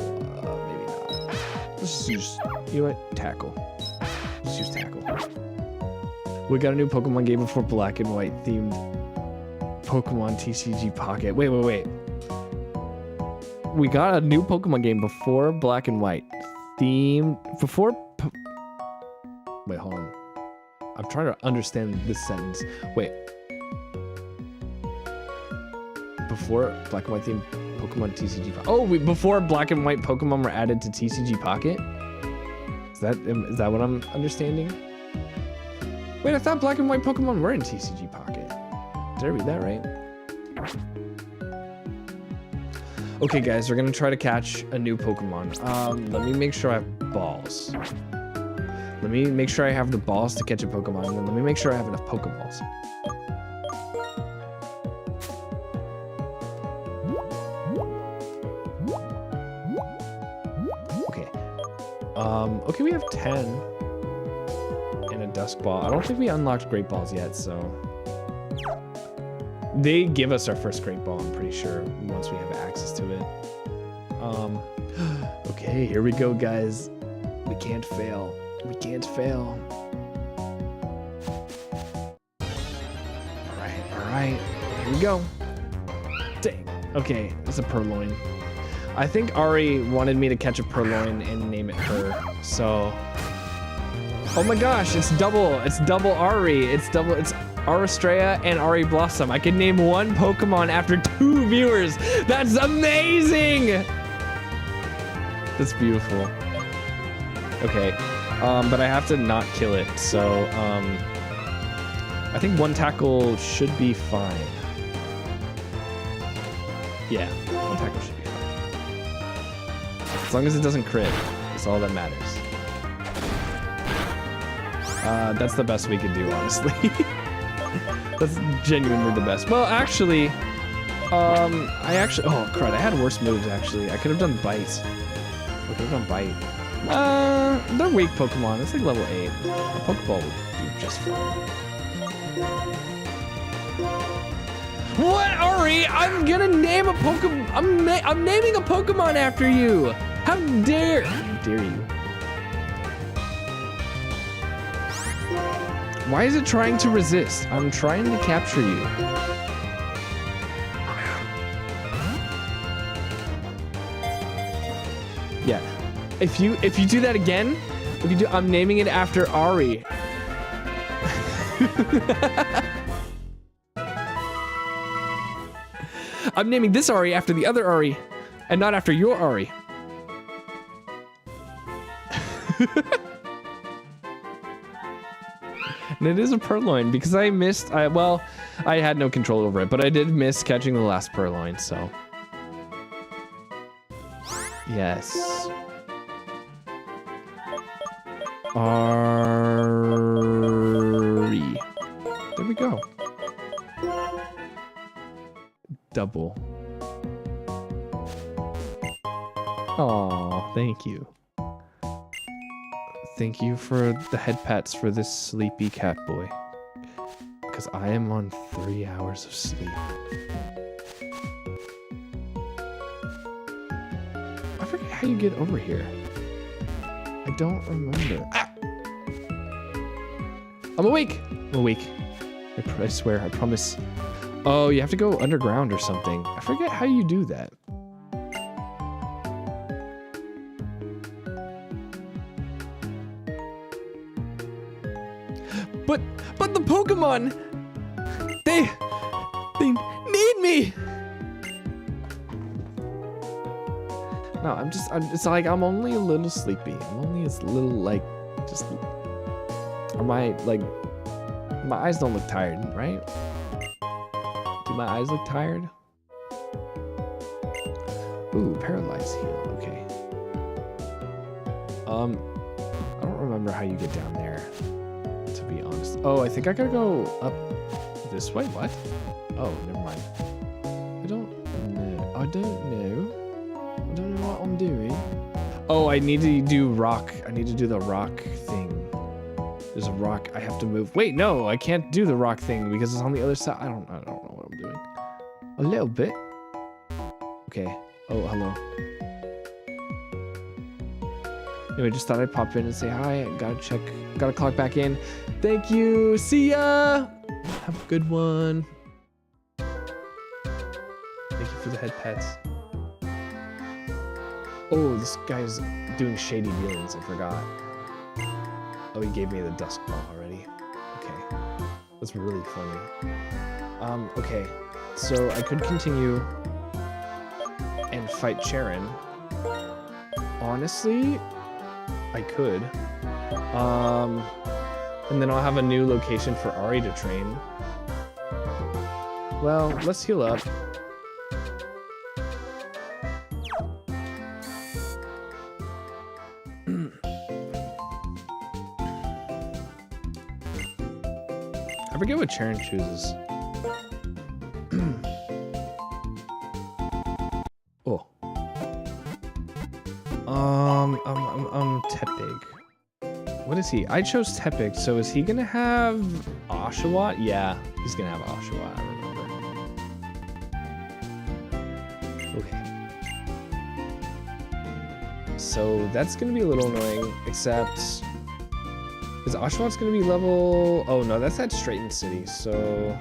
not. Let's just use, you know what? Tackle. Let's use Tackle. We got a new Pokemon game before Black and White themed Pokemon TCG Pocket. Wait. We got a new Pokemon game before Black and White. Wait, hold on. I'm trying to understand this sentence. Wait. Before Black and White themed Pokemon TCG Pocket. Oh, before Black and White Pokemon were added to TCG Pocket? Is that what I'm understanding? Wait, I thought Black and White Pokemon were in TCG Pocket. Did I read that right? Okay, guys, we're gonna try to catch a new Pokemon. Let me make sure I have balls. Let me make sure I have the balls to catch a Pokemon, and then let me make sure I have enough Pokeballs. Okay, we have 10 and a dusk ball. I don't think we unlocked great balls yet, so they give us our first great ball, I'm pretty sure, once we have access to it. Okay, here we go, guys. We can't fail. We can't fail. All right, here we go. Dang. Okay, it's a purloin. I think Ari wanted me to catch a purloin and name it her, so. Oh my gosh, it's double Ari. It's Aristrea and Ari Blossom. I can name one Pokemon after 2 viewers. That's amazing! That's beautiful. Okay, but I have to not kill it, so I think 1 tackle should be fine. Yeah, 1 tackle should be fine. As long as it doesn't crit, that's all that matters. That's the best we can do, honestly. That's genuinely the best. Well, actually, oh crud, I had worse moves, actually. I could have done Bite. I could have done Bite. They're weak Pokemon. It's like level 8. A Pokeball would do just fine. What, Ari? I'm gonna name a Pokemon. I'm naming a Pokemon after you. How dare you? Why is it trying to resist? I'm trying to capture you. Yeah. If you do that again, I'm naming it after Ari. I'm naming this Ari after the other Ari, and not after your Ari. And it is a purloin because I missed. I had no control over it, but I did miss catching the last purloin. So yes. Ari. There we go. Double. Aw, thank you. Thank you for the head pats for this sleepy cat boy. Because I am on 3 hours of sleep. I forget how you get over here. I don't remember. Ah! I'm awake! I'm awake. I swear, I promise. Oh, you have to go underground or something. I forget how you do that. But the Pokemon, they need me. No, it's like I'm only a little sleepy. I'm only a little like, just, or my eyes don't look tired, right? Do my eyes look tired? Ooh, paralyzed heal, okay. I don't remember how you get down there. Be honest. Oh, I think I gotta go up this way. What? Oh, never mind. I don't know what I'm doing. Oh, I need to do rock. I need to do the rock thing. There's a rock I have to move. Wait, no, I can't do the rock thing because it's on the other side. I don't know what I'm doing. A little bit. Okay. Oh, hello. Anyway, just thought I'd pop in and say hi. Gotta clock back in. Thank you. See ya. Have a good one. Thank you for the head pets. Oh, this guy's doing shady dealings. I forgot. Oh, he gave me the dusk ball already. Okay. That's really funny. Okay. So I could continue and fight Sharon. Honestly, I could. And then I'll have a new location for Ari to train. Well, let's heal up. I forget what Sharon chooses. Oh. Tepig. is he? I chose Tepig, so is he gonna have Oshawott? Yeah, he's gonna have Oshawott, I remember. Okay. So that's gonna be a little annoying, except is Oshawott's gonna be level, oh no, that's at Straighten City, so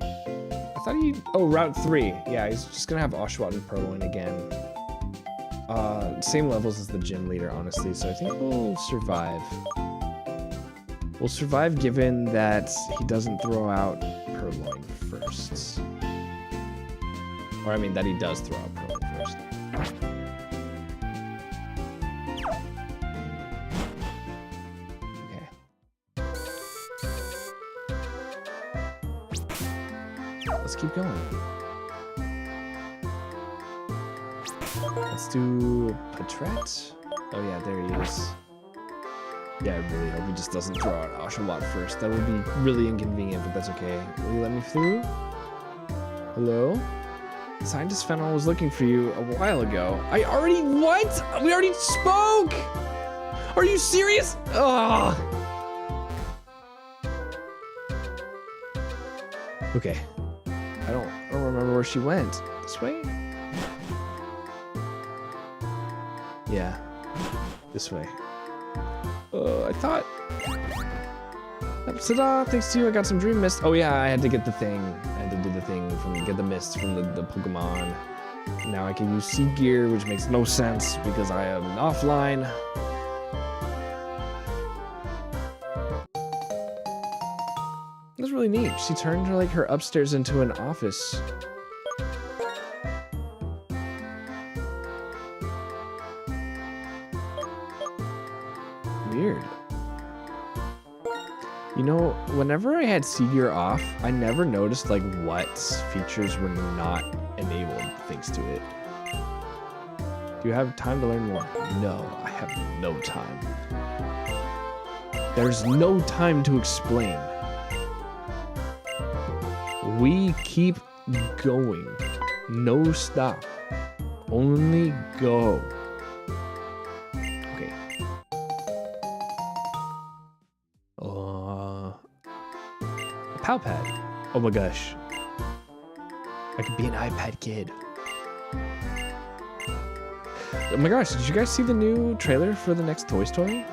I thought he, oh, Route 3. Yeah, he's just gonna have Oshawott and Purloin again. Same levels as the gym leader, honestly, so I think we'll survive. We'll survive given that he doesn't throw out Purloin first. Or I mean that he does throw out Purloin first. Okay. Let's keep going. Let's do Patret. Oh yeah, there he is. Yeah, I really hope he just doesn't throw out Oshawott first. That would be really inconvenient, but that's okay. Will you let me through? Hello? Scientist Fennel was looking for you a while ago. What? We already spoke! Are you serious? Ugh. Okay. I don't remember where she went. This way? Yeah. This way. I thought... Ta-da! Thanks to you, I got some Dream Mist. Oh yeah, I had to get the thing. I had to do the thing get the mist from the Pokemon. Now I can use Sea Gear, which makes no sense because I am offline. That's really neat. She turned her upstairs into an office. Weird. You know, whenever I had Sea Gear off, I never noticed what features were not enabled thanks to it. Do you have time to learn more? No, I have no time. There's no time to explain. We keep going. No stop. Only go. Okay. A POW pad. Oh my gosh. I could be an iPad kid. Oh my gosh, did you guys see the new trailer for the next Toy Story?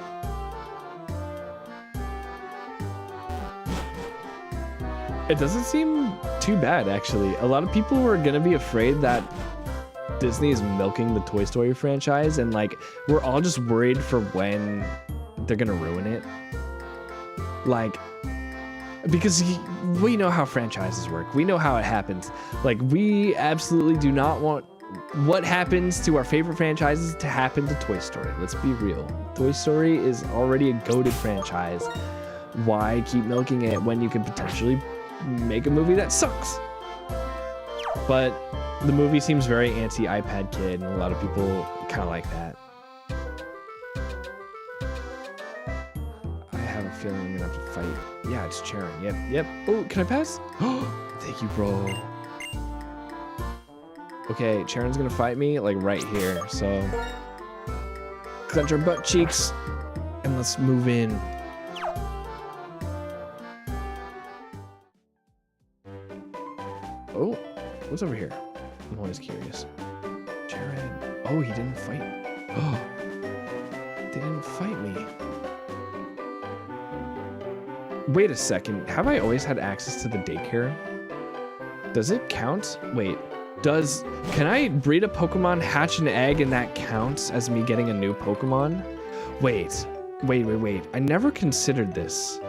It doesn't seem too bad, actually. A lot of people were gonna be afraid that Disney is milking the Toy Story franchise, and we're all just worried for when they're gonna ruin it. Because we know how franchises work. We know how it happens. We absolutely do not want what happens to our favorite franchises to happen to Toy Story. Let's be real. Toy Story is already a goated franchise. Why keep milking it when you could potentially make a movie that sucks? But the movie seems very anti-iPad kid, and a lot of people kind of like that. I have a feeling I'm gonna have to fight. Yeah, it's Charon. Yep. Oh, can I pass? Thank you, bro. Okay, Charon's gonna fight me right here. So clench our butt cheeks and let's move in. Oh, what's over here? I'm always curious. Charon. Oh, he didn't fight. Oh, they didn't fight me. Wait a second. Have I always had access to the daycare? Does it count? Wait. Can I breed a Pokemon, hatch an egg, and that counts as me getting a new Pokemon? Wait. I never considered this.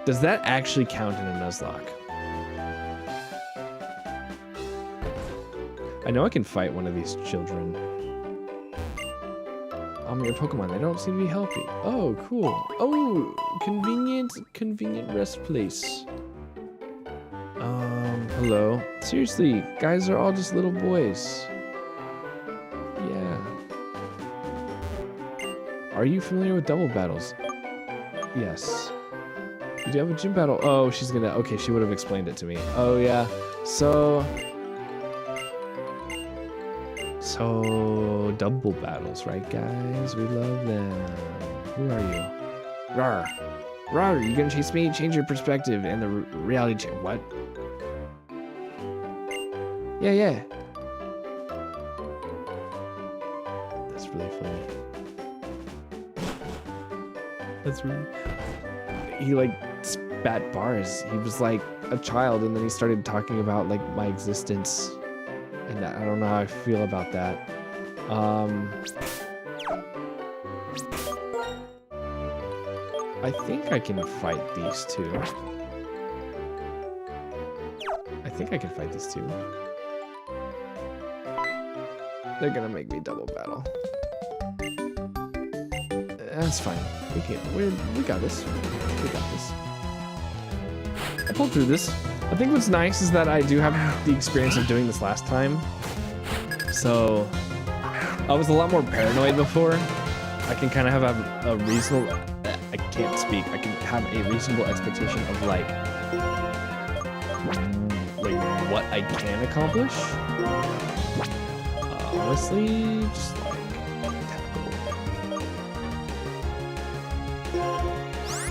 Does that actually count in a Nuzlocke? I know I can fight one of these children. Your Pokemon, they don't seem to be healthy. Oh, cool. Oh, convenient rest place. Hello. Seriously, guys are all just little boys. Yeah. Are you familiar with double battles? Yes. You do have a gym battle. Oh, she's gonna, okay, she would have explained it to me. Oh yeah. So double battles, right guys? We love them. Who are you? Rawr. Rawr, you gonna chase me? Change your perspective and the reality check. What? Yeah, yeah. That's really funny. That's really. He like spat bars. He was like a child, and then he started talking about like my existence, and I don't know how I feel about that. I think I can fight these two. I think I can fight these two. They're gonna make me double battle. That's fine. We got this. We got this. I pulled through this. I think what's nice is that I do have the experience of doing this last time. So I was a lot more paranoid before. I can kind of have a reasonable. I can't speak. I can have a reasonable expectation of like what I can accomplish. Honestly, just like tackle.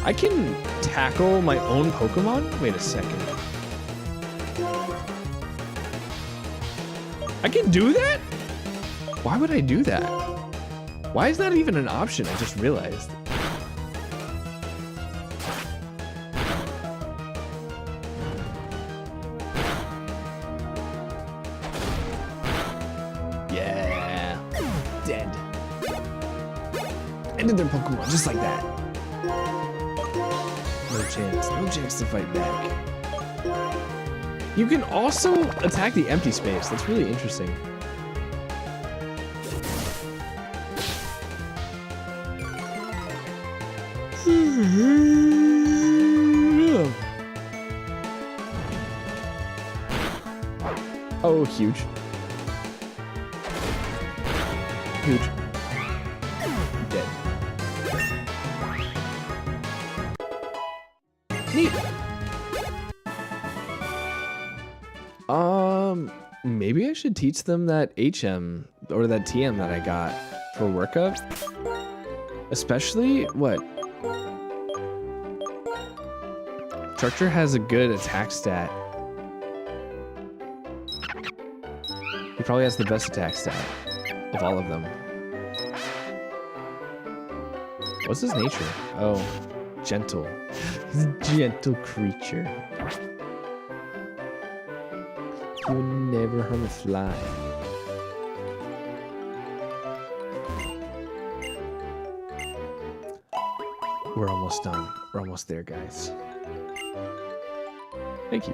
I can tackle my own Pokemon? Wait a second. I can do that? Why would I do that? Why is that even an option? I just realized. Yeah. Dead. Ended their Pokemon just like that. No chance. No chance to fight back. You can also attack the empty space. That's really interesting. Oh, huge. Huge. Dead. Neat. Maybe I should teach them that HM or that TM that I got for workup. Especially what? Charger has a good attack stat. He probably has the best attack stat of all of them. What's his nature? Oh, gentle. He's a gentle creature. You would never harm a fly. We're almost done. We're almost there, guys. Thank you.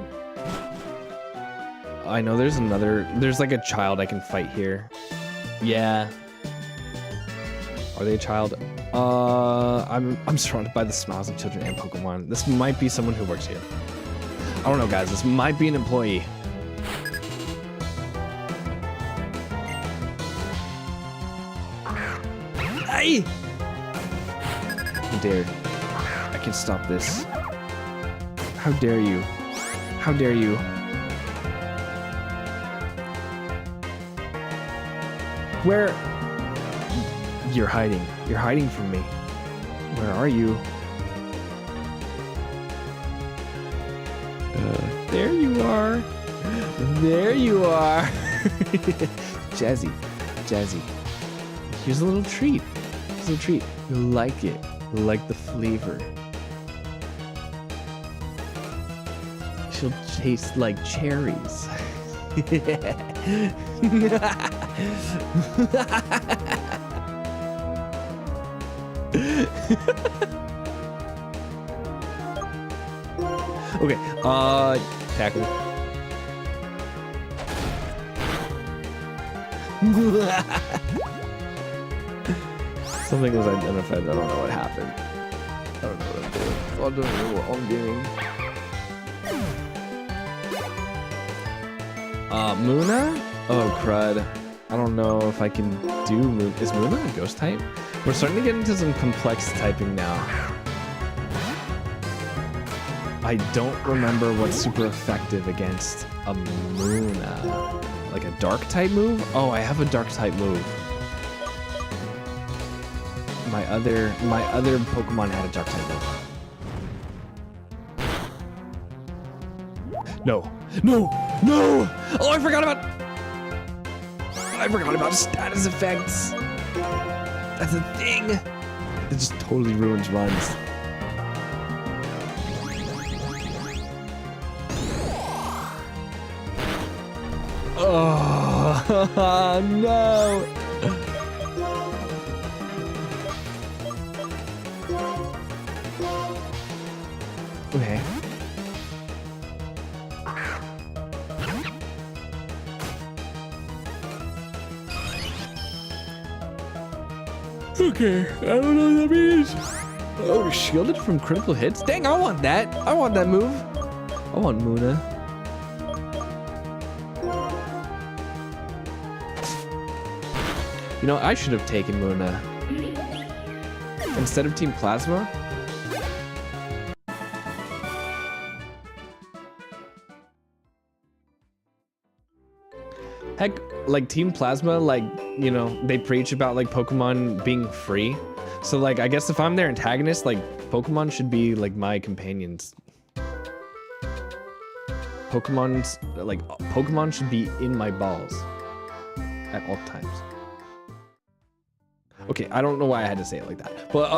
I know there's like a child I can fight here. Yeah. Are they a child? I'm surrounded by the smiles of children and Pokemon. This might be someone who works here. I don't know, guys. This might be an employee. Aye! How dare. I can stop this. How dare you? How dare you? Where? You're hiding. You're hiding from me. Where are you? There you are. There you are. Jazzy. Jazzy. Here's a little treat. Here's a little treat. You'll like it. You'll like the flavor. She'll taste like cherries. Okay, tackle. Something was identified. I don't know what happened. I don't know what I'm doing. I don't know what I'm doing. Muna? Oh, crud. I don't know if I can do Moon. Is Muna a ghost type? We're starting to get into some complex typing now. I don't remember what's super effective against a Muna. Like a dark type move? Oh, I have a dark type move. my other Pokemon had a dark type move. No. No! No! Oh, I forgot about status effects. That's a thing. It just totally ruins runs. Oh, no. Okay. Okay, I don't know what that means. Oh, shielded from critical hits? Dang, I want that. I want that move. I want Munna. You know, I should have taken Munna instead of Team Plasma. Heck, like Team Plasma, like, you know, they preach about like Pokemon being free. So like, I guess if I'm their antagonist, like Pokemon should be like my companions. Pokemon should be in my balls at all times. Okay, I don't know why I had to say it like that, but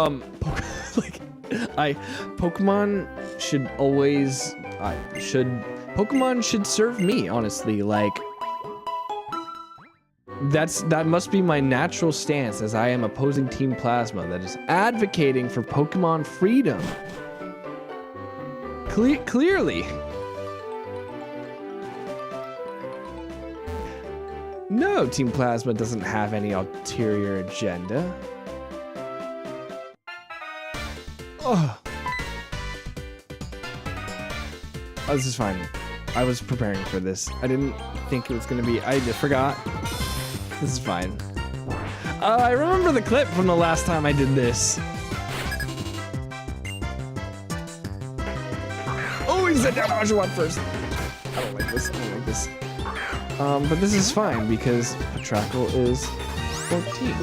Pokemon should always, Pokemon should serve me, honestly. Like, that must be my natural stance, as I am opposing Team Plasma that is advocating for Pokemon freedom. Clearly. No, Team Plasma doesn't have any ulterior agenda. Oh, this is fine. I was preparing for this. I didn't think it was gonna be. I forgot. This is fine. I remember the clip from the last time I did this. Oh, he said down Oshawott first. I don't like this. I don't like this. But this is fine because Patrackle is 14.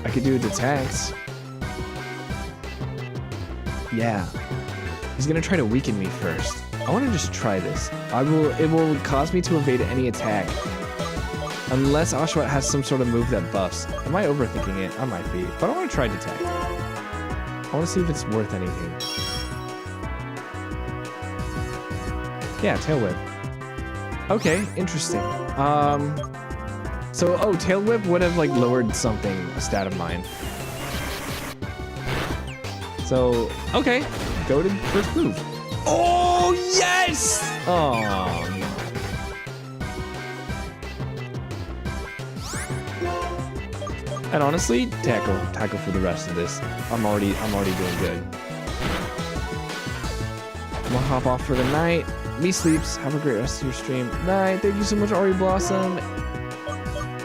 I could do it to attacks. Yeah. He's gonna try to weaken me first. I want to just try this. It will cause me to evade any attack. Unless Oshawott has some sort of move that buffs. Am I overthinking it? I might be. But I want to try Detect. I want to see if it's worth anything. Yeah, Tail Whip. Okay, interesting. Tail Whip would have like lowered something, a stat of mine. So, okay, go to first move. Oh, yes! Oh, no. And honestly, tackle for the rest of this. I'm already doing good. I'm gonna hop off for the night. Me sleeps. Have a great rest of your stream. Night. Thank you so much, Ari Blossom.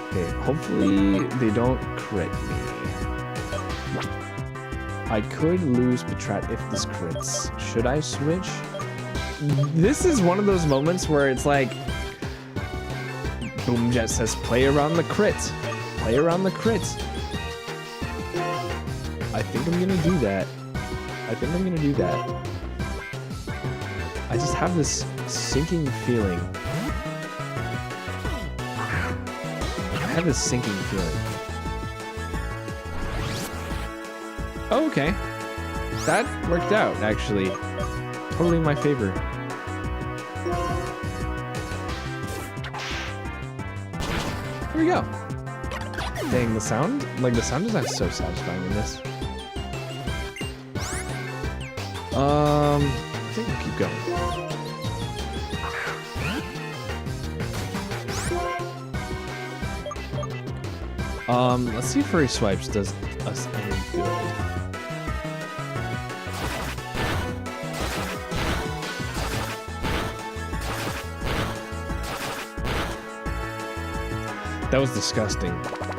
Okay, hopefully they don't crit me. I could lose Patrat if this crits. Should I switch? This is one of those moments where it's like, Boom Jet says, play around the crit. Play around the crit. I think I'm gonna do that. I just have this sinking feeling. Oh, okay. That worked out, actually. Totally in my favor. Here we go. Dang, the sound design is so satisfying in this. I think we'll keep going. Let's see if Furry Swipes does us any good. That was disgusting.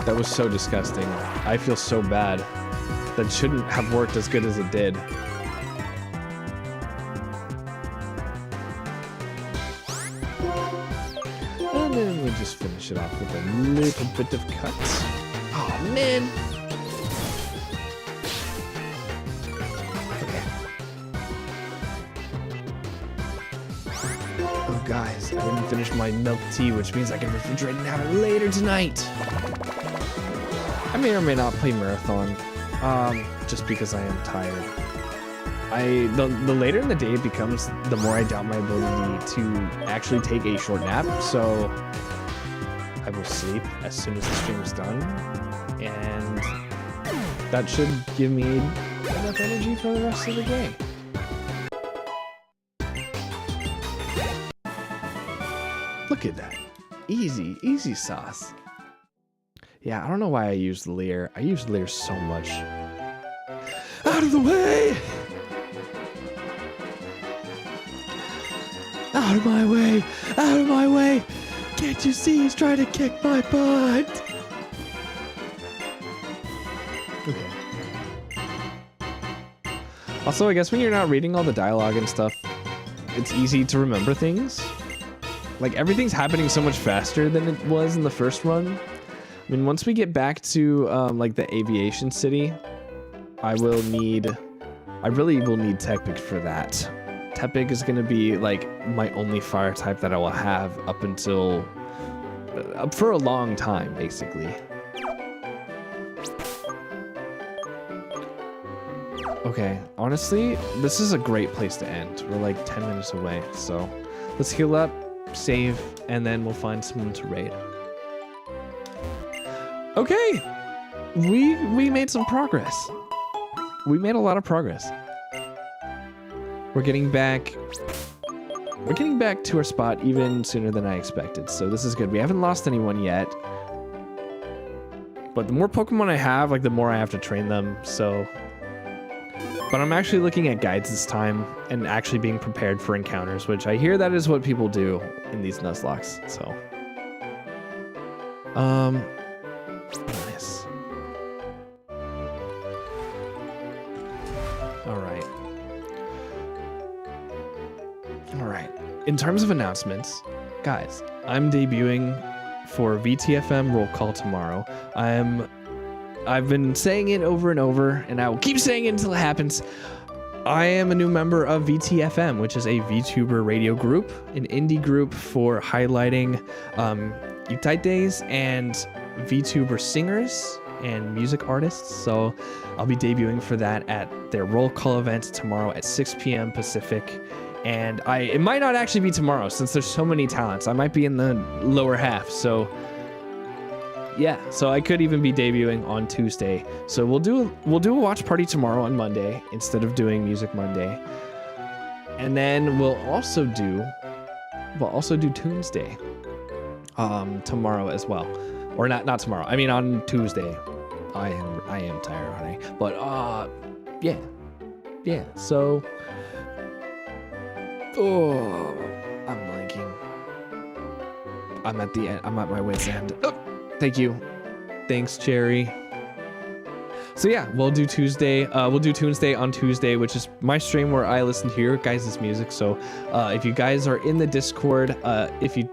That was so disgusting. I feel so bad. That shouldn't have worked as good as it did. me just finish it off with a little bit of cuts. Oh man. Okay. Oh guys, I didn't finish my milk tea, which means I can refrigerate and have it later tonight. I may or may not play Marathon, just because I am tired. The later in the day it becomes, the more I doubt my ability to actually take a short nap. So I will sleep as soon as the stream is done, and that should give me enough energy for the rest of the day. Look at that. Easy, easy sauce. Yeah, I don't know why I use Leer. I use Leer so much. Out of the way! Out of my way! Out of my way! Can't you see he's trying to kick my butt? Okay. Also, I guess when you're not reading all the dialogue and stuff, it's easy to remember things. Like, everything's happening so much faster than it was in the first run. I mean, once we get back to, like, the aviation city, I really will need Tepig for that. Tepig is going to be, like, my only fire type that I will have up until... for a long time, basically. Okay, honestly, this is a great place to end. We're, like, 10 minutes away, so... let's heal up, save, and then we'll find someone to raid. Okay! We made some progress. We made a lot of progress. We're getting back to our spot even sooner than I expected, so this is good. We haven't lost anyone yet. But the more Pokemon I have, like, the more I have to train them, so... But I'm actually looking at guides this time and actually being prepared for encounters, which I hear that is what people do in these Nuzlockes, so... Nice. Alright. In terms of announcements, guys, I'm debuting for VTFM Roll Call tomorrow. I've been saying it over and over, and I will keep saying it until it happens. I am a new member of VTFM, which is a VTuber radio group, an indie group for highlighting Utaites and VTuber singers and music artists. So I'll be debuting for that at their Roll Call event tomorrow at 6 p.m. Pacific. And it might not actually be tomorrow since there's so many talents. I might be in the lower half, so yeah. So I could even be debuting on Tuesday. So we'll do a watch party tomorrow on Monday instead of doing Music Monday. And then we'll also do Tuesday tomorrow as well. Or not tomorrow. I mean on Tuesday. I am tired, honey. But yeah. Yeah. So I'm blanking. I'm at the end. I'm at my wit's end. Oh, thank you. Thanks, Cherry. So yeah, we'll do Tuesday. We'll do Tuesday on Tuesday, which is my stream where I listen to your guys' music. So if you guys are in the Discord, if you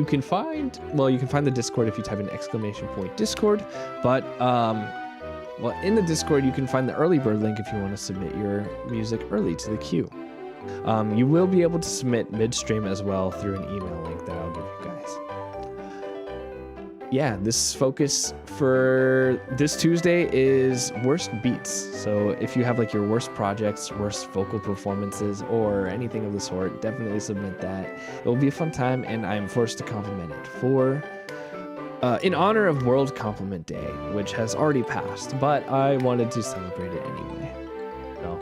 can find the Discord if you type in !Discord. But well, in the Discord you can find the early bird link if you want to submit your music early to the queue. You will be able to submit midstream as well through an email link that I'll give you guys. Yeah, this focus for this Tuesday is worst beats. So if you have like your worst projects, worst vocal performances, or anything of the sort, definitely submit that. It will be a fun time, and I'm forced to compliment it for in honor of World Compliment Day, which has already passed, but I wanted to celebrate it anyway. So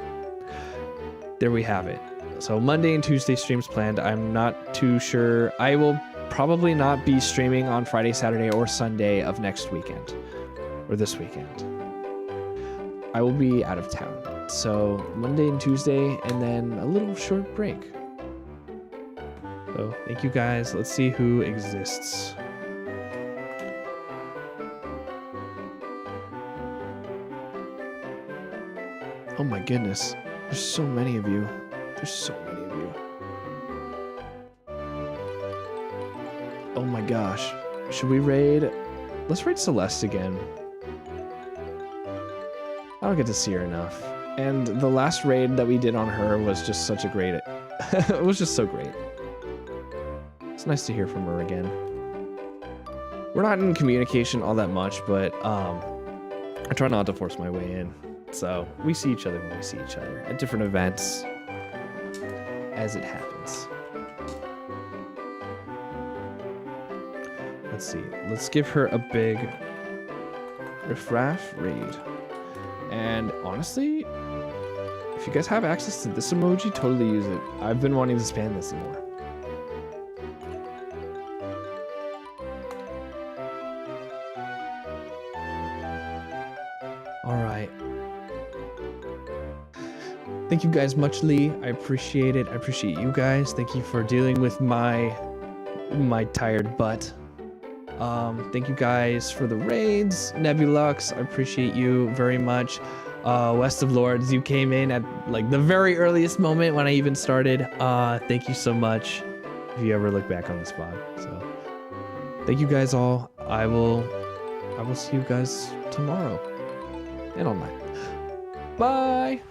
there we have it. So Monday and Tuesday streams planned. I'm not too sure. I will probably not be streaming on Friday, Saturday, or Sunday of next weekend, or this weekend. I will be out of town. So Monday and Tuesday, and then a little short break. So thank you guys. Let's see who exists. Oh my goodness. There's so many of you. There's so many of you. Oh my gosh. Should we raid? Let's raid Celeste again. I don't get to see her enough. And the last raid that we did on her was just such a great... it was just so great. It's nice to hear from her again. We're not in communication all that much, but I try not to force my way in. So we see each other when we see each other at different events as it happens. Let's see. Let's give her a big riffraff raid. And honestly, if you guys have access to this emoji, totally use it. I've been wanting to spam this more. All right. Thank you guys muchly. I appreciate it. I appreciate you guys. Thank you for dealing with my tired butt. Thank you guys for the raids. Nebulux, I appreciate you very much. West of Lords, you came in at like the very earliest moment when I even started. Thank you so much if you ever look back on this spot. So thank you guys all. I will see you guys tomorrow and all night. Bye.